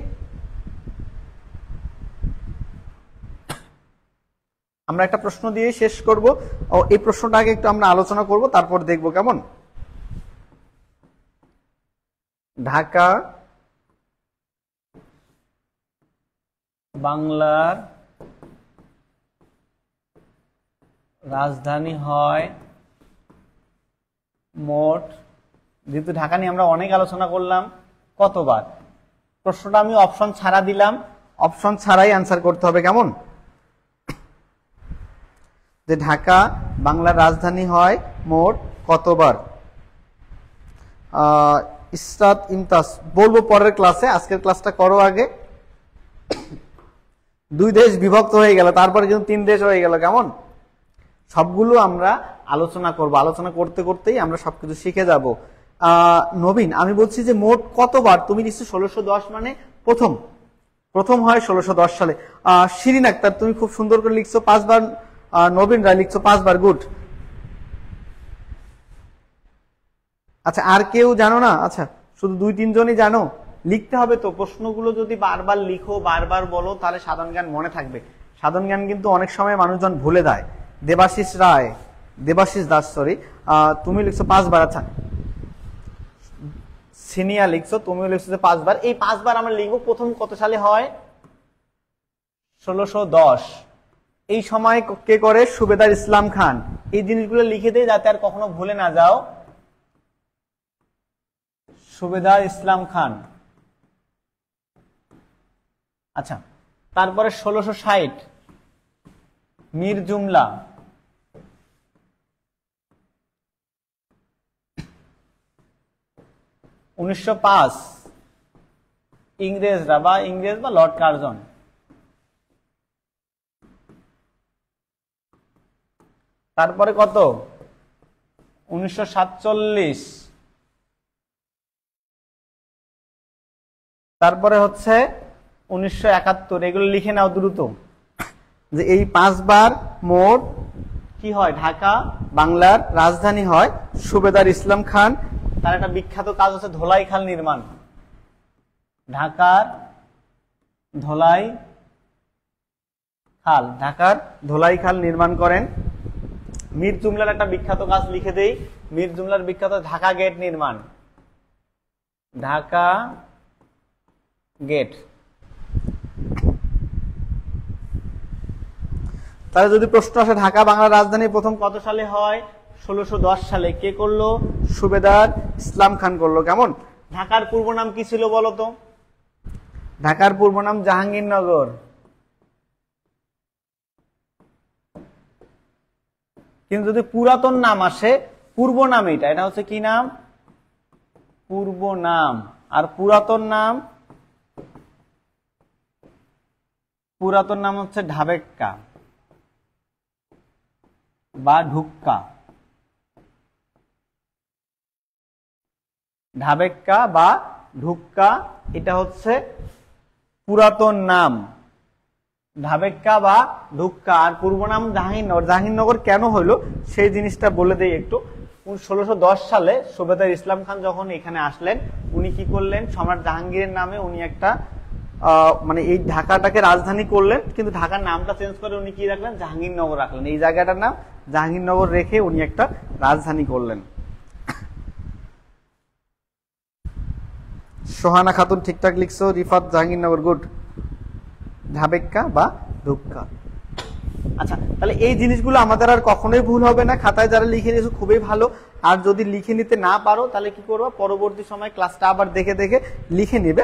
আমরা একটা প্রশ্ন দিয়ে শেষ করব। এই প্রশ্নটা আগে একটু আমরা আলোচনা করব, তারপর দেখব। কেমন? ঢাকা বাংলার রাজধানী হয় মোট, যেহেতু ঢাকা নিয়ে আমরা অনেক আলোচনা করলাম, কতবার? প্রশ্নটা আমি অপশন ছাড়া দিলাম, অপশন ছাড়াই অ্যান্সার করতে হবে। কেমন? যে ঢাকা বাংলার রাজধানী হয় মোট কতবার? ইসরাত ইমতাজ বলবো পরের ক্লাসে, আজকের ক্লাসটা করো আগে। 2 দেশ বিভক্ত হয়ে গেল, তারপরে কিন্তু 3 দেশ হয়ে গেল। কেমন? সবগুলো আমরা আলোচনা করব, আলোচনা করতে করতেই আমরা সবকিছু শিখে যাব। নবীন, আমি বলছি যে মোট কতবার? তুমি নিশ্চয় 1610 মানে প্রথম, প্রথম হয় 1610 সালে। শিরিন আক্তার তুমি খুব সুন্দর করে লিখছো 5 বার, নবীন রায় লিখছো 5 বার, গুড। আচ্ছা আর কেউ জানো না? আচ্ছা শুধু 2-3 জনই জানো? লিখতে হবে তো, প্রশ্নগুলো যদি বারবার লিখো বারবার বলো তাহলে সাধারণ জ্ঞান মনে থাকবে। সাধারণ জ্ঞান কিন্তু অনেক সময় মানুষজন ভুলে দেয়। দেবাশিস দাস সরি, তুমি লিখছো 5 বার। আচ্ছা সিনিয়া লিখছো, তুমিও লিখছো যে 5 বার। এই 5 বার আমরা লিখবো প্রথম কত সালে হয়? 1610। এই সময় কে করে? সুবেদার ইসলাম খান। এই জিনিসগুলো লিখে দেয় যাতে আর কখনো ভুলে না যাও। সুবেদার ইসলাম খান। আচ্ছা তারপরে 1660 মীর জুমলা। 1905 ইংরেজ বা লর্ড কার্জন। তারপরে কত? 1947। তারপরে হচ্ছে 1971। এগুলো লিখে নাও দ্রুত, যে এই 5 বার মোট কি হয়? ঢাকা বাংলার রাজধানী হয়। সুবেদার ইসলাম খান তার একটা বিখ্যাত কাজ হচ্ছে ধোলাই খাল নির্মাণ। ঢাকার ধোলাই খাল নির্মাণ করেন। মীর জুমলার একটা বিখ্যাত কাজ লিখে দেই, মীর জুমলার বিখ্যাত ঢাকা গেট নির্মাণ। ঢাকা গেট। তাহলে যদি প্রশ্ন আসে ঢাকা বাংলার রাজধানী প্রথম কত সালে হয়? 1610 সালে। কে করলো? সুবেদার ইসলাম খান করলো। কেমন? ঢাকার পূর্ব নাম কি ছিল বলতো? ঢাকার পূর্ব নাম জাহাঙ্গীরনগর। কিন্তু যদি পুরাতন নাম আসে, পূর্ব নাম এটা হচ্ছে কি নাম? পূর্ব নাম। আর পুরাতন নাম হচ্ছে ঢাবেক্কা বা ঢুক্কা। ঢাবেক্কা বা ঢুক্কা এটা হচ্ছে পুরাতন নাম। ঢাবেক্কা বা ঢুক্কা। আর পূর্ব নাম জাহাঙ্গীরনগর। জাহাঙ্গীরনগর কেন হইলো সেই জিনিসটা বলে দেই একটু। 1610 সালে সুবেদার ইসলাম খান যখন এখানে আসলেন, উনি কি করলেন? সম্রাট জাহাঙ্গীরের নামে উনি একটা মানে এই ঢাকাটাকে রাজধানী করলেন, কিন্তু ঢাকার নামটা চেঞ্জ করে উনি কি রাখলেন? জাহাঙ্গীরনগর রাখলেন। এই জায়গাটার নাম জাহাঙ্গীরনগর রেখে উনি একটা রাজধানী করলেন। সোহানা খাতুন ঠিকঠাক লিখছো। রিফাত জাহাঙ্গীরনগর, গুড। ঢাবেক্কা বা ঢুক্কা। আচ্ছা তাহলে এই জিনিসগুলো আমাদের আর কখনোই ভুল হবে না। খাতায় যারা লিখে নিয়েছো খুবই ভালো। আর যদি লিখে নিতে না পারো তাহলে কি করবো? পরবর্তী সময় ক্লাসটা আবার দেখে দেখে লিখে নিবে।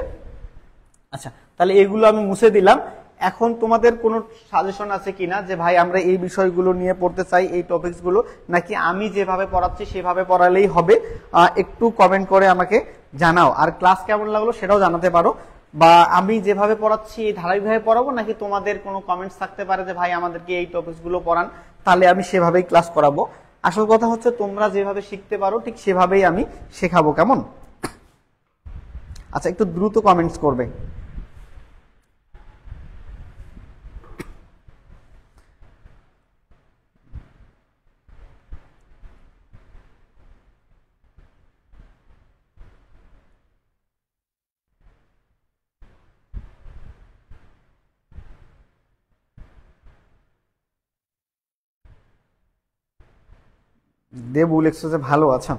আচ্ছা তাহলে এগুলো আমি মুছে দিলাম। এখন তোমাদের কোনো সাজেশন আছে কিনা যে ভাই আমরা এই বিষয়গুলো নিয়ে পড়তে চাই, এই টপিকস গুলো, নাকি আমি যেভাবে পড়াচ্ছি সেভাবে পড়ালেই হবে? একটু কমেন্ট করে আমাকে জানাও। আর ক্লাস কেমন লাগলো সেটাও জানাতে পারো। বা আমি যেভাবে পড়াচ্ছি এই ধারাবাহিকভাবে পড়াবো, নাকি তোমাদের কোনো কমেন্টস থাকতে পারে যে ভাই আমাদেরকে এই টপিকস গুলো পড়ান, তাহলে আমি সেভাবেই ক্লাস করাবো। আসল কথা হচ্ছে তোমরা যেভাবে শিখতে পারো ঠিক সেভাবেই আমি শেখাবো। কেমন? আচ্ছা একটু দ্রুত কমেন্টস করবে। দেবু লিখছো যে ভালো। আচ্ছা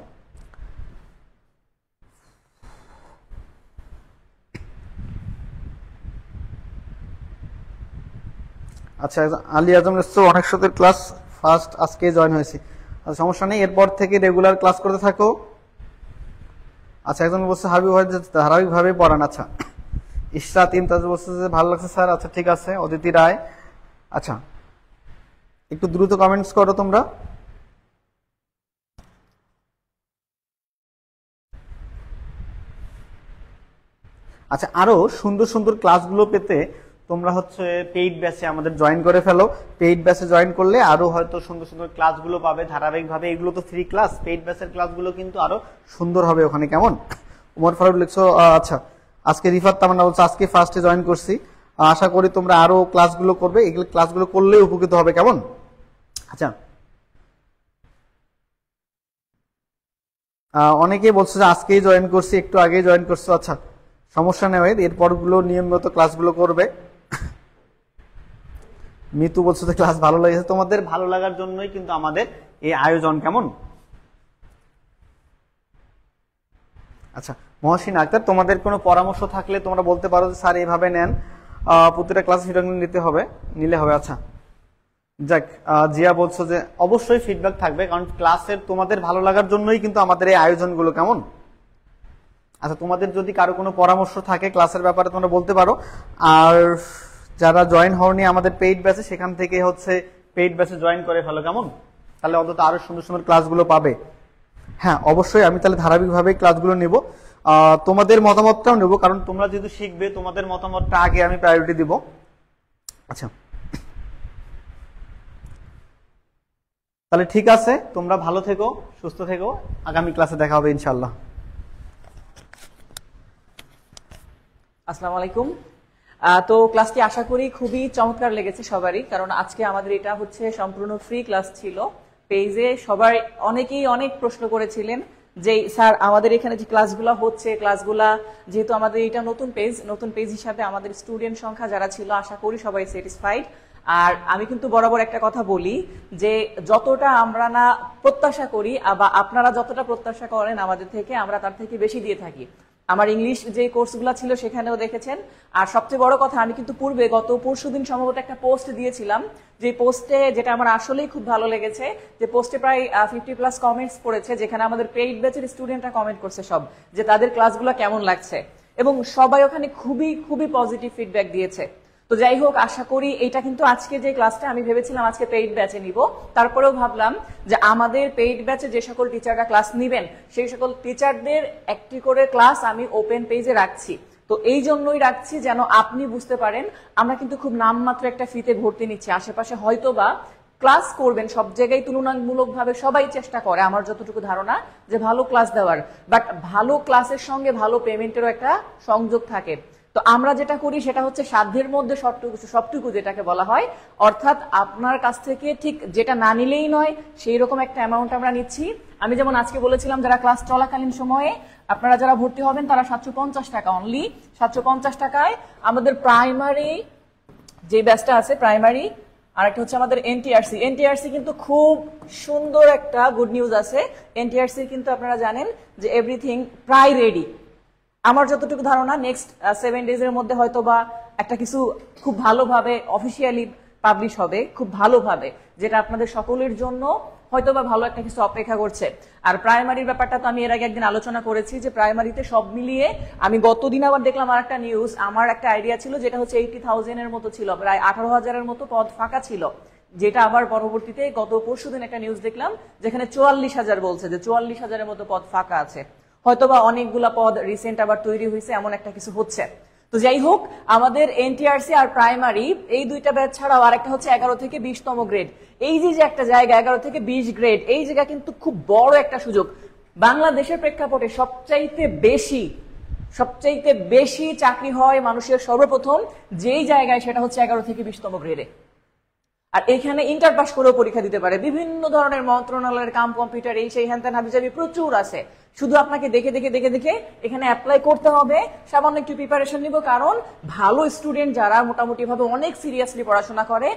আচ্ছা আলী আজম লিখছো অনেক সাথে ক্লাস ফার্স্ট আজকে জয়েন হয়েছি। আচ্ছা সমস্যা নেই, এরপর থেকে রেগুলার ক্লাস করতে থাকো। আচ্ছা একজন বলছে হাবিব ভাই ধারাবাহিক ভাবে পড়ান। আচ্ছা ইশরাত ইমতাজ বলছে যে ভালো লাগছে স্যার। আচ্ছা ঠিক আছে। অদিতি রায়, আচ্ছা একটু দ্রুত কমেন্টস করো তোমরা। আচ্ছা আরো সুন্দর সুন্দর ক্লাসগুলো পেতে তোমরা হচ্ছে পেইড ব্যাচে আমাদের জয়েন করে ফেলো। পেইড ব্যাচে জয়েন করলে আরো হয়তো সুন্দর সুন্দর ক্লাসগুলো পাবে ধারাবাহিকভাবে। এগুলো তো ফ্রি ক্লাস, পেইড ব্যাচের ক্লাসগুলো কিন্তু আরো সুন্দর হবে ওখানে। কেমন? উমর ফারুক লিখছো আচ্ছা আজকে। রিফাত তামান্না বলছো আজকে ফার্স্টে জয়েন করছি। আশা করি তোমরা আরো ক্লাসগুলো করবে, এগুলো ক্লাসগুলো করলেই উপকৃত হবে। কেমন? আচ্ছা, অনেকেই বলছো যে আজকেই জয়েন করছি, একটু আগেই জয়েন করছো। আচ্ছা, সমস্যা নেই, এরপর গুলো নিয়মিত ক্লাসগুলো করবে। মিতু বলছো যে ক্লাস ভালো লেগেছে, তোমাদের ভালো লাগার জন্যই কিন্তু আমাদের এই আয়োজন। কেমন? আচ্ছা, মহসিন আক্তার, তোমাদের কোনো পরামর্শ থাকলে তোমরা বলতে পারো যে স্যার এইভাবে নেন, প্রতিটা ক্লাস ফিডব্যাক নিলে হবে। আচ্ছা, যাক, জিয়া বলছো যে অবশ্যই ফিডব্যাক থাকবে, কারণ ক্লাসের তোমাদের ভালো লাগার জন্যই কিন্তু আমাদের এই আয়োজনগুলো। কেমন? আচ্ছা, তোমাদের যদি কারো কোনো পরামর্শ থাকে ক্লাসের ব্যাপারে তোমরা বলতে পারো। আর যারা জয়েন হওনি আমাদের পেইড ব্যাচে, সেখান থেকে পেইড ব্যাচে জয়েন করে ফেলো। কেমন? তাহলে অন্তত আরো সুন্দর সুন্দর ক্লাসগুলো পাবে। হ্যাঁ, অবশ্যই আমি তাহলে ধারাবাহিকভাবে ক্লাসগুলো নেব, তোমাদের মতামতটাও নেব, কারণ তোমরা যেহেতু শিখবে তোমাদের মতামতটা আগে আমি প্রায়োরিটি দিব। আচ্ছা, তাহলে ঠিক আছে, তোমরা ভালো থেকো, সুস্থ থেকো, আগামী ক্লাসে দেখা হবে ইনশাল্লাহ। আসসালামু আলাইকুম। তো ক্লাসটি আশা করি খুবই চমৎকার লেগেছে সবারই, কারণ আজকে আমাদের এটা হচ্ছে সম্পূর্ণ ফ্রি ক্লাস ছিল। পেজে সবাই অনেকেই অনেক প্রশ্ন করেছিলেন যে স্যার আমাদের এখানে যে ক্লাসগুলো হচ্ছে, ক্লাসগুলা যেহেতু আমাদের এটা নতুন পেজ হিসাবে আমাদের স্টুডেন্ট সংখ্যা যারা ছিল আশা করি সবাই স্যাটিসফাইড। আর আমি কিন্তু বরাবর একটা কথা বলি যে যতটা আমরা না প্রত্যাশা করি বা আপনারা যতটা প্রত্যাশা করেন আমাদের থেকে, আমরা তার থেকে বেশি দিয়ে থাকি। আমার ইংলিশ যে কোর্সগুলো ছিল সেখানেও দেখেছেন। আর সবচেয়ে বড় কথা, আমি কিন্তু পূর্বে গত পরশুদিন সম্ভবত একটা পোস্ট দিয়েছিলাম, যে পোস্টে যেটা আমার আসলেই খুব ভালো লেগেছে, যে পোস্টে প্রায় 50+ কমেন্টস পড়েছে, যেখানে আমাদের পেইড ব্যাচের স্টুডেন্টরা কমেন্ট করছে সব, যে তাদের ক্লাসগুলো কেমন লাগছে, এবং সবাই ওখানে খুবই খুবই পজিটিভ ফিডব্যাক দিয়েছে। তো যাই হোক, আশা করি এটা কিন্তু আজকে যে ক্লাসটা আমি ভেবেছিলাম আজকে পেইড ব্যাচে নিব, তারপরেও ভাবলাম যে আমাদের পেইড ব্যাচে যে সকল টিচাররা ক্লাস নিবেন সেই সকল টিচারদের একটি করে ক্লাস আমি ওপেন পেজে রাখছি। তো এই জন্যই রাখছি যেন আপনি বুঝতে পারেন আমরা কিন্তু খুব নামমাত্র একটা ফিতে ভর্তি নিচ্ছি। আশেপাশে হয়তো বা ক্লাস করবেন, সব জায়গায় তুলনামূলকভাবে সবাই চেষ্টা করে আমার যতটুকু ধারণা যে ভালো ক্লাস দেওয়ার, বাট ভালো ক্লাসের সঙ্গে ভালো পেমেন্টেরও একটা সংযোগ থাকে। তো আমরা যেটা করি সেটা হচ্ছে সাধ্যের মধ্যে সবটুকু যেটাকে বলা হয়, অর্থাৎ আপনার কাছ থেকে ঠিক যেটা না নিলেই নয় সেই রকম একটা অ্যামাউন্ট আমরা নিচ্ছি। আমি যেমন আজকে বলেছিলাম যারা ক্লাস চলাকালীন সময়ে আপনারা যারা ভর্তি হবেন তারা 750 টাকা, অনলি 750 টাকায় আমাদের প্রাইমারি যে ব্যাচটা আছে প্রাইমারি, আর একটা হচ্ছে আমাদের এনটিআরসি কিন্তু খুব সুন্দর একটা গুড নিউজ আছে। এনটিআরসি কিন্তু আপনারা জানেন যে এভরিথিং প্রায় রেডি। আমার যতটুকু ধারণা নেক্সট 7 ডেজের মধ্যে হয়তো বা একটা কিছু খুব ভালোভাবে অফিসিয়ালি পাবলিশ হবে, খুব ভালোভাবে, যেটা আপনাদের সকলের জন্য হয়তো বা ভালো একটা কিছু অপেক্ষা করছে। আর প্রাইমারির ব্যাপারটা তো আমি এর আগে একদিন আলোচনা করেছি যে প্রাইমারিতে সব মিলিয়ে আমি গতদিন আবার দেখলাম আর একটা নিউজ, আমার একটা আইডিয়া ছিল যেটা হচ্ছে 80,000 এর মতো ছিল, প্রায় 18,000 মতো পদ ফাঁকা ছিল, যেটা আবার পরবর্তীতে গত পরশুদিন একটা নিউজ দেখলাম যেখানে 44,000 বলছে যে 44,000 মতো পদ ফাঁকা আছে। হয়তোবা অনেকগুলা পদ রিসেন্ট আবার তৈরি হয়েছে, এমন একটা কিছু হচ্ছে। তো যাই হোক, আমাদের এনটিআরসি আর প্রাইমারি এই দুইটা ব্যাচ ছাড়াও আরেকটা হচ্ছে 11 থেকে 20তম গ্রেড। এই যে একটা জায়গা 11 থেকে 20 গ্রেড, এই জায়গা কিন্তু খুব বড় একটা সুযোগ। বাংলাদেশের প্রেক্ষাপটে সবচাইতে বেশি চাকরি হয় মানুষের সর্বপ্রথম যেই জায়গায়, সেটা হচ্ছে 11 থেকে 20তম গ্রেডে। আর এখানে ইন্টার পাস করেও পরীক্ষা দিতে পারে, বিভিন্ন ধরনের মন্ত্রণালয়ের কাম, কম্পিউটার, এই সেই হ্যান হাবিজাবি প্রচুর আছে। শুধু আপনাকে দেখে এখানে অ্যাপ্লাই করতে হবে, সামান্য একটু প্রিপারেশন নিব, কারণ ভালো স্টুডেন্ট যারা মোটামুটি ভাবে অনেক সিরিয়াসলি পড়াশোনা করে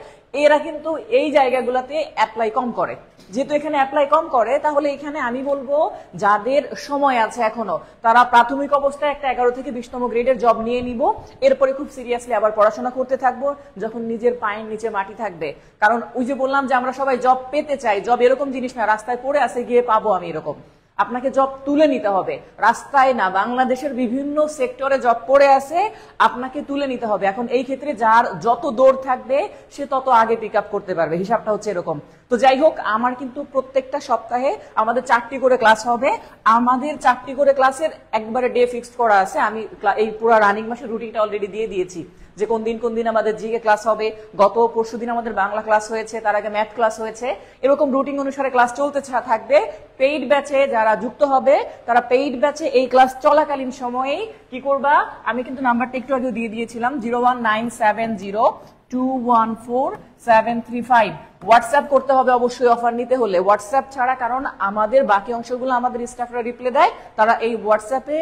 এরা কিন্তু এই জায়গাগুলোতে অ্যাপ্লাই কম করে। যেহেতু এখানে অ্যাপ্লাই কম করে, তাহলে এখানে আমি বলবো যাদের সময় আছে এখনো, তারা প্রাথমিক অবস্থায় একটা 11 থেকে 20তম গ্রেডের জব নিয়ে নিব, এরপরে খুব সিরিয়াসলি আবার পড়াশোনা করতে থাকবো যখন নিজের পায়ের নিচে মাটি থাকবে। কারণ ওই যে বললাম যে আমরা সবাই জব পেতে চাই, জব এরকম জিনিস না রাস্তায় পড়ে আছে গিয়ে পাবো আমি এরকম। আপনাকে জব তুলে নিতে হবে, রাস্তায় না, বাংলাদেশের বিভিন্ন সেক্টরে জব পড়ে আছে, আপনাকে তুলে নিতে হবে। এখন এই ক্ষেত্রে যার যত দৌড় থাকবে সে তত আগে পিক আপ করতে পারবে, হিসাবটা হচ্ছে এরকম। তো যাই হোক, আমার কিন্তু প্রত্যেকটা সপ্তাহে আমাদের 4টি করে ক্লাস হবে। আমাদের 4টি করে ক্লাসের একবারে ডে ফিক্সড করা আছে। আমি এই পুরো রানিং মাসের রুটিনটা অলরেডি দিয়ে দিয়েছি যে কোন দিন আমাদের জিকে ক্লাস হবে। গত পরশুদিন আমাদের বাংলা ক্লাস হয়েছে, তার আগে ম্যাথ ক্লাস হয়েছে। এরকম রুটিন অনুসারে ক্লাস চলতে থাকবে। পেইড ব্যাচে যারা যুক্ত হবে তারা পেইড ব্যাচে এই ক্লাস চলাকালীন সময়েই কি করবা, আমি কিন্তু নাম্বারটা একটু আগে দিয়ে দিয়েছিলাম, 01970214735। হোয়াটসঅ্যাপ করতে হবে অবশ্যই অফার নিতে হলে, হোয়াটসঅ্যাপ ছাড়া, কারণ আমাদের বাকি অংশগুলো আমাদের স্টাফরা রিপ্লাই দেয়, তারা এই হোয়াটসঅ্যাপে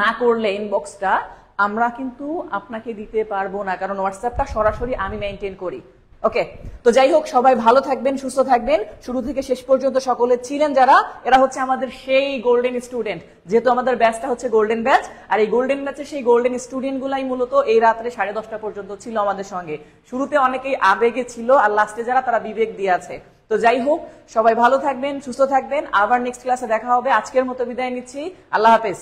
না করলে ইনবক্সটা আমরা কিন্তু আপনাকে দিতে পারবো না, কারণ হোয়াটসঅ্যাপটা সরাসরি আমি মেনটেন করি। ওকে, তো যাই হোক, সবাই ভালো থাকবেন, সুস্থ থাকবেন। শুরু থেকে শেষ পর্যন্ত সকলে ছিলেন যারা, এরা হচ্ছে আমাদের সেই গোল্ডেন স্টুডেন্ট, যেহেতু আমাদের ব্যাচটা হচ্ছে গোল্ডেন ব্যাচ, আর এই গোল্ডেন ব্যাচে সেই গোল্ডেন স্টুডেন্ট গুলাই মূলত এই রাত্রে 10:30 পর্যন্ত ছিল আমাদের সঙ্গে। শুরুতে অনেকেই আবেগে ছিল, আর লাস্টে যারা তারা বিবেক দিয়ে আছে। তো যাই হোক, সবাই ভালো থাকবেন, সুস্থ থাকবেন। আবার নেক্সট ক্লাসে দেখা হবে। আজকের মতো বিদায় নিচ্ছি, আল্লাহ হাফেজ।